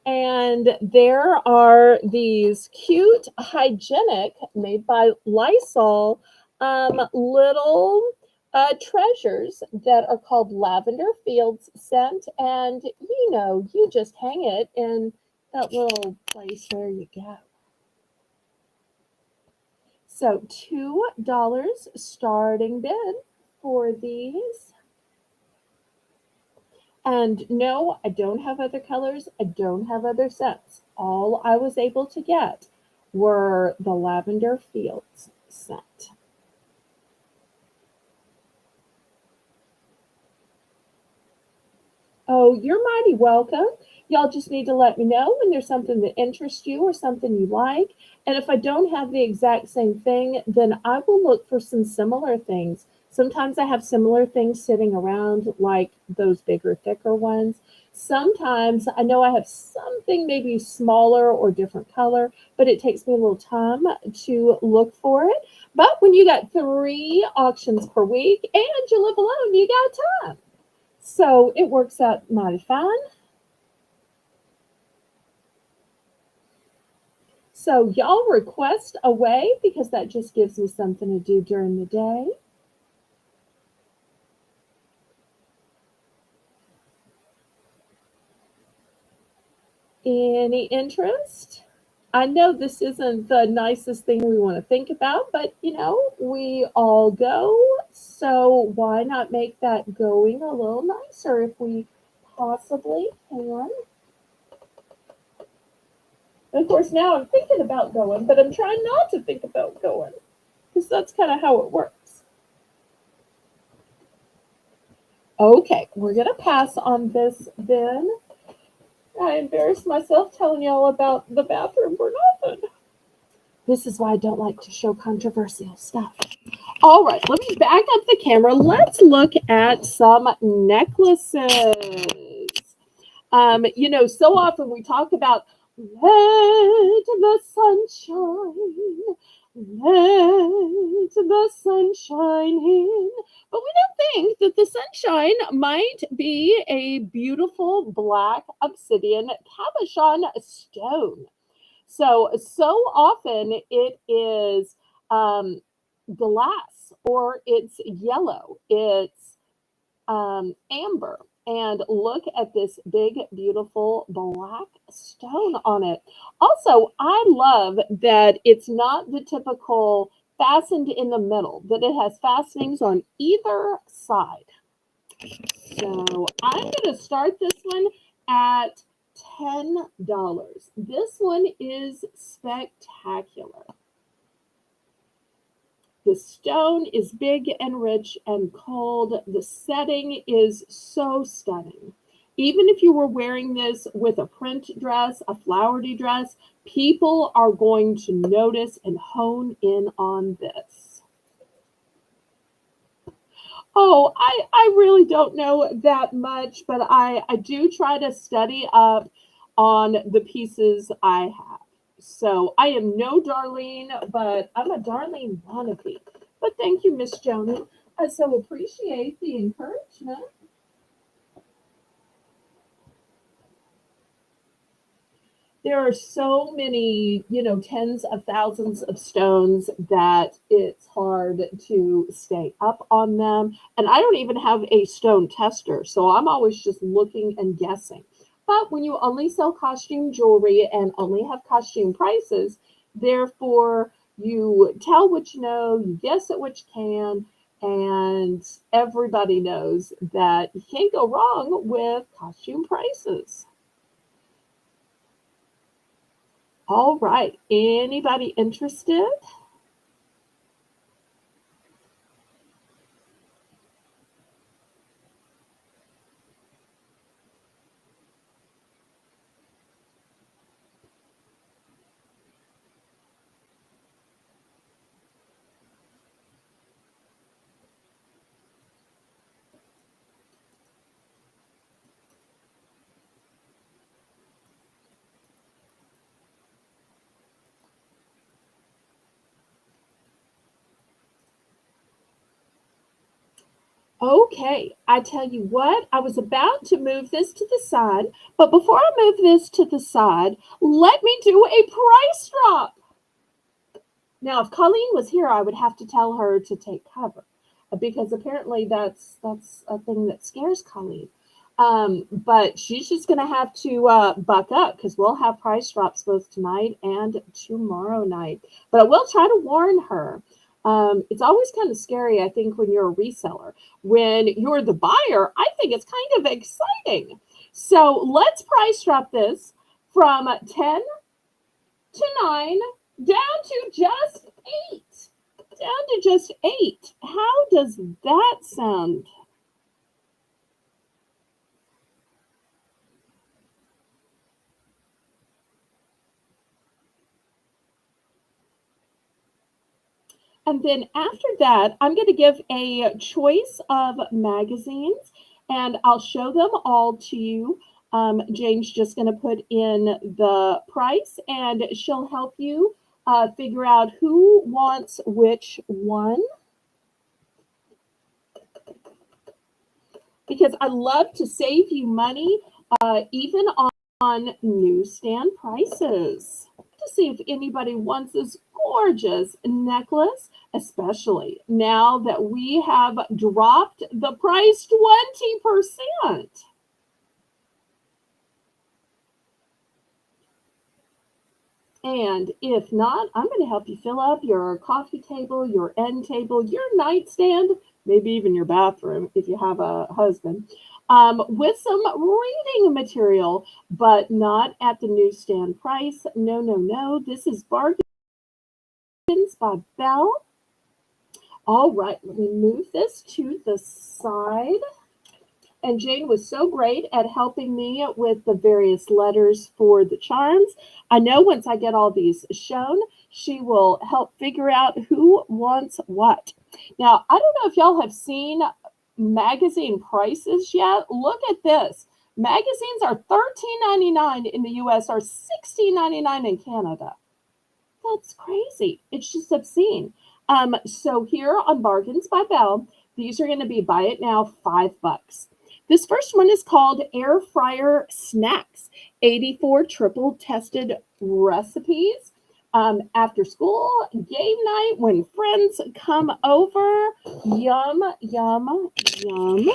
And there are these cute, hygienic, made by Lysol, little treasures that are called Lavender Fields scent. And you just hang it in that little place where you go. So $2 starting bid for these. And no, I don't have other colors. I don't have other scents. All I was able to get were the Lavender Fields scent. Oh, you're mighty welcome. Y'all just need to let me know when there's something that interests you or something you like. And if I don't have the exact same thing, then I will look for some similar things Sometimes I have similar things sitting around, like those bigger, thicker ones. Sometimes I know I have something maybe smaller or different color, but it takes me a little time to look for it. But when you got 3 auctions per week and you live alone, you got time. So it works out mighty fine. So y'all request away because that just gives me something to do during the day. Any interest? I know this isn't the nicest thing we want to think about, but we all go. So why not make that going a little nicer if we possibly can? And of course, now I'm thinking about going, but I'm trying not to think about going because that's kind of how it works. Okay, we're going to pass on this then. I embarrassed myself telling y'all about the bathroom for nothing. This is why I don't like to show controversial stuff. All right, let me back up the camera. Let's look at some necklaces. So often we talk about let the sunshine, let the sunshine in. But we don't think that the sunshine might be a beautiful black obsidian cabochon stone. So often it is glass or it's yellow, it's amber. And look at this big, beautiful black stone on it. Also, I love that it's not the typical fastened in the middle, that it has fastenings on either side. So I'm going to start this one at $10. This one is spectacular. The stone is big and rich and cold. The setting is so stunning. Even if you were wearing this with a print dress, a flowery dress, people are going to notice and hone in on this. Oh, I really don't know that much, but I do try to study up on the pieces I have. So I am no Darlene, but I'm a Darlene wannabe. But thank you, Miss Joni. I so appreciate the encouragement. There are so many, tens of thousands of stones that it's hard to stay up on them. And I don't even have a stone tester, so I'm always just looking and guessing. But when you only sell costume jewelry and only have costume prices, therefore you tell what you know, you guess at what you can, and everybody knows that you can't go wrong with costume prices. All right. Anybody interested? Okay, I tell you what, I was about to move this to the side, but before I move this to the side, let me do a price drop. Now, if Colleen was here, I would have to tell her to take cover because apparently that's a thing that scares Colleen. But she's just going to have to buck up because we'll have price drops both tonight and tomorrow night. But I will try to warn her. It's always kind of scary, I think, when you're a reseller. When you're the buyer, I think it's kind of exciting. So let's price drop this from 10 to 9 down to just 8. Down to just 8. How does that sound? And then after that, I'm going to give a choice of magazines and I'll show them all to you. Jane's just going to put in the price and she'll help you figure out who wants which one. Because I love to save you money, even on newsstand prices. To see if anybody wants this gorgeous necklace, especially now that we have dropped the price 20%. And if not, I'm going to help you fill up your coffee table, your end table, your nightstand, maybe even your bathroom if you have a husband, with some reading material, but not at the newsstand price. No, no, no. This is Bargains by Belle. All right, let me move this to the side. And Jane was so great at helping me with the various letters for the charms. I know once I get all these shown, she will help figure out who wants what. Now, I don't know if y'all have seen magazine prices yet. Look at this. Magazines are $13.99 in the US or $16.99 in Canada. That's crazy. It's just obscene. So here on Bargains by Belle, these are going to be buy it now $5. This first one is called Air Fryer Snacks, 84 triple tested recipes. After school, game night, when friends come over. Yum, yum, yum.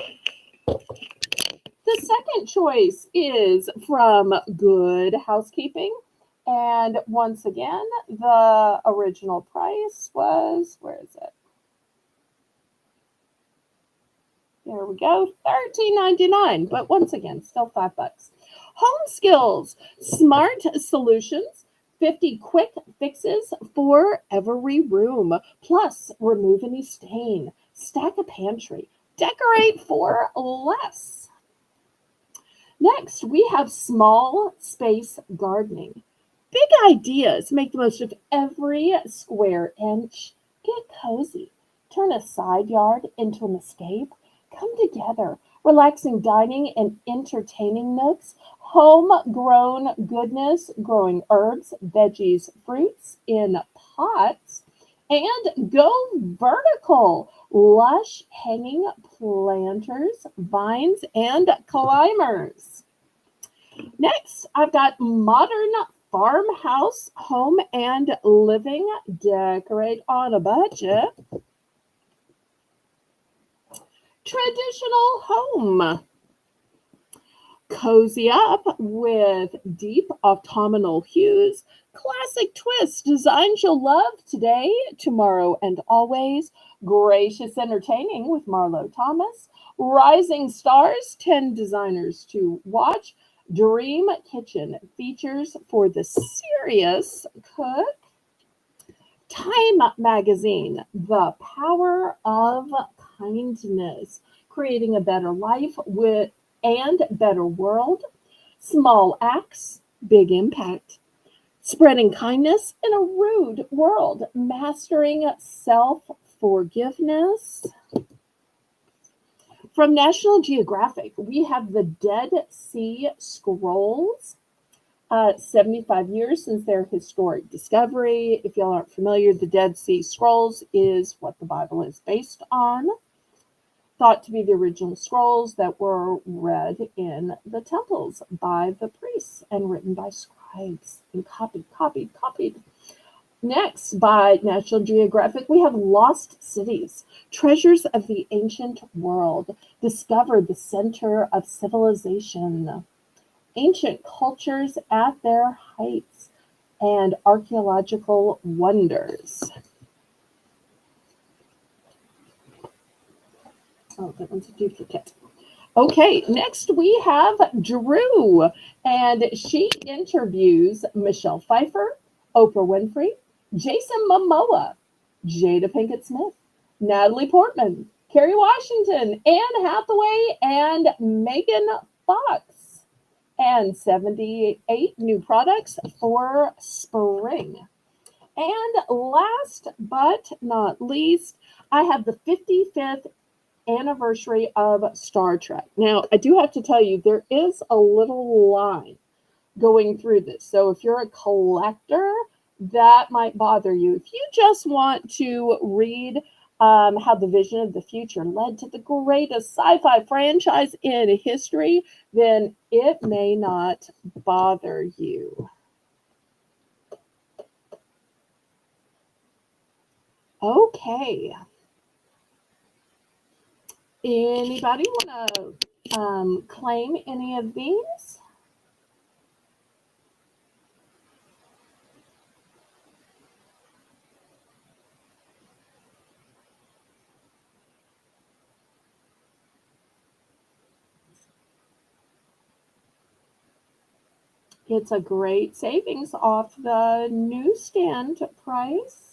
The second choice is from Good Housekeeping. And once again, the original price was, where is it? There we go, $13.99. But once again, still $5. Home Skills, Smart Solutions, 50 quick fixes for every room. Plus, remove any stain, stack a pantry, decorate for less. Next, we have Small Space Gardening. Big ideas. Make the most of every square inch. Get cozy. Turn a side yard into an escape. Come together. Relaxing dining and entertaining nooks. Homegrown goodness. Growing herbs, veggies, fruits in pots. And go vertical. Lush hanging planters, vines, and climbers. Next, I've got Modern Farmhouse Home and Living. Decorate on a budget. Traditional Home. Cozy up with deep autumnal hues. Classic twists. Designs you'll love today, tomorrow, and always. Gracious entertaining with Marlo Thomas. Rising Stars, 10 designers to watch. Dream Kitchen, features for the serious cook. Time Magazine, The Power of Kindness, creating a better life and better world. Small acts, big impact. Spreading kindness in a rude world, mastering self-forgiveness. From National Geographic, we have the Dead Sea Scrolls. 75 years since their historic discovery. If y'all aren't familiar, the Dead Sea Scrolls is what the Bible is based on. Thought to be the original scrolls that were read in the temples by the priests and written by scribes and copied. Next, by National Geographic, we have Lost Cities, Treasures of the Ancient World. Discover the center of civilization. Ancient cultures at their heights and archaeological wonders. Oh, that one's a duplicate. Okay, next we have Drew, and she interviews Michelle Pfeiffer, Oprah Winfrey, Jason Momoa, Jada Pinkett Smith, Natalie Portman, Kerry Washington, Anne Hathaway, and Megan Fox. And 78 new products for spring. And last but not least, I have the 55th anniversary of Star Trek. Now, I do have to tell you, there is a little line going through this. So if you're a collector, that might bother you. If you just want to read how the vision of the future led to the greatest sci-fi franchise in history, then it may not bother you. Okay. Anybody want to claim any of these? It's a great savings off the newsstand price.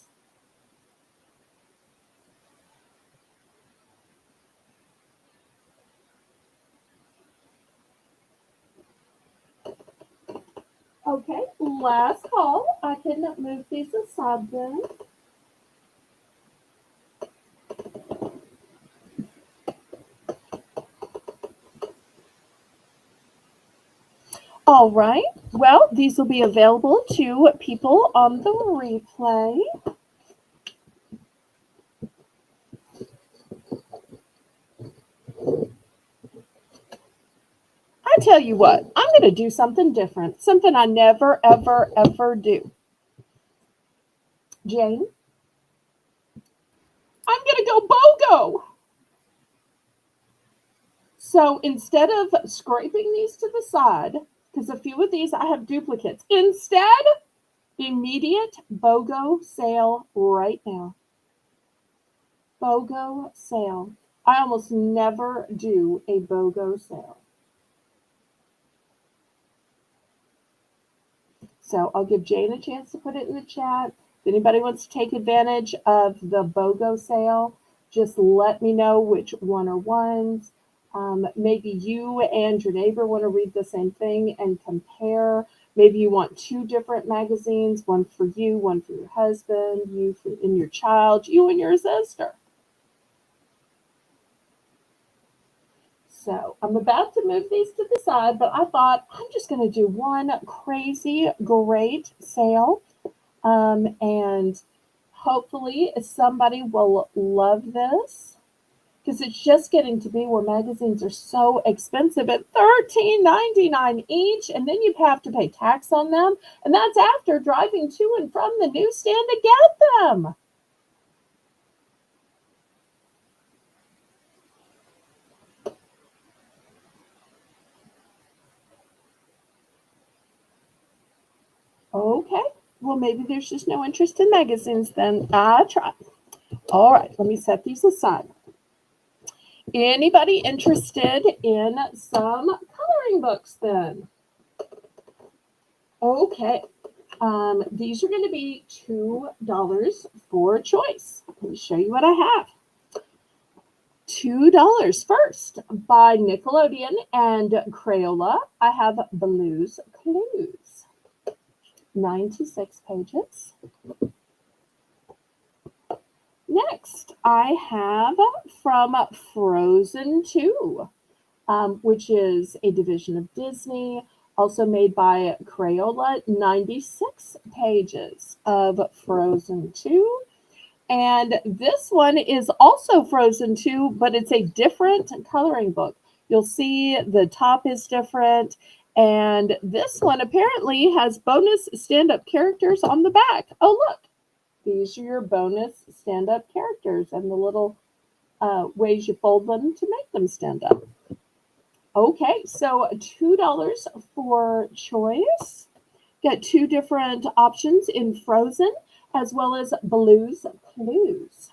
Okay, last call. I can move these aside then. All right. Well, these will be available to people on the replay. I tell you what, I'm going to do something different, something I never, ever, ever do. Jane, I'm going to go BOGO. So instead of scraping these to the side, because a few of these I have duplicates, instead, immediate BOGO sale right now. BOGO sale. I almost never do a BOGO sale. So I'll give Jane a chance to put it in the chat. If anybody wants to take advantage of the BOGO sale, just let me know which one are ones. Maybe you and your neighbor want to read the same thing and compare. Maybe you want two different magazines, one for you, one for your husband, you and your child, you and your sister. So I'm about to move these to the side, but I thought I'm just going to do one crazy great sale. And hopefully somebody will love this, because it's just getting to be where magazines are so expensive at $13.99 each, and then you have to pay tax on them, and that's after driving to and from the newsstand to get them. Okay, well, maybe there's just no interest in magazines then. I try. All right, let me set these aside. Anybody interested in some coloring books then? Okay, these are going to be $2 for choice. Let me show you what I have. $2 first by Nickelodeon and Crayola. I have Blue's Clues. 96 pages. Next, I have from Frozen 2, which is a division of Disney, also made by Crayola, 96 pages of Frozen 2. And this one is also Frozen 2, but it's a different coloring book. You'll see the top is different. And this one apparently has bonus stand-up characters on the back. Oh, look. These are your bonus stand-up characters and the little ways you fold them to make them stand up. Okay, so $2 for choice. Got two different options in Frozen as well as Blue's Clues.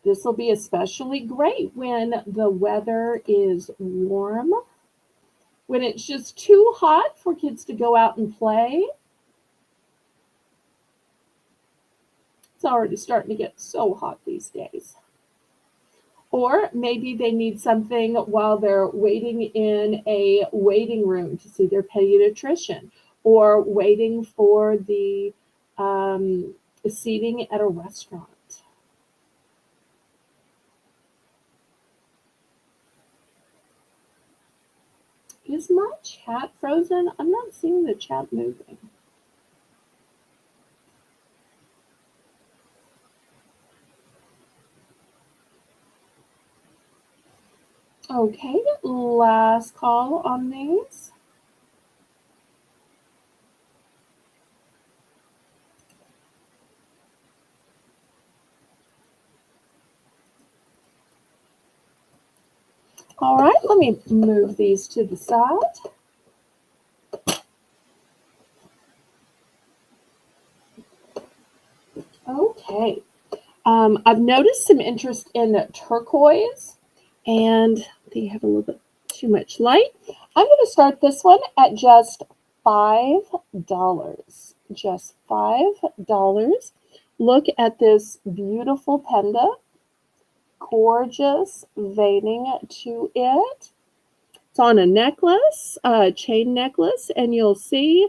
This will be especially great when the weather is warm, when it's just too hot for kids to go out and play. It's already starting to get so hot these days. Or maybe they need something while they're waiting in a waiting room to see their pediatrician, or waiting for the seating at a restaurant. Is my chat frozen? I'm not seeing the chat moving. Okay, last call on these. All right, let me move these to the side. Okay. I've noticed some interest in the turquoise, and they have a little bit too much light. I'm going to start this one at just $5. Just $5. Look at this beautiful pendant. Gorgeous veining to it. It's on a necklace, a chain necklace, and you'll see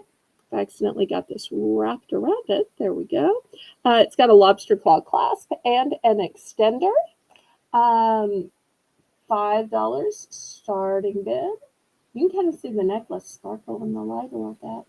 I accidentally got this wrapped around it. There we go. It's got a lobster claw clasp and an extender. $5 starting bid. You can kind of see the necklace sparkle in the light a little bit.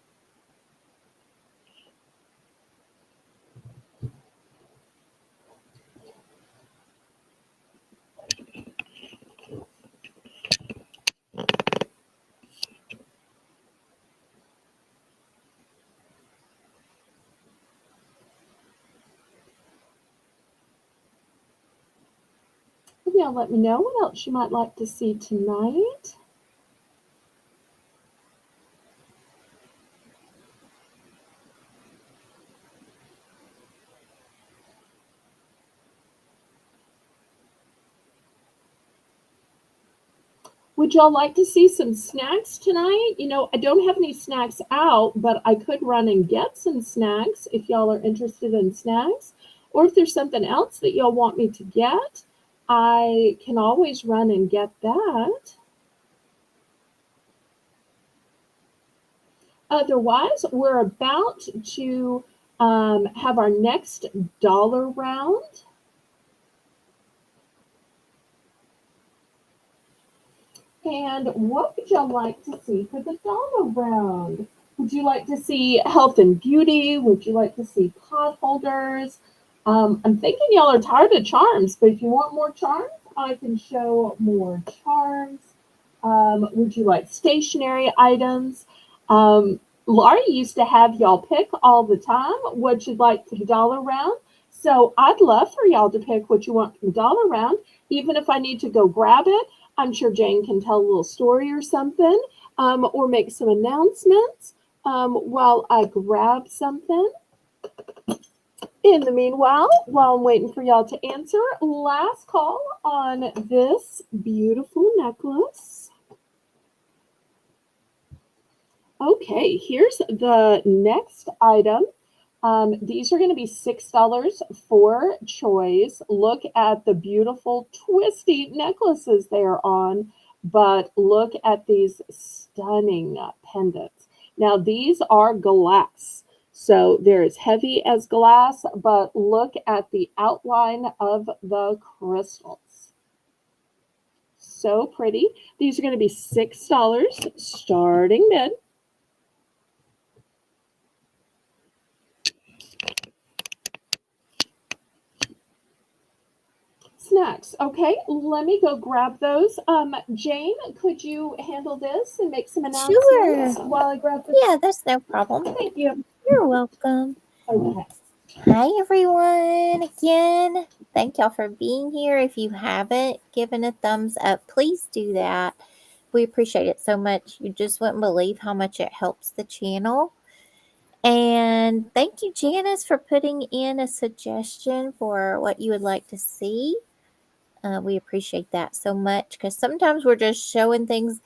Maybe you'll let me know what else you might like to see tonight. Would y'all like to see some snacks tonight? You know, I don't have any snacks out, but I could run and get some snacks if y'all are interested in snacks. Or if there's something else that y'all want me to get, I can always run and get that. Otherwise, we're about to have our next dollar round. And what would y'all like to see for the dollar round? Would you like to see health and beauty? Would you like to see pot holders? I'm thinking y'all are tired of charms, but if you want more charms, I can show more charms. Would you like stationary items? Laurie used to have y'all pick all the time what you'd like for the dollar round. So I'd love for y'all to pick what you want for the dollar round, even if I need to go grab it. I'm sure Jane can tell a little story or something, or make some announcements while I grab something. In the meanwhile, while I'm waiting for y'all to answer, last call on this beautiful necklace. Okay, here's the next item. These are going to be $6 for choice. Look at the beautiful twisty necklaces they are on, but look at these stunning pendants. Now, these are glass, so they're as heavy as glass, but look at the outline of the crystals. So pretty. These are going to be $6 starting bid. Snacks. Okay, let me go grab those. Jane, could you handle this and make some announcements while I grab this?
Yeah, that's no problem.
Thank you.
You're welcome.
Okay.
Hi, everyone. Again, thank y'all for being here. If you haven't given a thumbs up, please do that. We appreciate it so much. You just wouldn't believe how much it helps the channel. And thank you, Janice, for putting in a suggestion for what you would like to see. We appreciate that so much because sometimes we're just showing things.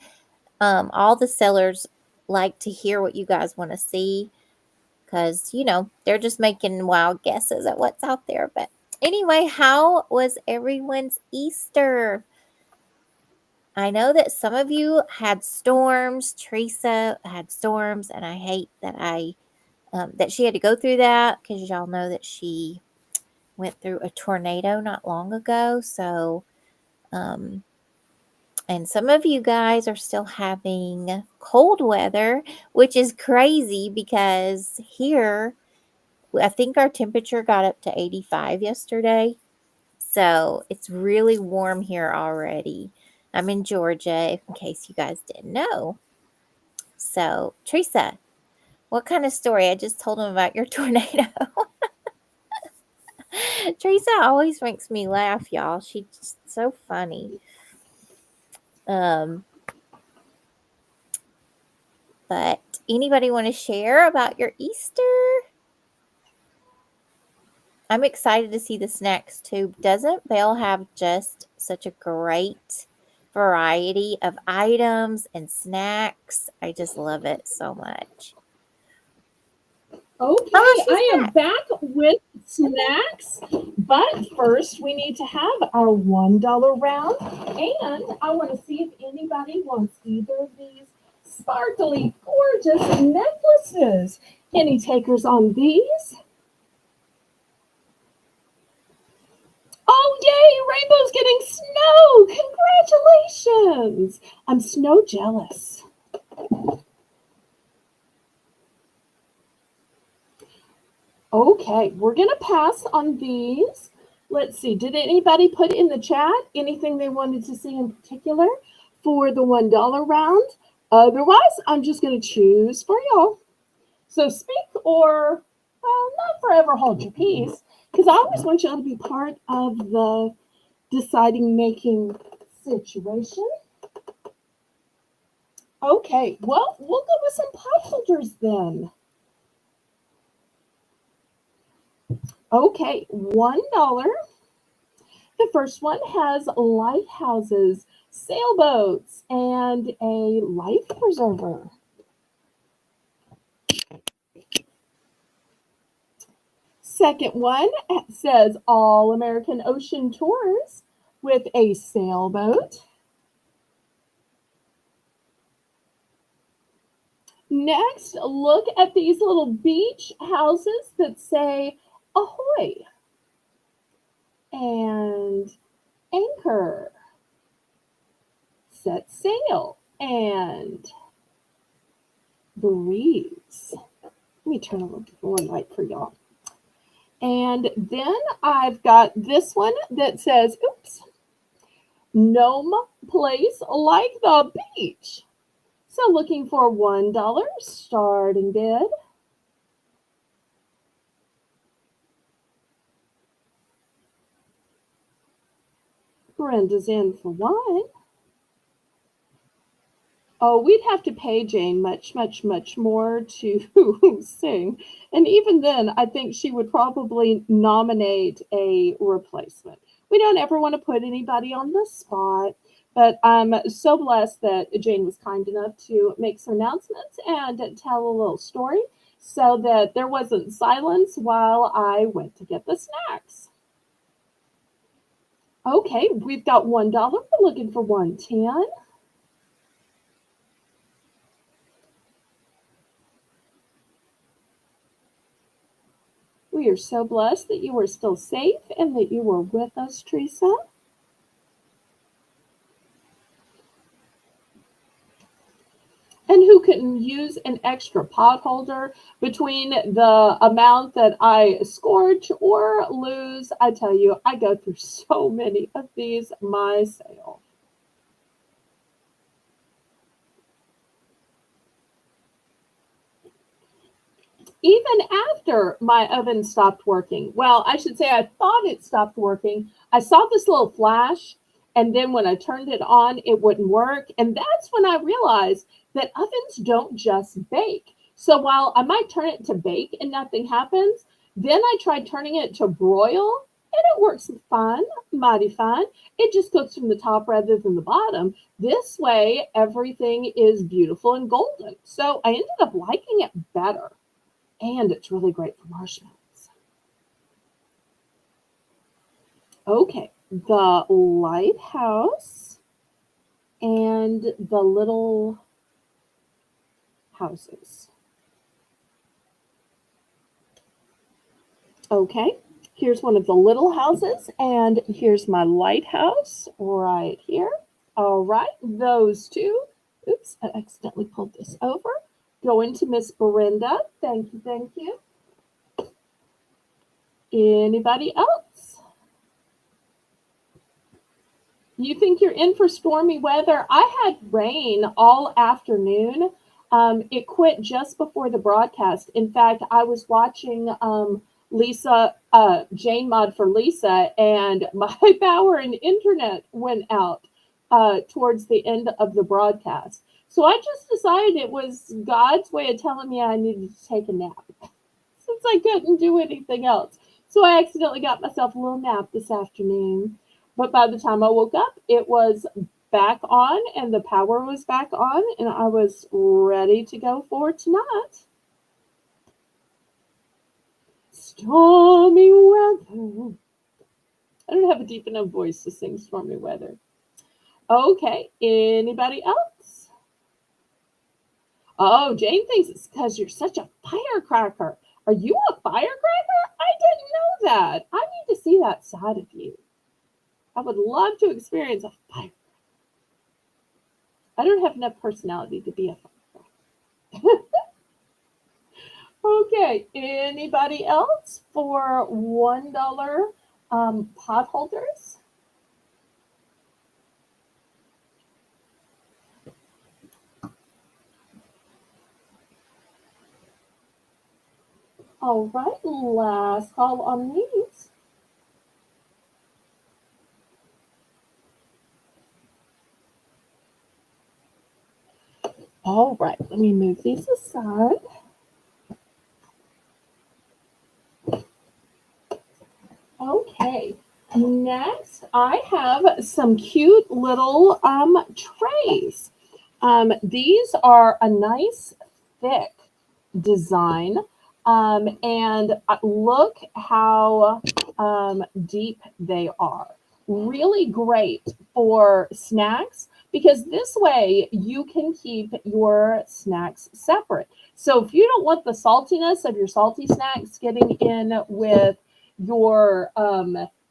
All the sellers like to hear what you guys want to see because, they're just making wild guesses at what's out there. But anyway, how was everyone's Easter? I know that some of you had storms. Teresa had storms, and I hate that that she had to go through that, because y'all know that she went through a tornado not long ago. So, and some of you guys are still having cold weather, which is crazy because here, I think our temperature got up to 85 yesterday. So it's really warm here already. I'm in Georgia, in case you guys didn't know. So, Teresa, what kind of story? I just told them about your tornado. Teresa always makes me laugh, y'all. She's just so funny. But anybody want to share about your Easter? I'm excited to see the snacks too. Doesn't Belle have just such a great variety of items and snacks? I just love it so much.
Okay, I am back with snacks, but first we need to have our $1 round, and I want to see if anybody wants either of these sparkly, gorgeous necklaces. Any takers on these? Oh, yay, Rainbow's getting snow! Congratulations! I'm snow jealous. Okay, we're going to pass on these. Let's see, did anybody put in the chat anything they wanted to see in particular for the $1 round? Otherwise, I'm just going to choose for y'all. So speak or, well, not forever hold your peace, because I always want y'all to be part of the deciding making situation. Okay, well, we'll go with some pot holders then. Okay, $1. The first one has lighthouses, sailboats, and a life preserver. Second one says All American Ocean Tours with a sailboat. Next, look at these little beach houses that say ahoy and anchor, set sail, and breeze. Let me turn a little more light for y'all. And then I've got this one that says, oops, Gnome Place Like the Beach. So looking for $1 starting bid. Brenda's in for one. Oh, we'd have to pay Jane much, much, much more to sing. And even then, I think she would probably nominate a replacement. We don't ever want to put anybody on the spot, but I'm so blessed that Jane was kind enough to make some announcements and tell a little story so that there wasn't silence while I went to get the snacks. Okay, we've got $1. We're looking for 110. We are so blessed that you are still safe and that you are with us, Teresa. And who couldn't use an extra pot holder between the amount that I scorch or lose? I tell you, I go through so many of these myself. Even after my oven stopped working, well, I should say I thought it stopped working. I saw this little flash, and then when I turned it on, it wouldn't work. And that's when I realized that ovens don't just bake. So while I might turn it to bake and nothing happens, then I tried turning it to broil, and it works fine, mighty fine. It just cooks from the top rather than the bottom. This way, everything is beautiful and golden. So I ended up liking it better. and it's really great for marshmallows. Okay, the lighthouse and the little houses. Okay, here's one of the little houses, and here's my lighthouse right here. All right, those two. Oops, I accidentally pulled this over. Going to Miss Brenda. Thank you, thank you. Anybody else? You think you're in for stormy weather? I had rain all afternoon. It quit just before the broadcast. In fact, I was watching Lisa, Jane Mod for Lisa, and my power and internet went out towards the end of the broadcast. So I just decided it was God's way of telling me I needed to take a nap since I couldn't do anything else. So I accidentally got myself a little nap this afternoon. But by the time I woke up, it was back on and the power was back on, and I was ready to go for tonight. Stormy weather. I don't have a deep enough voice to sing stormy weather. Okay, anybody else? Oh, Jane thinks it's because you're such a firecracker. Are you a firecracker? I didn't know that. I need to see that side of you. I would love to experience a firecracker. I don't have enough personality to be a firecracker. Okay, anybody else for $1 pot holders? All right, last call on these. All right, let me move these aside. Okay, next I have some cute little trays. These are a nice thick design. And look how deep they are. Really great for snacks because this way you can keep your snacks separate. So if you don't want the saltiness of your salty snacks getting in with your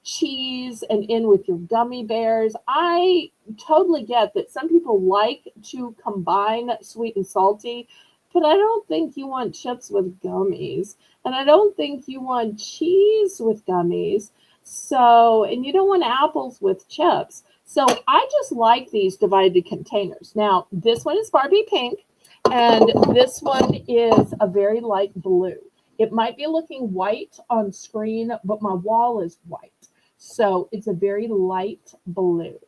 cheese and in with your gummy bears, I totally get that some people like to combine sweet and salty, but I don't think you want chips with gummies. And I don't think you want cheese with gummies. So, and you don't want apples with chips. So I just like these divided containers. Now, this one is Barbie pink, and this one is a very light blue. It might be looking white on screen, but my wall is white. So it's a very light blue.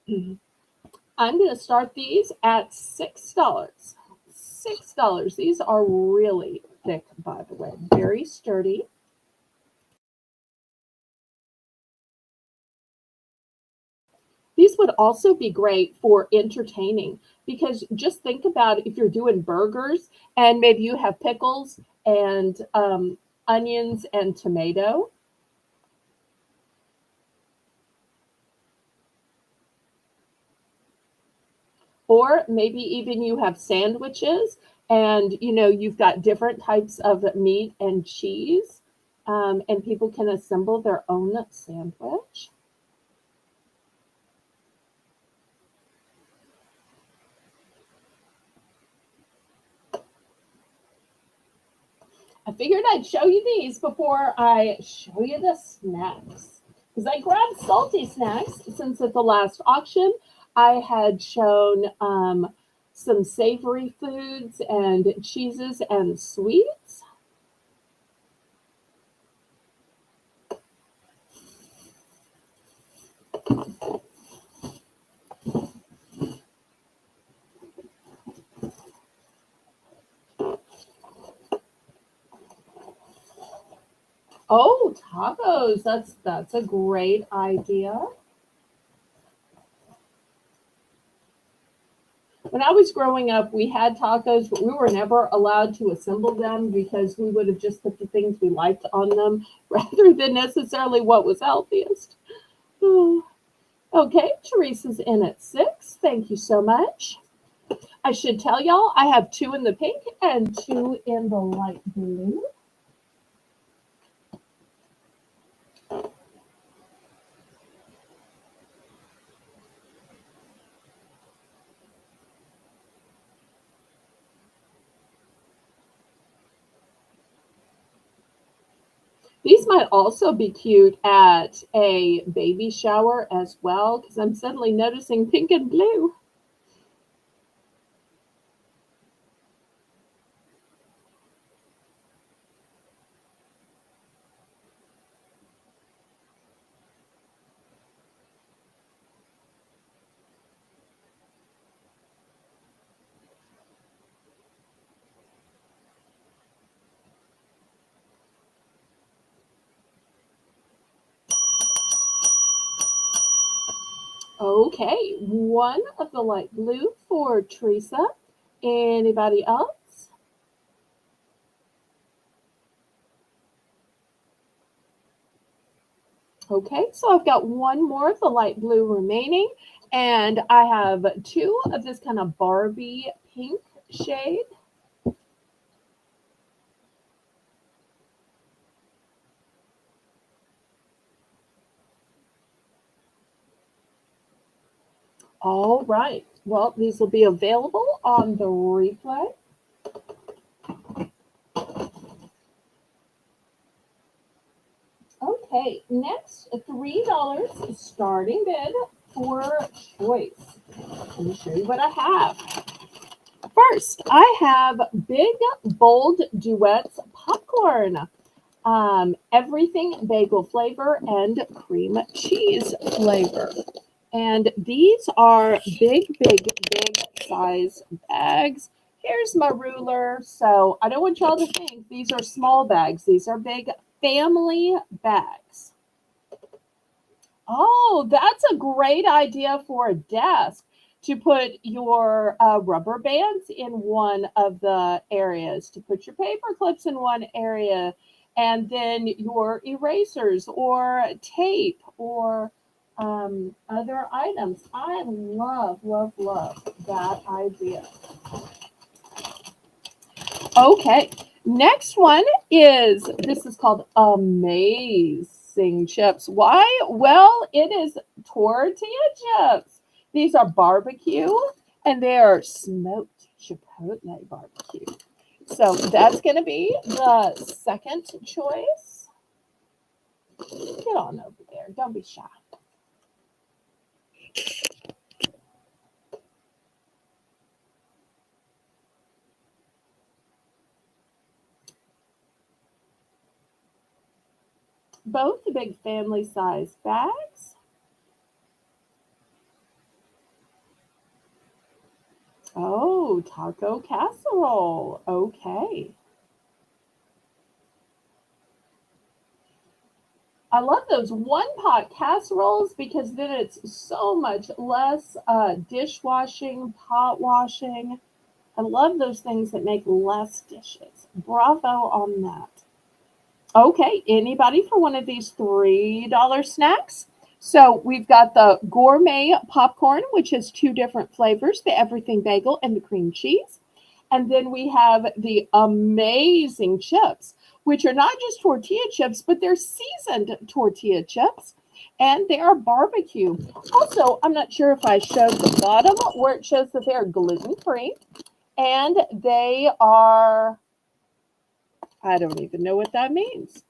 I'm going to start these at $6. $6. These are really thick, by the way, very sturdy. These would also be great for entertaining because just think about if you're doing burgers and maybe you have pickles and onions and tomato. Or maybe even you have sandwiches and you've got different types of meat and cheese, and people can assemble their own sandwich. I figured I'd show you these before I show you the snacks. Because I grabbed salty snacks since at the last auction I had shown some savory foods and cheeses and sweets. Oh, tacos. That's a great idea. When I was growing up, we had tacos, but we were never allowed to assemble them because we would have just put the things we liked on them rather than necessarily what was healthiest. Oh, okay, Teresa's in at 6. Thank you so much. I should tell y'all I have 2 in the pink and 2 in the light blue. These might also be cute at a baby shower as well, because I'm suddenly noticing pink and blue. Okay, 1 of the light blue for Teresa. Anybody else? Okay, so I've got 1 more of the light blue remaining, and I have 2 of this kind of Barbie pink shade. All right, well, these will be available on the replay. Okay, next, $3 starting bid for choice. Let me show you what I have. First, I have Big Bold Duets popcorn. Everything bagel flavor and cream cheese flavor. And these are big size bags. Here's my ruler. So I don't want y'all to think these are small bags. These are big family bags. Oh, that's a great idea for a desk to put your rubber bands in one of the areas, to put your paper clips in one area, and then your erasers or tape or other items. I love that idea. Okay, next one this is called Amazing Chips. Why? Well, it is tortilla chips. These are barbecue and they are smoked chipotle barbecue. So that's going to be the second choice. Get on over there. Don't be shy. Both the big family size bags. Oh, taco casserole. Okay. I love those one pot casseroles because then it's so much less dishwashing, pot washing. I love those things that make less dishes. Bravo on that. Okay, anybody for one of these $3 snacks? So we've got the gourmet popcorn, which has 2 different flavors, the everything bagel and the cream cheese. And then we have the amazing chips, which are not just tortilla chips, but they're seasoned tortilla chips. And they are barbecue. Also, I'm not sure if I showed the bottom where it shows that they're gluten-free. And they are, I don't even know what that means.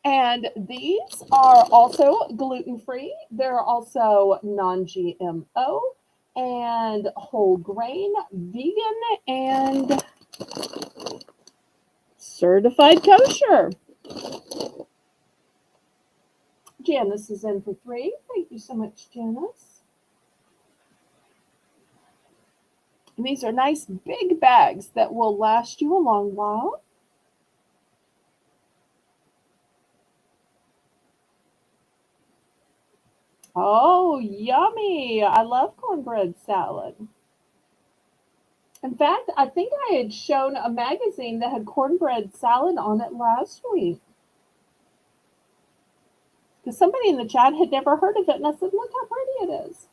And these are also gluten-free. They're also non-GMO and whole grain, vegan, and certified kosher. Janice is in for 3. Thank you so much, Janice. And these are nice big bags that will last you a long while. Oh, Oh, yummy. I love cornbread salad. In fact, I think I had shown a magazine that had cornbread salad on it last week. Because somebody in the chat had never heard of it, and I said, look how pretty it is.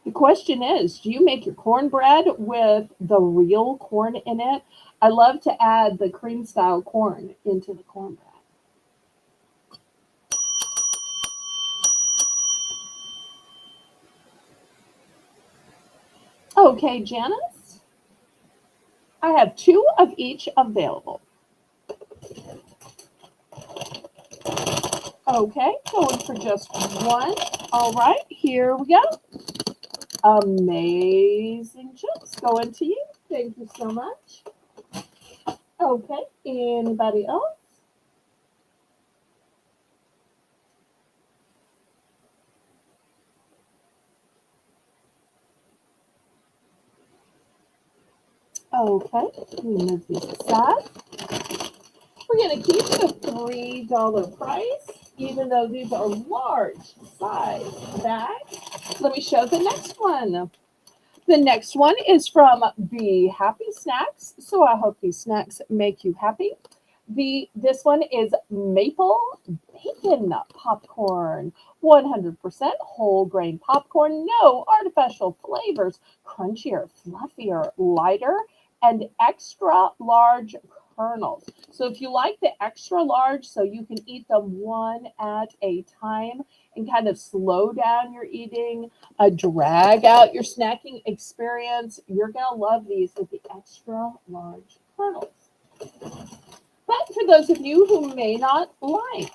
The question is, do you make your cornbread with the real corn in it? I love to add the cream style corn into the cornbread. Okay, Janice, I have 2 of each available. Okay, going for just 1. All right, here we go. Amazing chips going to you. Thank you so much. Okay, anybody else? Okay, we move these aside. We're going to keep the $3 price, even though these are large size bags. Let me show the next one. The next one is from Be Happy Snacks. So I hope these snacks make you happy. This one is maple bacon popcorn. 100% whole grain popcorn, no artificial flavors, crunchier, fluffier, lighter, and extra large kernels. So if you like the extra large, so you can eat them one at a time and kind of slow down your eating, drag out your snacking experience, you're going to love these with the extra large kernels. But for those of you who may not like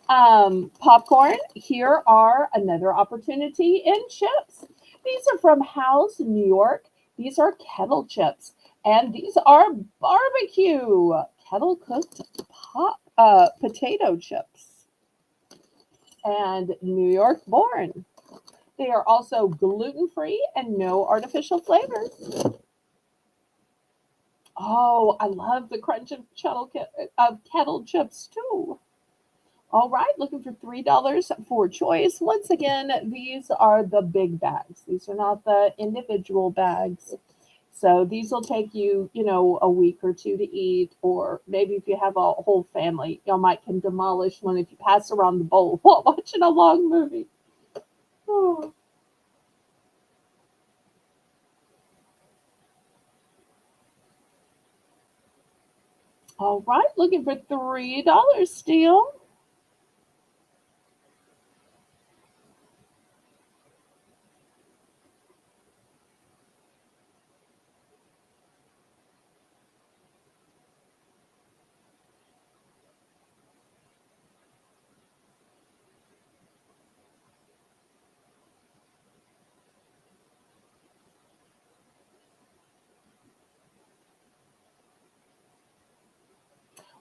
popcorn, here are another opportunity in chips. These are from House, New York. These are kettle chips, and these are barbecue kettle cooked potato chips, and New York born. They are also gluten-free and no artificial flavors. Oh, I love the crunch of kettle chips too. All right, looking for $3 for choice. Once again, these are the big bags. These are not the individual bags. So these will take you, a week or 2 to eat, or maybe if you have a whole family, you might can demolish one if you pass around the bowl while watching a long movie. Oh. All right, looking for $3 still.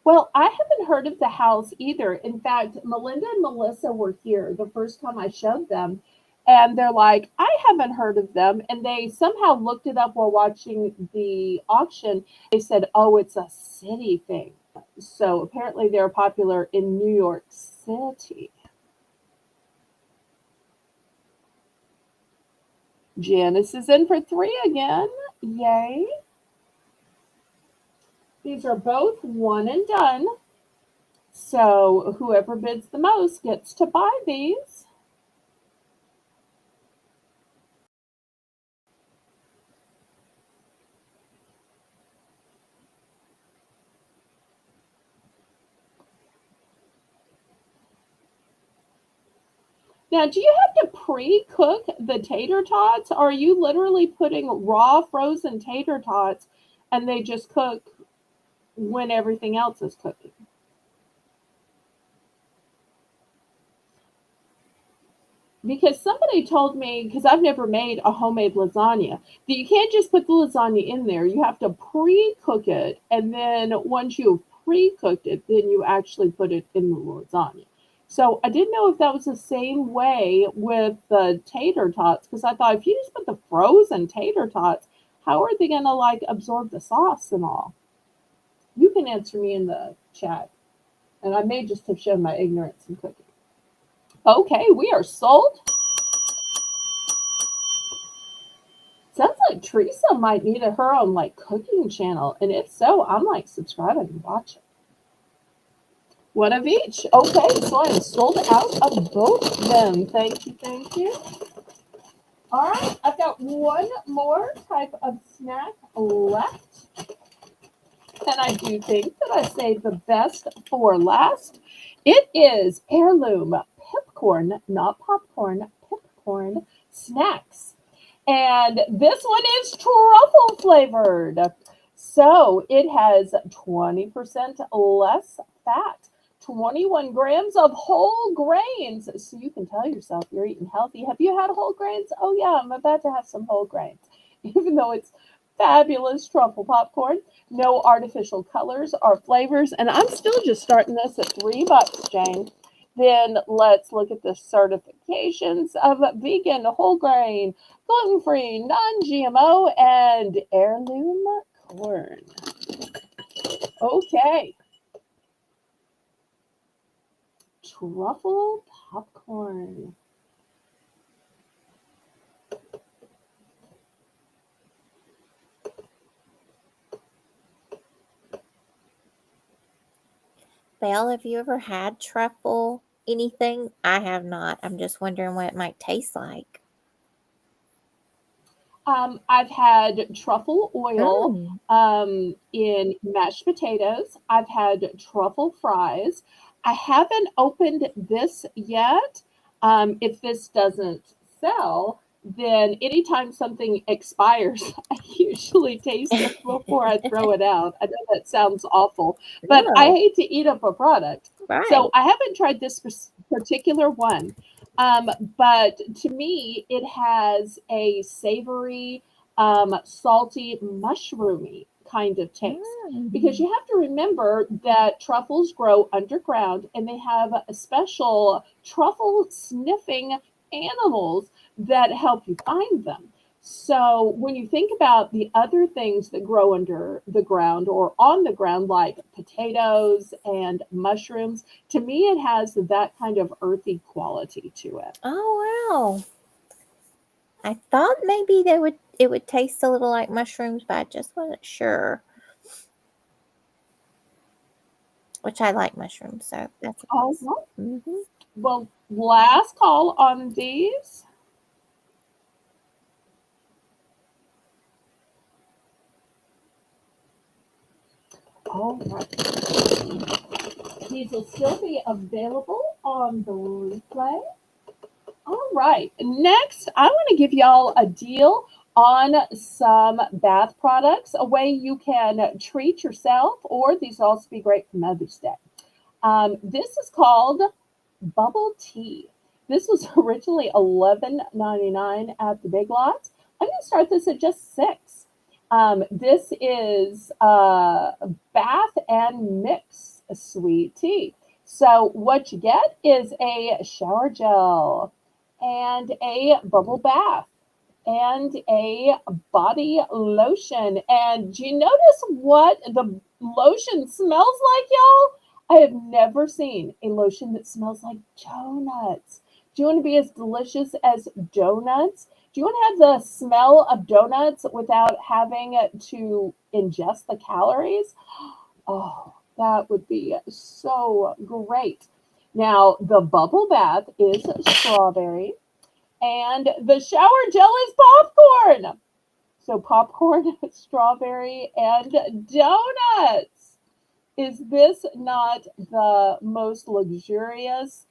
Well, I haven't heard of the house either. In fact, Melinda and Melissa were here the first time I showed them, and they're like, I haven't heard of them. And they somehow looked it up while watching the auction. They said, oh, it's a city thing. So apparently they're popular in New York City. Janice is in for 3 again. Yay. These are both one and done. So whoever bids the most gets to buy these. Now, do you have to pre-cook the tater tots, or are you literally putting raw frozen tater tots and they just cook when everything else is cooking? Because somebody told me, because I've never made a homemade lasagna, that you can't just put the lasagna in there. You have to pre-cook it, and then once you've pre-cooked it, then you actually put it in the lasagna. So I didn't know if that was the same way with the tater tots, because I thought if you just put the frozen tater tots, how are they going to like absorb the sauce and all? You can answer me in the chat. And I may just have shown my ignorance in cooking. Okay, we are sold. Sounds like Teresa might need her own like cooking channel. And if so, I'm like subscribing and watching. One of each. Okay, so I'm sold out of both of them. Thank you, thank you. All right, I've got one more type of snack left. And I do think that I saved the best for last. It is heirloom pipcorn, not popcorn, pipcorn snacks. And this one is truffle flavored. So it has 20% less fat, 21 grams of whole grains. So you can tell yourself you're eating healthy. Have you had whole grains? Oh, yeah, I'm about to have some whole grains. Even though it's fabulous truffle popcorn, no artificial colors or flavors. And I'm still just starting this at $3, Jane. Then let's look at the certifications of vegan, whole grain, gluten-free, non-GMO, and heirloom corn. Okay. Truffle popcorn.
Belle, have you ever had truffle anything? I have not. I'm just wondering what it might taste like.
I've had truffle oil
Mm.
in mashed potatoes. I've had truffle fries. I haven't opened this yet. If this doesn't sell, then anytime something expires, I usually taste it before I throw it out. I know that sounds awful, but I
Oh,
hate to eat up a product. So
right.
I haven't tried this particular one. Um, but to me, it has a savory, salty, mushroomy kind of taste. Because
Mm.
you have to remember that truffles grow underground and they have a special truffle sniffing animals that help you find them. So when you think about the other things that grow under the ground or on the ground, like potatoes and mushrooms, to me, it has that kind of earthy quality to it.
Oh, wow. I thought maybe it would taste a little like mushrooms, but I just wasn't sure. Which I like mushrooms, so that's a
All
plus.
right.
Mm-hmm.
Well, last call on these. All right. These will still be available on the replay. All right. Next, I want to give y'all a deal on some bath products, a way you can treat yourself, or these will also be great for Mother's Day. This is called bubble tea. This was originally $11.99 at the Big Lots. I'm going to start this at just 6. This is bath and mix sweet tea. So what you get is a shower gel and a bubble bath and a body lotion. And do you notice what the lotion smells like, y'all? I have never seen a lotion that smells like donuts. Do you want to be as delicious as donuts? Do you want to have the smell of donuts without having to ingest the calories? Oh, that would be so great. Now, the bubble bath is strawberry, and the shower gel is popcorn. So, popcorn, strawberry, and donuts. Is this not the most luxurious,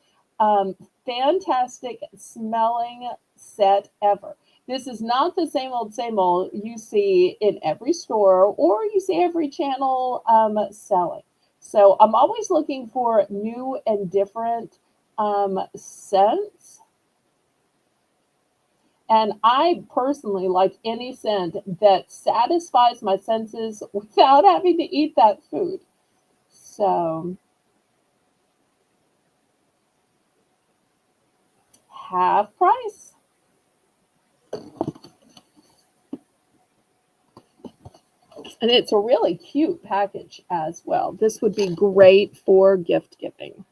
fantastic smelling set ever? This is not the same old you see in every store or you see every channel selling. So I'm always looking for new and different scents. And I personally like any scent that satisfies my senses without having to eat that food. So half price. And it's a really cute package as well. This would be great for gift giving.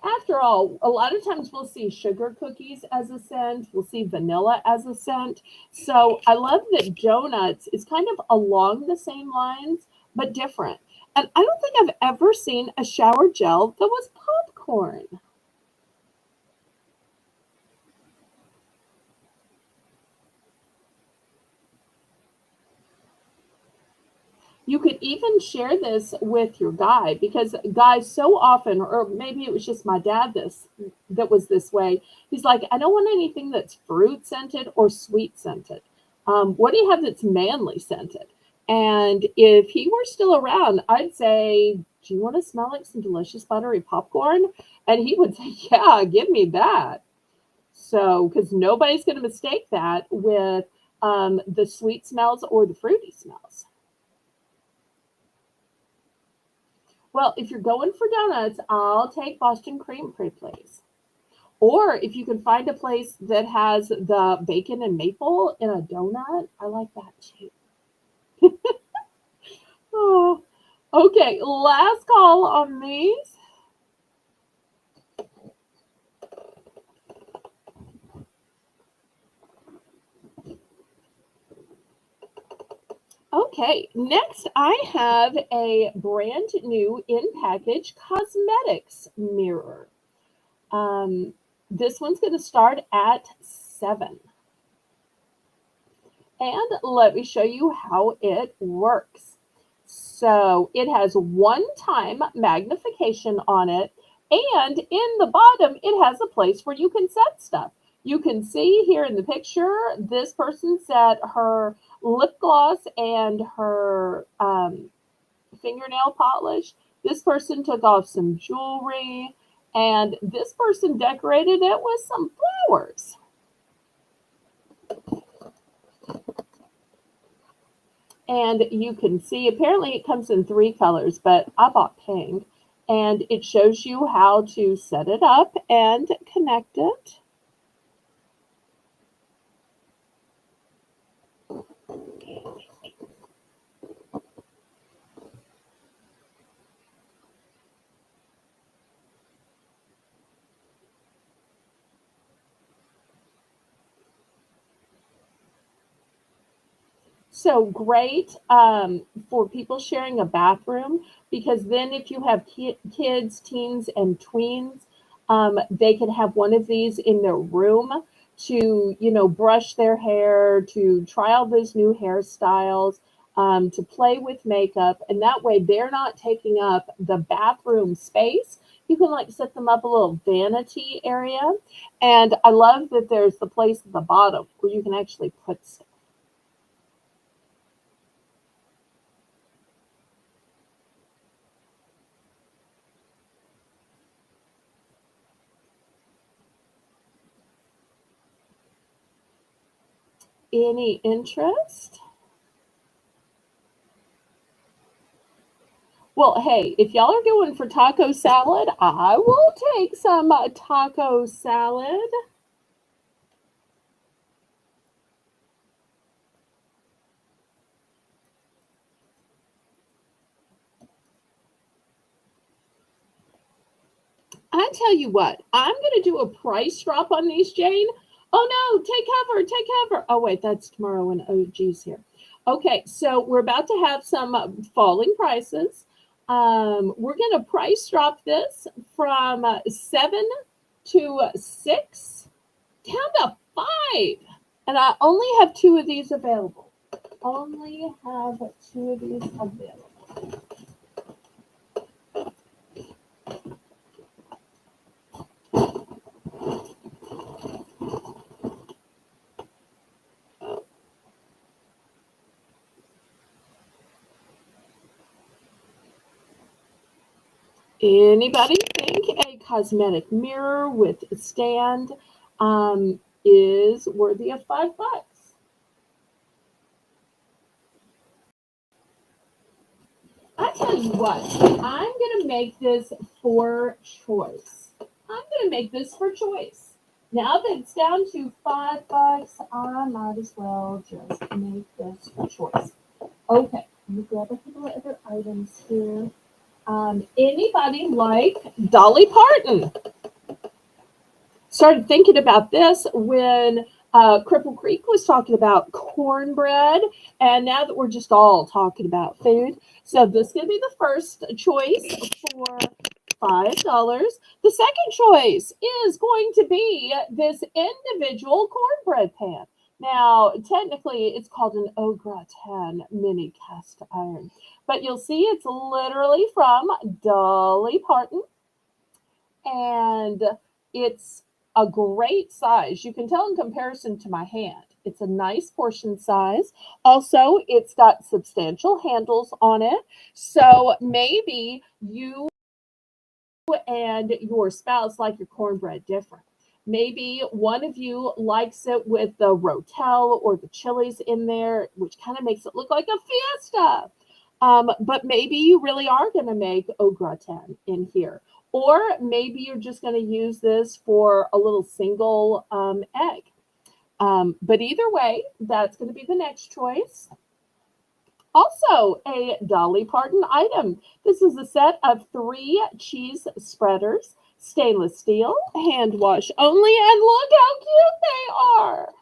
After all, a lot of times we'll see sugar cookies as a scent, we'll see vanilla as a scent. So I love that donuts is kind of along the same lines, but different. And I don't think I've ever seen a shower gel that was popcorn. You could even share this with your guy because guys so often, or maybe it was just my dad that was this way. He's like, I don't want anything that's fruit scented or sweet scented. What do you have that's manly scented? And if he were still around, I'd say, do you want to smell like some delicious buttery popcorn? And he would say, yeah, give me that. So, because nobody's going to mistake that with the sweet smells or the fruity smells. Well, if you're going for donuts, I'll take Boston cream pie, please. Or if you can find a place that has the bacon and maple in a donut, I like that too. Oh, okay, last call on these. Okay, next I have a brand new in package cosmetics mirror. Um, this one's going to start at 7. And let me show you how it works. So it has one-time magnification on it, and in the bottom, it has a place where you can set stuff. You can see here in the picture, this person set her lip gloss and her fingernail polish. This person took off some jewelry, and this person decorated it with some flowers. And you can see, apparently it comes in 3 colors, but I bought pink. And it shows you how to set it up and connect it. So great for people sharing a bathroom because then if you have kids, teens, and tweens, they can have one of these in their room to, brush their hair, to try all those new hairstyles, to play with makeup. And that way they're not taking up the bathroom space. You can like set them up a little vanity area. And I love that there's the place at the bottom where you can actually put stuff. Any interest? Well, hey, if y'all are going for taco salad, I will take some taco salad. I tell you what, I'm going to do a price drop on these, Jane. Oh no, take cover, take cover. Oh, wait, that's tomorrow when OG's here. Okay, so we're about to have some falling prices. We're going to price drop this from 7 to 6 down to 5. And I only have 2 of these available. Only have 2 of these available. Anybody think a cosmetic mirror with a stand is worthy of $5? tell you what, I'm going to make this for choice. I'm going to make this for choice. Now that it's down to $5, I might as well just make this for choice. Okay, let me grab a couple of other items here. Anybody like Dolly Parton? Started thinking about this when Cripple Creek was talking about cornbread, and now that we're just all talking about food, so this is going to be the first choice for $5. The second choice is going to be this individual cornbread pan. Now, technically, it's called an au gratin mini cast iron, but you'll see it's literally from Dolly Parton, and it's a great size. You can tell in comparison to my hand. It's a nice portion size. Also, it's got substantial handles on it. So maybe you and your spouse like your cornbread different. Maybe one of you likes it with the rotel or the chilies in there, which kind of makes it look like a fiesta. But maybe you really are going to make au gratin in here. Or maybe you're just going to use this for a little single egg. But either way, that's going to be the next choice. Also, a Dolly Parton item. This is a set of 3 cheese spreaders, stainless steel, hand wash only, and look how cute they are.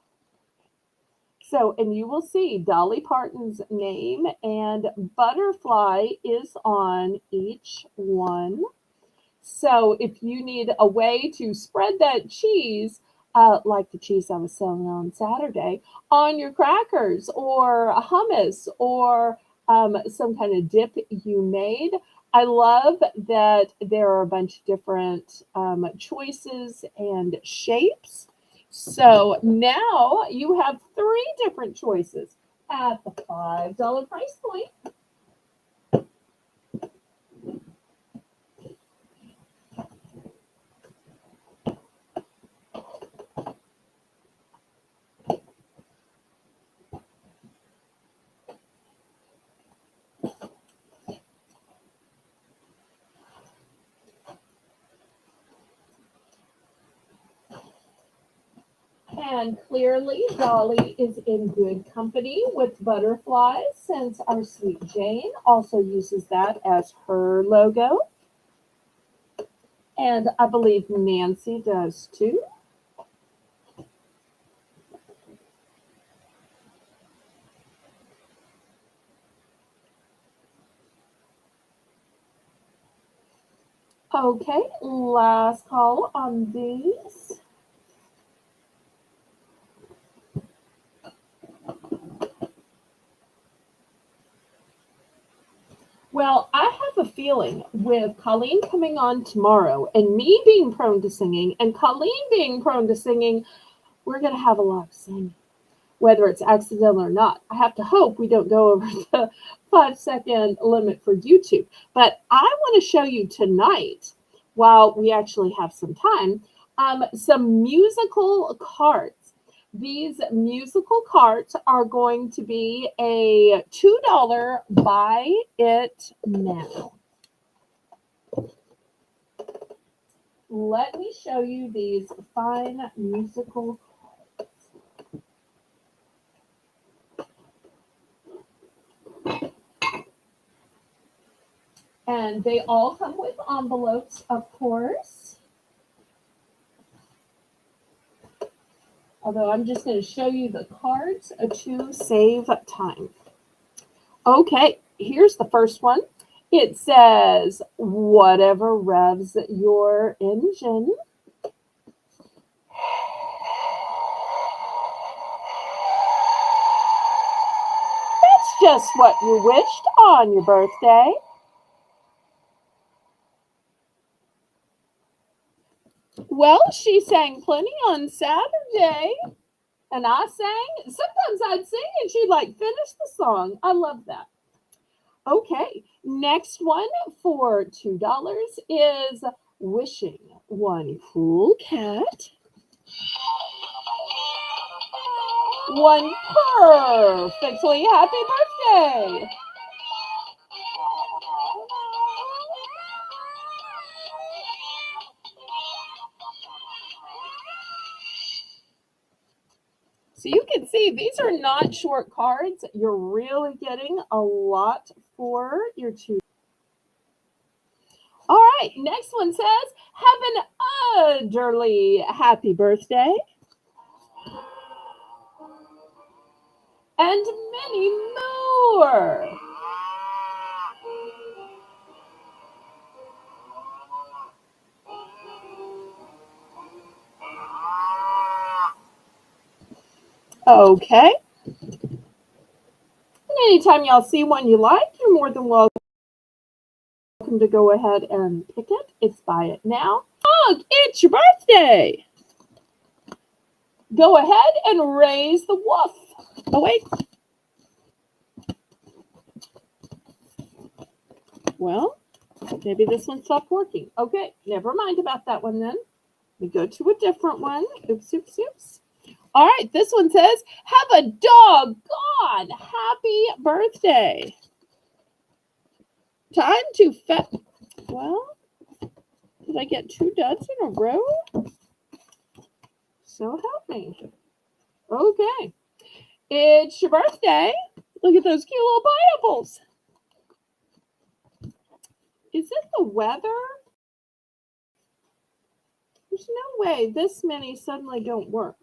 So, and you will see Dolly Parton's name and butterfly is on each one. So if you need a way to spread that cheese, like the cheese I was selling on Saturday, on your crackers or hummus or some kind of dip you made, I love that there are a bunch of different choices and shapes. So now you have 3 different choices at the $5 price point. And clearly, Dolly is in good company with butterflies since our sweet Jane also uses that as her logo. And I believe Nancy does too. Okay, last call on these. Well, I have a feeling with Colleen coming on tomorrow and me being prone to singing and Colleen being prone to singing, we're going to have a lot of singing, whether it's accidental or not. I have to hope we don't go over the 5-second limit for YouTube. But I want to show you tonight, while we actually have some time, some musical cards. These musical cards are going to be a $2 buy it now. Let me show you these fine musical cards. And they all come with envelopes, of course. Although I'm just going to show you the cards to save time. Okay, here's the first one. It says, whatever revs your engine. That's just what you wished on your birthday. Well, she sang plenty on Saturday. And I sang. Sometimes I'd sing and she'd like finish the song. I love that. Okay, next one for $2 is wishing one cool cat, one perfectly happy birthday. So you can see these are not short cards. You're really getting a lot for your two. All right, next one says, have an utterly happy birthday. And many more. Okay. And anytime y'all see one you like, you're more than welcome to go ahead and pick it. It's buy it now. Dog, it's your birthday. Go ahead and raise the wolf. Oh, wait. Well, maybe this one stopped working. Okay, never mind about that one then. We go to a different one. Oops, oops, oops. All right, this one says, have a doggone happy birthday. Time to well, did I get 2 duds in a row? So help me. Okay. It's your birthday. Look at those cute little pineapples. Is it the weather? There's no way this many suddenly don't work.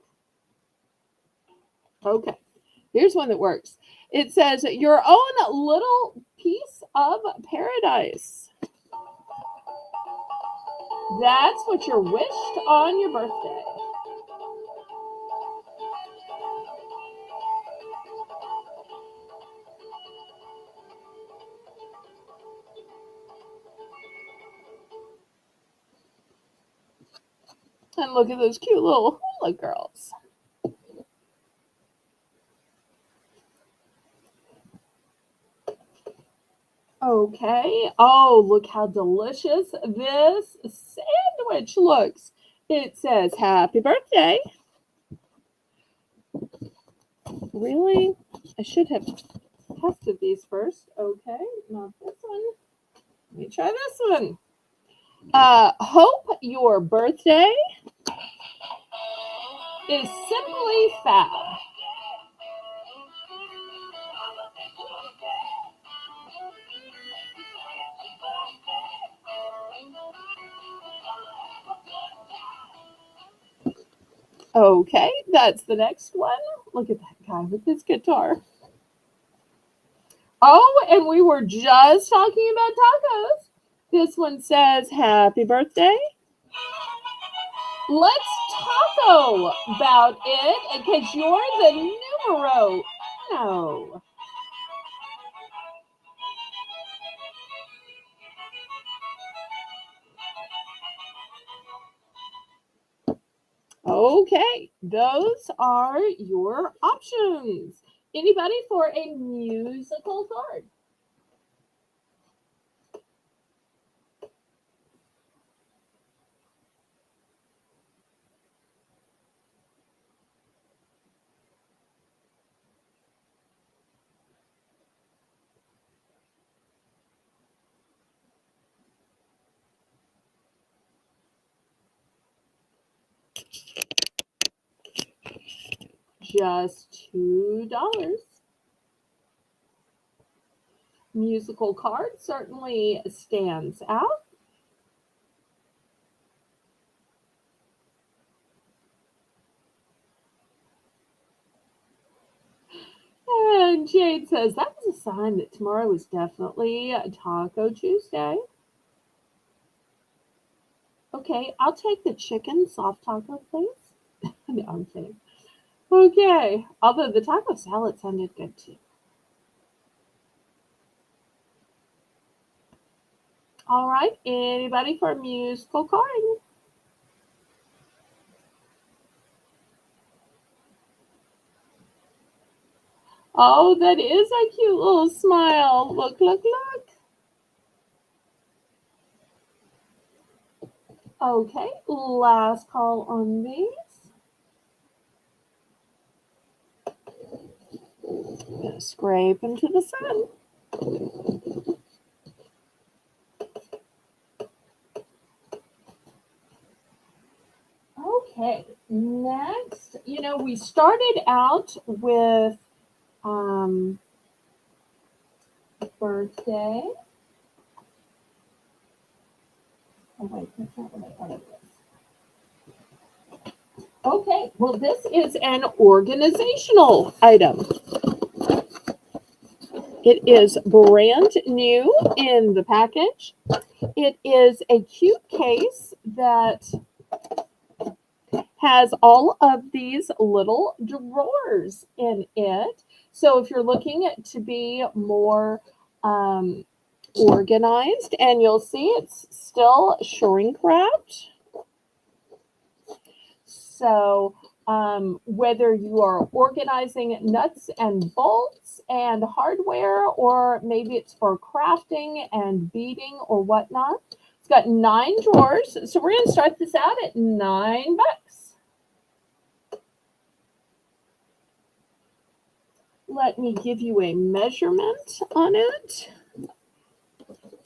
Okay. Here's one that works. It says, your own little piece of paradise. That's what you're wished on your birthday. And look at those cute little hula girls. Okay. Oh, look how delicious this sandwich looks. It says, happy birthday. Really? I should have tested these first. Okay, not this one. Let me try this one. Hope your birthday is simply fab. Okay, that's the next one. Look at that guy with his guitar. Oh, and we were just talking about tacos. This one says, happy birthday. Let's taco about it because you're the numero uno. Okay, those are your options. Anybody for a musical card? Just $2. Musical card certainly stands out. And Jade says that was a sign that tomorrow is definitely Taco Tuesday. Okay, I'll take the chicken soft taco, please. No, I'm kidding. Okay, although the taco salad sounded good too. All right, anybody for a musical card? Oh, that is a cute little smile. Look, look, look. Okay, last call on these. Gonna scrape into the sun. Okay, next, we started out with birthday. Oh, wait, that's not what I thought it was. Okay, well, this is an organizational item. It is brand new in the package. It is a cute case that has all of these little drawers in it. So if you're looking to be more organized, and you'll see it's still shrink wrapped. So whether you are organizing nuts and bolts and hardware, or maybe it's for crafting and beading or whatnot, it's got 9 drawers. So we're going to start this out at $9. Let me give you a measurement on it.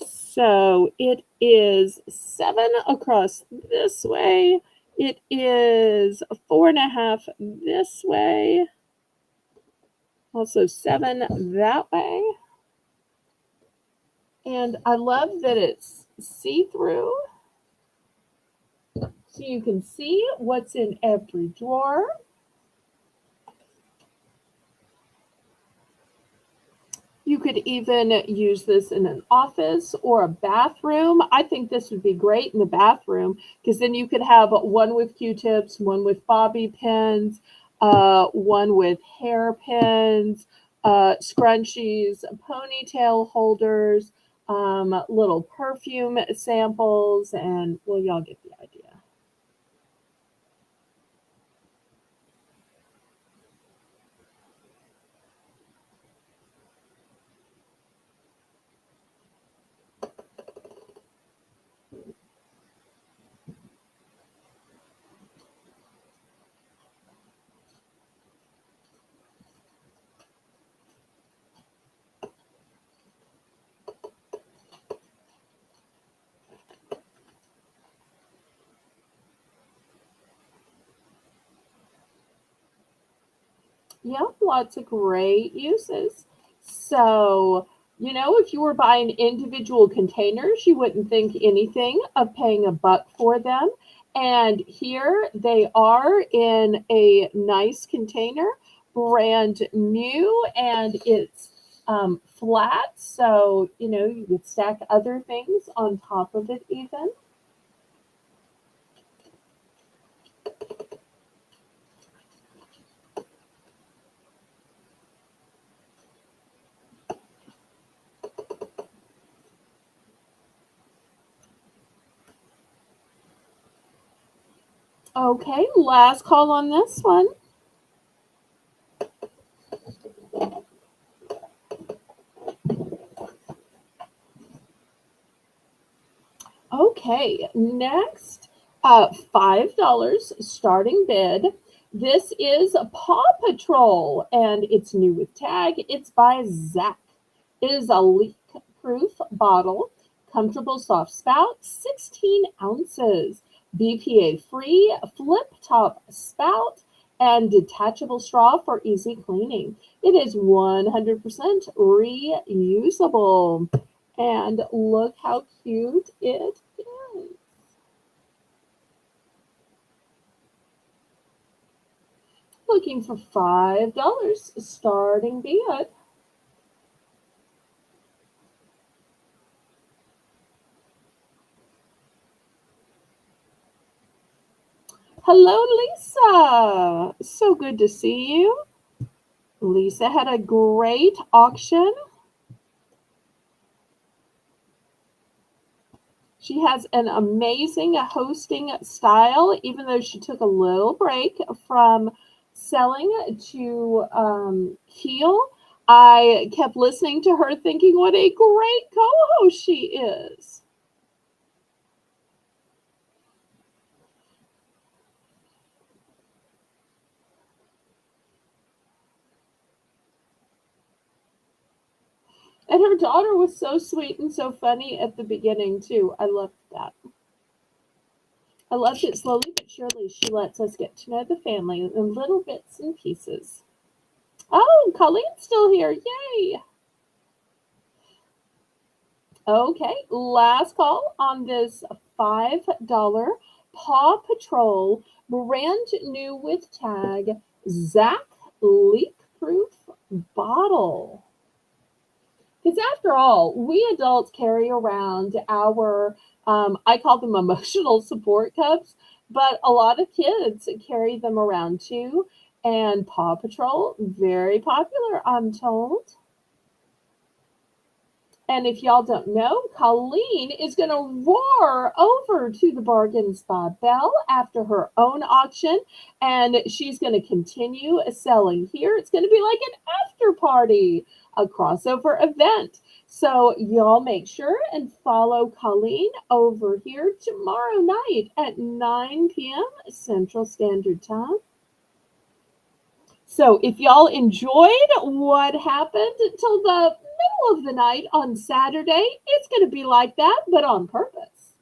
So it is 7 across this way. It is 4.5 this way. Also 7 that way. And I love that it's see-through. So you can see what's in every drawer. You could even use this in an office or a bathroom. I think this would be great in the bathroom, because then you could have one with Q-tips, one with bobby pins, one with hairpins, scrunchies, ponytail holders, little perfume samples, and well, y'all get the idea. Yep, lots of great uses. So, if you were buying individual containers, you wouldn't think anything of paying $1 for them. And here they are in a nice container, brand new, and it's flat. So, you could stack other things on top of it even. Okay, last call on this one. Okay, next, $5 starting bid. This is Paw Patrol, and it's new with tag. It's by Zach. It is a leak-proof bottle, comfortable soft spout, 16 ounces, BPA-free, flip-top spout, and detachable straw for easy cleaning. It is 100% reusable. And look how cute it is. Looking for $5 starting bid. Hello, Lisa. So good to see you. Lisa had a great auction. She has an amazing hosting style, even though she took a little break from selling to Keel. I kept listening to her thinking what a great co-host she is. And her daughter was so sweet and so funny at the beginning, too. I loved that. I love that slowly but surely she lets us get to know the family in little bits and pieces. Oh, Colleen's still here. Yay. Okay, last call on this $5 Paw Patrol brand new with tag Zach leak proof bottle. Because after all, we adults carry around our, I call them emotional support cups, but a lot of kids carry them around too. And Paw Patrol, very popular, I'm told. And if y'all don't know, Colleen is going to roar over to the Bargains by Belle after her own auction, and she's going to continue selling here. It's going to be like an after party, a crossover event. So y'all make sure and follow Colleen over here tomorrow night at 9 p.m. Central Standard Time. So if y'all enjoyed what happened till the middle of the night on Saturday, it's going to be like that, but on purpose.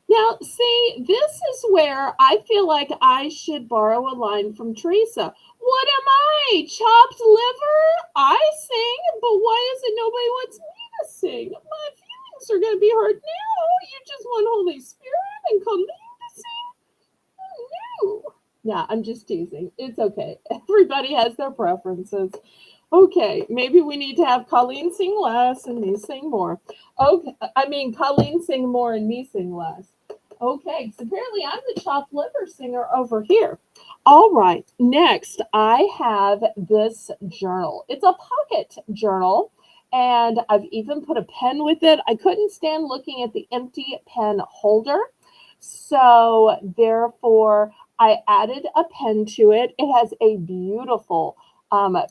Now, see, this is where I feel like I should borrow a line from Teresa. What am I? Chopped liver? I sing, but why is it nobody wants me to sing? My feelings are going to be hurt now. You just want Holy Spirit and Colleen to sing? Oh, no. Yeah, I'm just teasing. It's okay. Everybody has their preferences. Okay, maybe we need to have Colleen sing less and me sing more. Okay, I mean, Colleen sing more and me sing less. Okay, so apparently I'm the chopped liver singer over here. All right, next I have this journal. It's a pocket journal, and I've even put a pen with it. I couldn't stand looking at the empty pen holder, so therefore I added a pen to it. It has a beautiful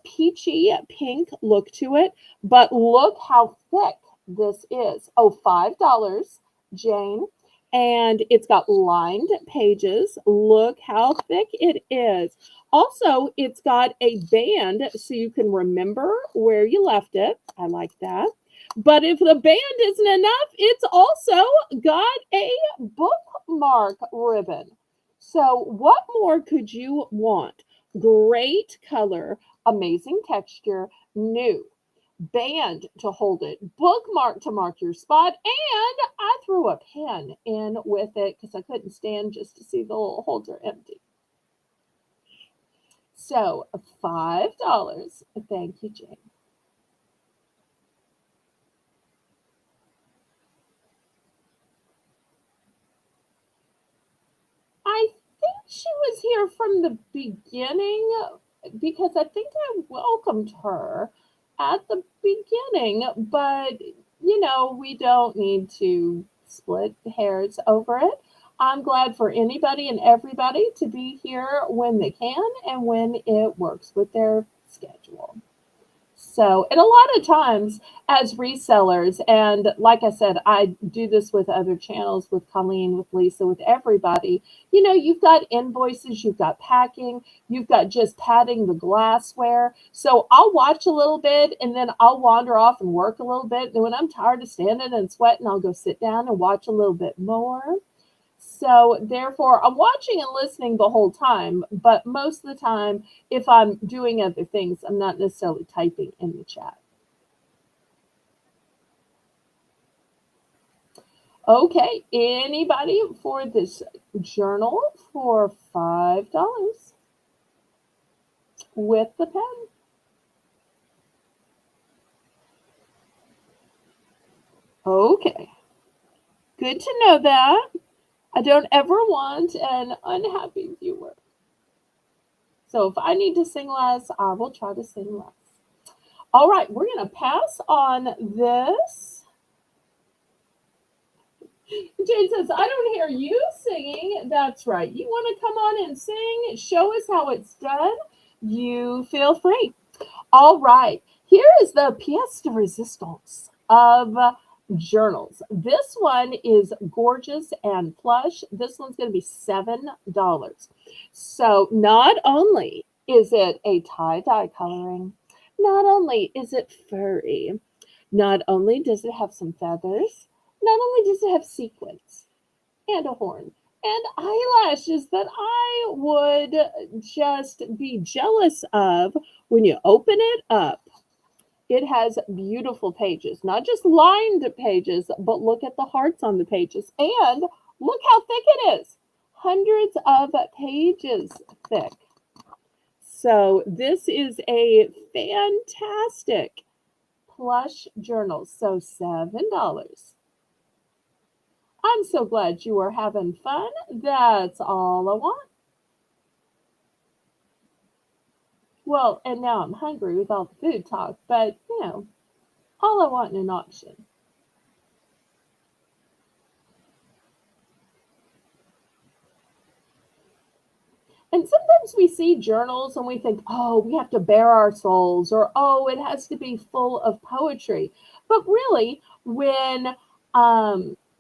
peachy pink look to it, but look how thick this is. Oh, $5, Jane. And it's got lined pages. Look how thick it is. Also, it's got a band so you can remember where you left it. I like that. But if the band isn't enough, it's also got a bookmark ribbon. So what more could you want? Great color, amazing texture, new. Band to hold it, bookmark to mark your spot, and I threw a pen in with it because I couldn't stand just to see the little holder empty. So $5. Thank you, Jane. I think she was here from the beginning because I think I welcomed her at the beginning, but we don't need to split hairs over it. I'm glad for anybody and everybody to be here when they can and when it works with their schedule. So, and a lot of times as resellers, and like I said, I do this with other channels, with Colleen, with Lisa, with everybody. You've got invoices, you've got packing, you've got just patting the glassware. So I'll watch a little bit and then I'll wander off and work a little bit. And when I'm tired of standing and sweating, I'll go sit down and watch a little bit more. So therefore, I'm watching and listening the whole time, but most of the time, if I'm doing other things, I'm not necessarily typing in the chat. Okay, anybody for this journal for $5 with the pen? Okay, good to know that. I don't ever want an unhappy viewer. So if I need to sing less, I will try to sing less. All right, we're going to pass on this. Jane says, I don't hear you singing. That's right. You want to come on and sing? Show us how it's done. You feel free. All right. Here is the pièce de résistance of journals. This one is gorgeous and plush. This one's going to be $7. So not only is it a tie-dye coloring, Not only is it furry, not only does it have some feathers, not only does it have sequins and a horn and eyelashes that I would just be jealous of when you open it up. It has beautiful pages, not just lined pages, but look at the hearts on the pages. And look how thick it is, hundreds of pages thick. So, this is a fantastic plush journal. So, $7. I'm so glad you are having fun. That's all I want. Well, and now I'm hungry with all the food talk, but all I want in an auction. And sometimes we see journals and we think, oh, we have to bare our souls, or oh, it has to be full of poetry. But really, when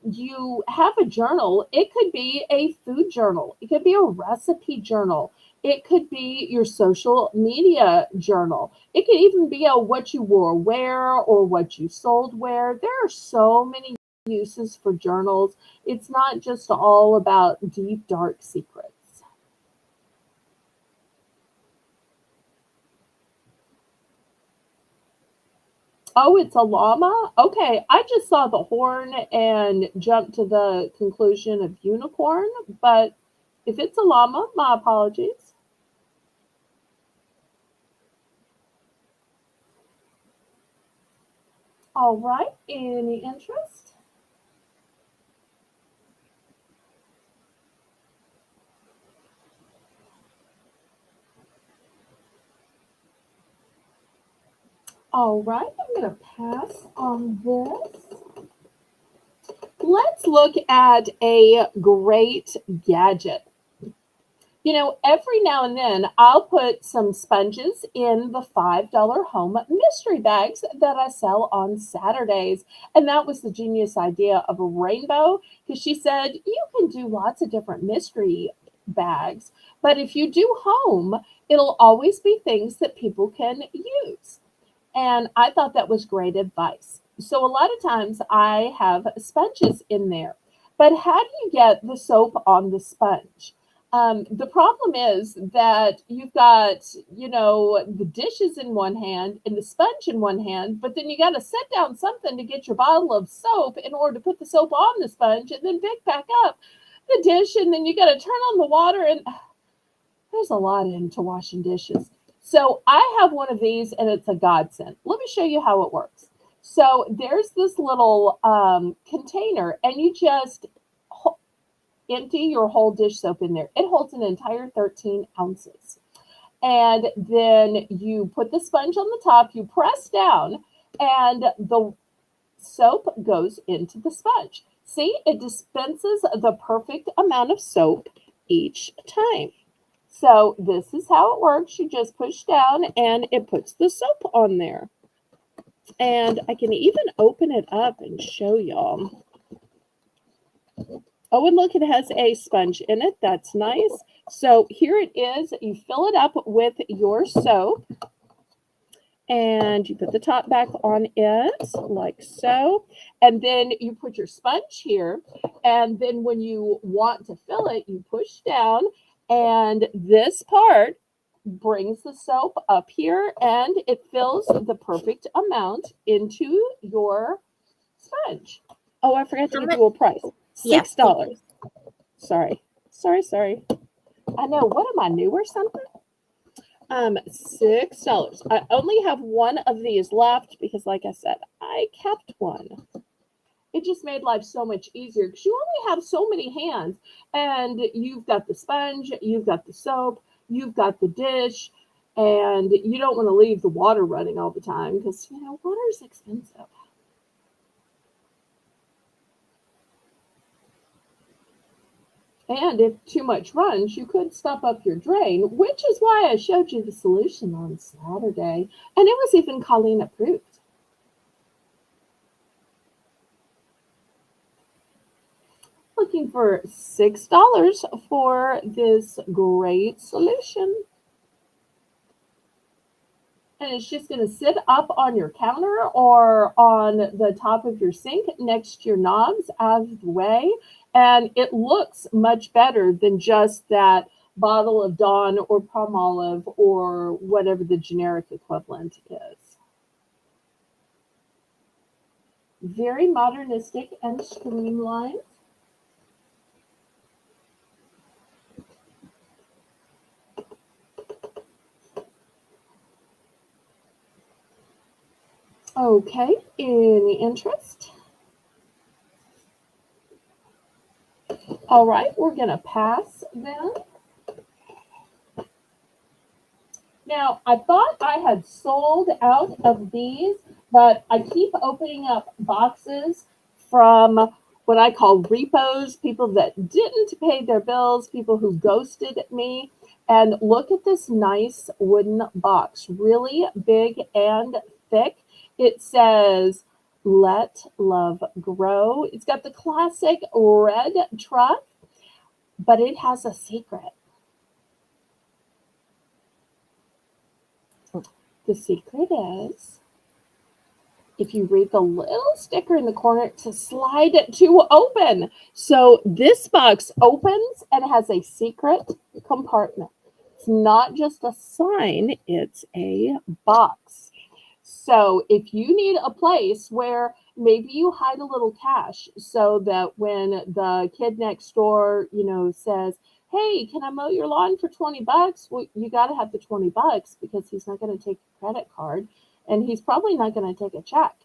you have a journal, it could be a food journal, it could be a recipe journal, it could be your social media journal, it could even be a what you wore where or what you sold where. There are so many uses for journals. It's not just all about deep, dark secrets. Oh, it's a llama? Okay, I just saw the horn and jumped to the conclusion of unicorn, but if it's a llama, my apologies. All right, any interest? All right, I'm going to pass on this. Let's look at a great gadget. Every now and then I'll put some sponges in the $5 home mystery bags that I sell on Saturdays. And that was the genius idea of a rainbow, because she said you can do lots of different mystery bags, but if you do home, it'll always be things that people can use. And I thought that was great advice. So a lot of times I have sponges in there. But how do you get the soap on the sponge? The problem is that you've got, the dishes in one hand and the sponge in one hand, but then you got to set down something to get your bottle of soap in order to put the soap on the sponge and then pick back up the dish. And then you got to turn on the water, and there's a lot into washing dishes. So I have one of these and it's a godsend. Let me show you how it works. So there's this little container, and you just empty your whole dish soap in there. It holds an entire 13 ounces. And then you put the sponge on the top, you press down, and the soap goes into the sponge. See, it dispenses the perfect amount of soap each time. So this is how it works. You just push down and it puts the soap on there. And I can even open it up and show y'all. Oh, and look, it has a sponge in it. That's nice. So here it is. You fill it up with your soap and you put the top back on it like so. And then you put your sponge here. And then when you want to fill it, you push down, and this part brings the soap up here and it fills the perfect amount into your sponge. Oh, I forgot to give you a price. $6. Sorry. I know. What am I, new or something? $6. I only have one of these left because, like I said, I kept one. It just made life so much easier because you only have so many hands, and you've got the sponge, you've got the soap, you've got the dish, and you don't want to leave the water running all the time because water is expensive. And if too much runs, you could stop up your drain, which is why I showed you the solution on Saturday. And it was even Colleen approved. Looking for $6 for this great solution. And it's just going to sit up on your counter or on the top of your sink next to your knobs out of the way. And it looks much better than just that bottle of Dawn or Palmolive or whatever the generic equivalent is. Very modernistic and streamlined. Okay, any interest? All right, we're going to pass then. Now, I thought I had sold out of these, but I keep opening up boxes from what I call repos, people that didn't pay their bills, people who ghosted me. And look at this nice wooden box, really big and thick. It says, Let Love Grow. It's got the classic red truck, but it has a secret. The secret is, if you read the little sticker in the corner, to slide it to open. So this box opens and has a secret compartment. It's not just a sign, it's a box. So if you need a place where maybe you hide a little cash so that when the kid next door, says, "Hey, can I mow your lawn for 20 bucks?" Well, you got to have the 20 bucks because he's not going to take a credit card and he's probably not going to take a check.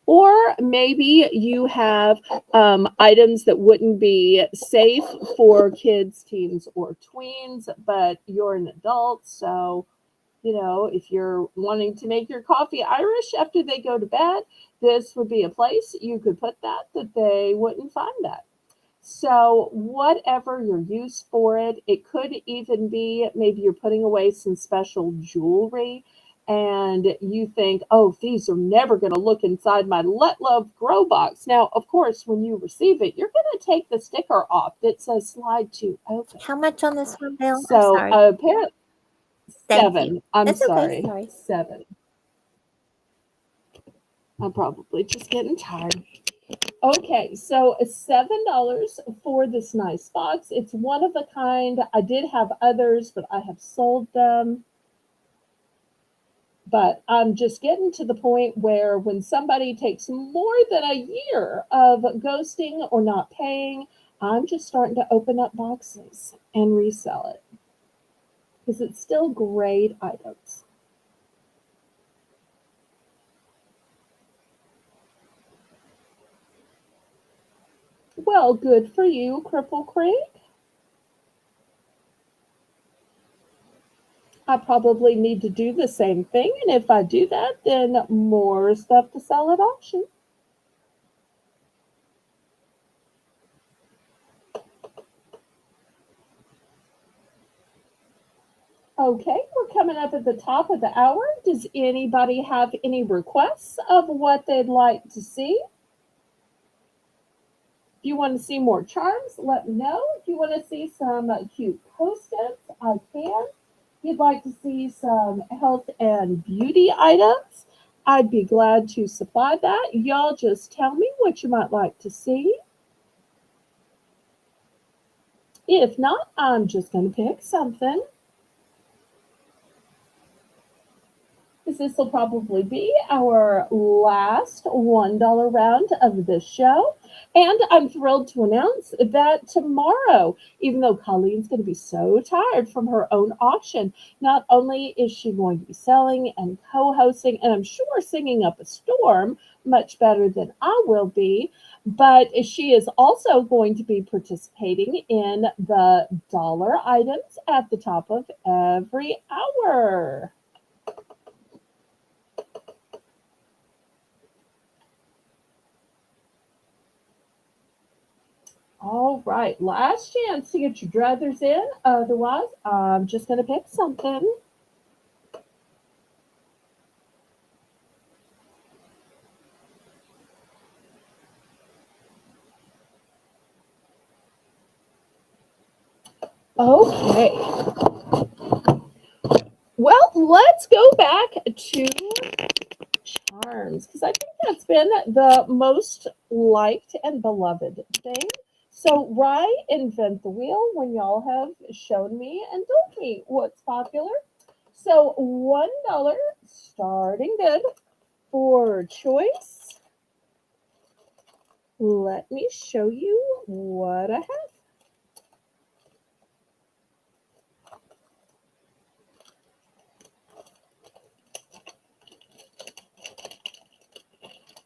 Or maybe you have items that wouldn't be safe for kids, teens, or tweens, but you're an adult. So, if you're wanting to make your coffee Irish after they go to bed, this would be a place you could put that they wouldn't find that. So, whatever your use for it, it could even be maybe you're putting away some special jewelry and you think, oh, these are never going to look inside my Let Love Grow box. Now, of course, when you receive it, you're going to take the sticker off that says slide to open.
How much on this one, Bill? I'm
So,
sorry.
apparently,
Thank you.
7. I'm
That's okay.
sorry.
Sorry.
7. I'm probably just getting tired. Okay, so it's $7 for this nice box. It's one of a kind. I did have others, but I have sold them. But I'm just getting to the point where when somebody takes more than a year of ghosting or not paying, I'm just starting to open up boxes and resell it because it's still great items. Well, good for you, Cripple Creek. I probably need to do the same thing. And if I do that, then more stuff to sell at auction. Okay, we're coming up at the top of the hour. Does anybody have any requests of what they'd like to see? If you want to see more charms, let me know. If you want to see some cute post-its, I can. If you'd like to see some health and beauty items, I'd be glad to supply that. Y'all just tell me what you might like to see. If not, I'm just going to pick something. This will probably be our last $1 round of this show. And I'm thrilled to announce that tomorrow, even though Colleen's going to be so tired from her own auction, not only is she going to be selling and co-hosting, and I'm sure singing up a storm much better than I will be, but she is also going to be participating in the dollar items at the top of every hour. All right, last chance to get your druthers in. Otherwise, I'm just going to pick something. Okay. Well, let's go back to charms because I think that's been the most liked and beloved thing. So reinvent the wheel when y'all have shown me and told me what's popular. So $1 starting bid for choice. Let me show you what I have.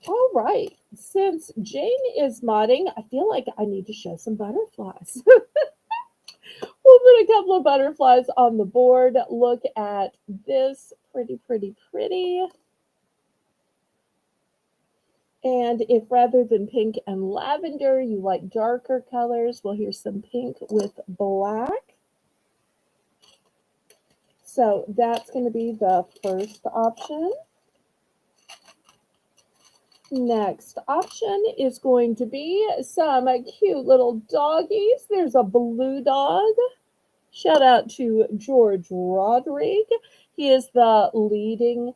All right, since Jane is modding, I feel like I need to show some butterflies. We'll put a couple of butterflies on the board. Look at this. Pretty, pretty, pretty. And if rather than pink and lavender, you like darker colors, well, here's some pink with black. So that's going to be the first option. Next option is going to be some cute little doggies. There's a blue dog. Shout out to George Rodrigue. He is the leading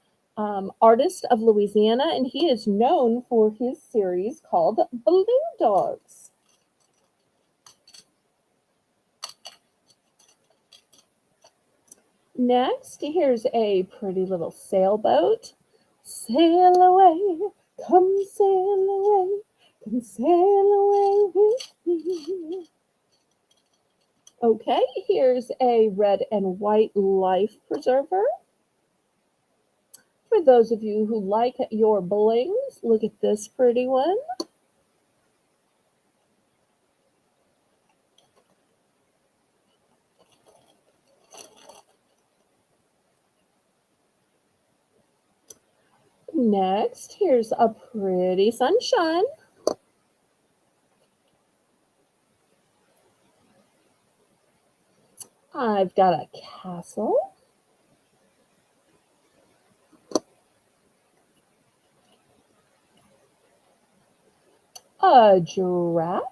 artist of Louisiana, and he is known for his series called Blue Dogs. Next, here's a pretty little sailboat. Sail away, come sail away, come sail away with me. Okay, here's a red and white life preserver. For those of you who like your blings, look at this pretty one. Next, here's a pretty sunshine. I've got a castle. A giraffe.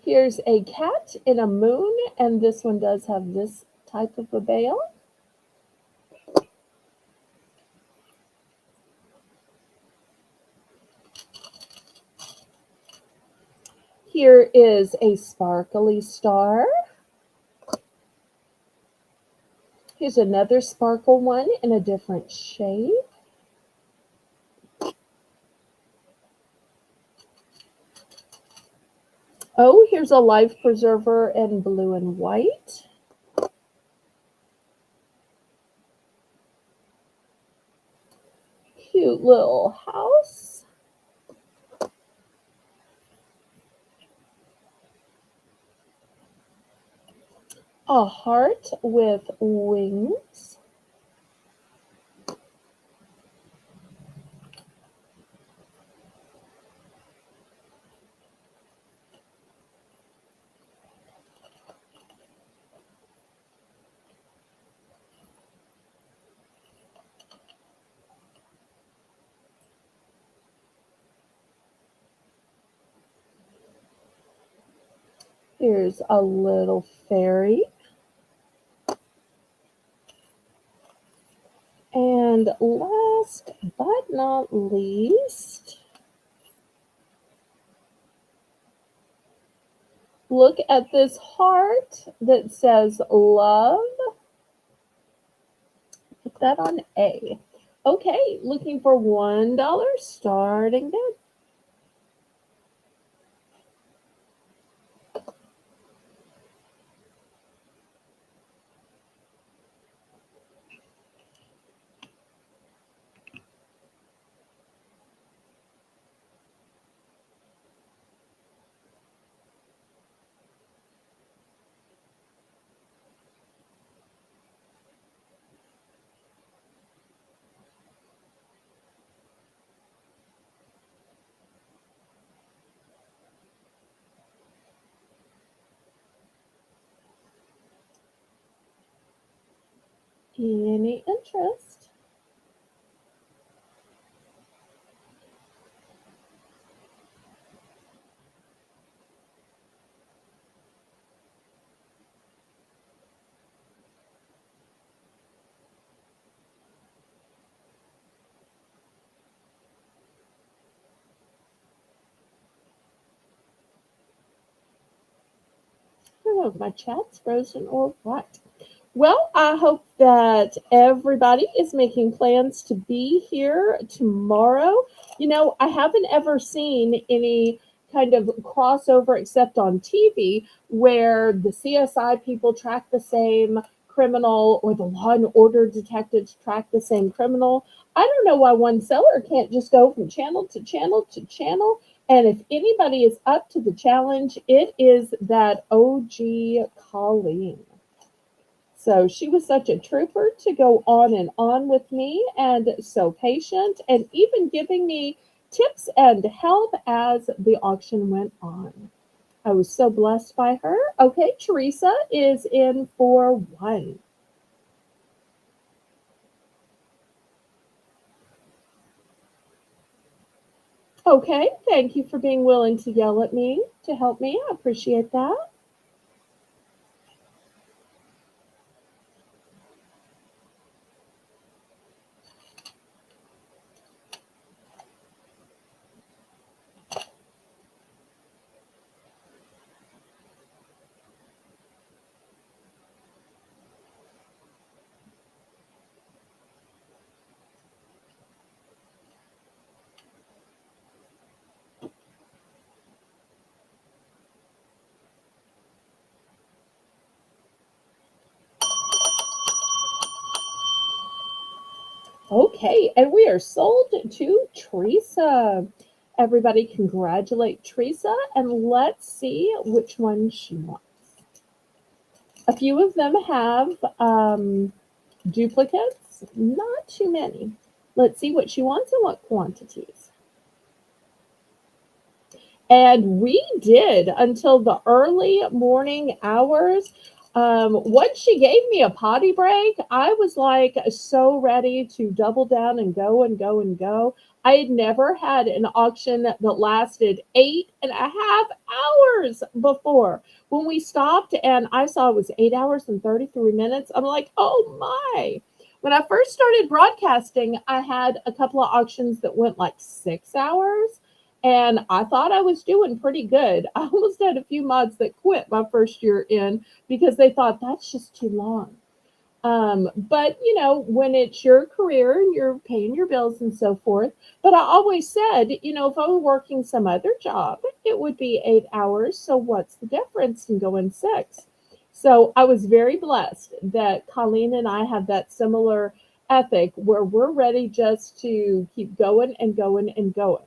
Here's a cat in a moon, and this one does have this type of a veil. Here is a sparkly star. Here's another sparkle one in a different shade. Oh, here's a life preserver in blue and white. Cute little house. A heart with wings. Here's a little fairy. And last but not least, look at this heart that says love. Put that on A. Okay, looking for $1 starting bid. Any interest? know if my chat's frozen or what. Well, I hope that everybody is making plans to be here tomorrow. I haven't ever seen any kind of crossover except on TV where the CSI people track the same criminal or the Law and Order detectives track the same criminal. I don't know why one seller can't just go from channel to channel to channel. And if anybody is up to the challenge, it is that OG Colleen. So she was such a trooper to go on with me and so patient and even giving me tips and help as the auction went on. I was so blessed by her. Okay, Teresa is in for 1. Okay, thank you for being willing to yell at me to help me. I appreciate that. Okay, and we are sold to Teresa. Everybody congratulate Teresa and let's see which one she wants. A few of them have duplicates, not too many. Let's see what she wants and what quantities. And we did until the early morning hours. Once she gave me a potty break, I was like so ready to double down and go and go and go. I had never had an auction that lasted 8.5 hours before. When we stopped and I saw it was 8 hours and 33 minutes, I'm like, oh my. When I first started broadcasting, I had a couple of auctions that went like 6 hours. And I thought I was doing pretty good. I almost had a few mods that quit my first year in because they thought that's just too long. But when it's your career and you're paying your bills and so forth. But I always said, if I were working some other job, it would be 8 hours. So what's the difference in going 6? So I was very blessed that Colleen and I have that similar ethic where we're ready just to keep going and going and going.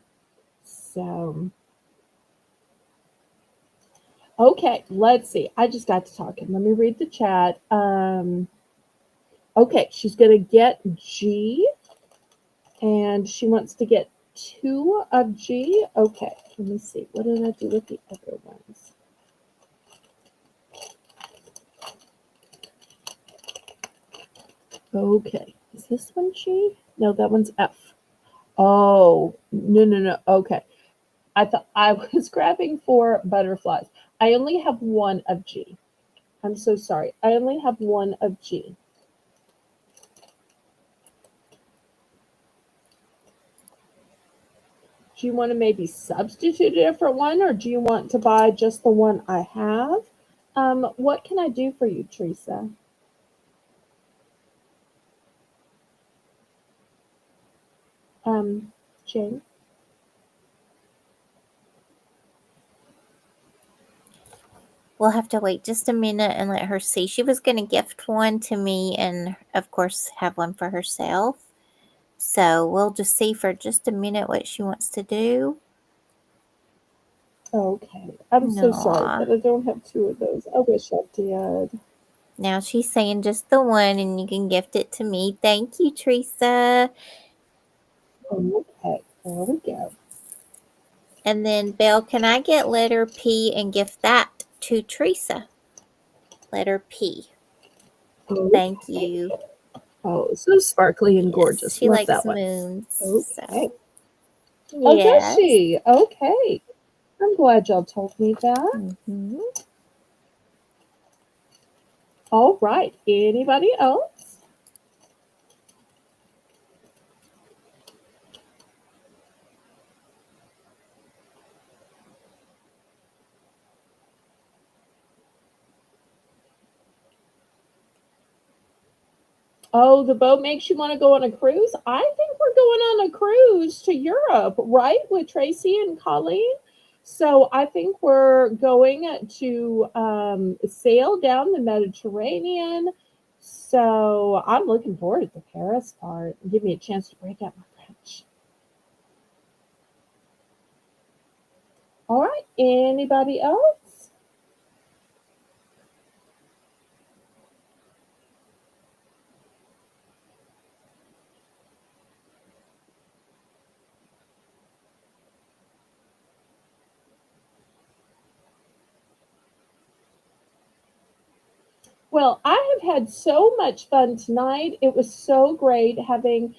So, okay, let's see. I just got to talking. Let me read the chat. Okay, she's going to get G, and she wants to get 2 of G. Okay, let me see. What did I do with the other ones? Okay, is this one G? No, that one's F. Oh, no. Okay. I thought I was grabbing for butterflies. I only have 1 of G. I'm so sorry. I only have 1 of G. Do you want to maybe substitute a different one, or do you want to buy just the one I have? What can I do for you, Teresa? Jane?
We'll have to wait just a minute and let her see. She was going to gift one to me and, of course, have one for herself. So we'll just see for just a minute what she wants to do.
Okay. I'm so sorry
Aw.
that I don't have 2 of those. I wish I did.
Now she's saying just the one and you can gift it to me. Thank you, Teresa.
Okay. There we go.
And then, Belle, can I get letter P and gift that to Teresa? Letter P.
Okay.
Thank you.
Oh, so sparkly and
Yes,
gorgeous.
she
Love
likes
that one.
moons.
Okay.
So,
Oh, does
yes.
she? Okay. I'm glad y'all told me that.
Mm-hmm.
All right. Anybody else? Oh, the boat makes you want to go on a cruise? I think we're going on a cruise to Europe, right? With Tracy and Colleen. So I think we're going to sail down the Mediterranean. So I'm looking forward to the Paris part. Give me a chance to break out my French. All right. Anybody else? Well, I have had so much fun tonight. It was so great having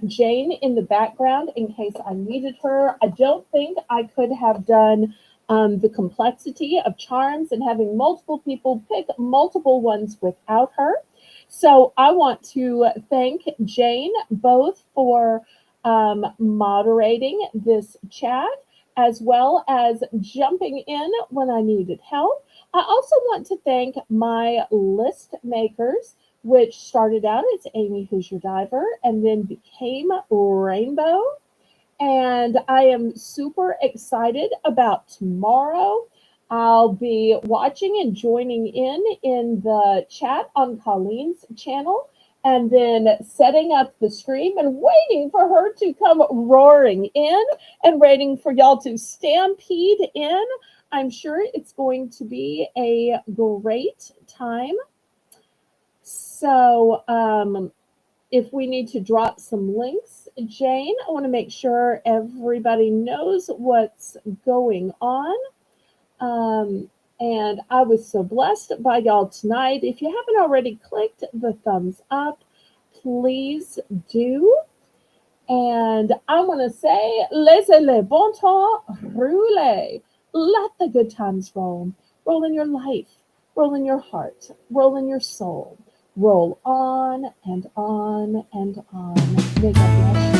Jane in the background in case I needed her. I don't think I could have done the complexity of charms and having multiple people pick multiple ones without her. So I want to thank Jane both for moderating this chat as well as jumping in when I needed help. I also want to thank my list makers, which started out as Amy Who's Your Diver and then became Rainbow. And I am super excited about tomorrow. I'll be watching and joining in the chat on Colleen's channel and then setting up the stream and waiting for her to come roaring in and waiting for y'all to stampede in. I'm sure it's going to be a great time. So, if we need to drop some links, Jane, I want to make sure everybody knows what's going on. And I was so blessed by y'all tonight. If you haven't already clicked the thumbs up, please do. And I want to say, laissez le bon temps rouler. Let the good times roll. Roll in your life, roll in your heart, roll in your soul. Roll on and on and on. May God bless you.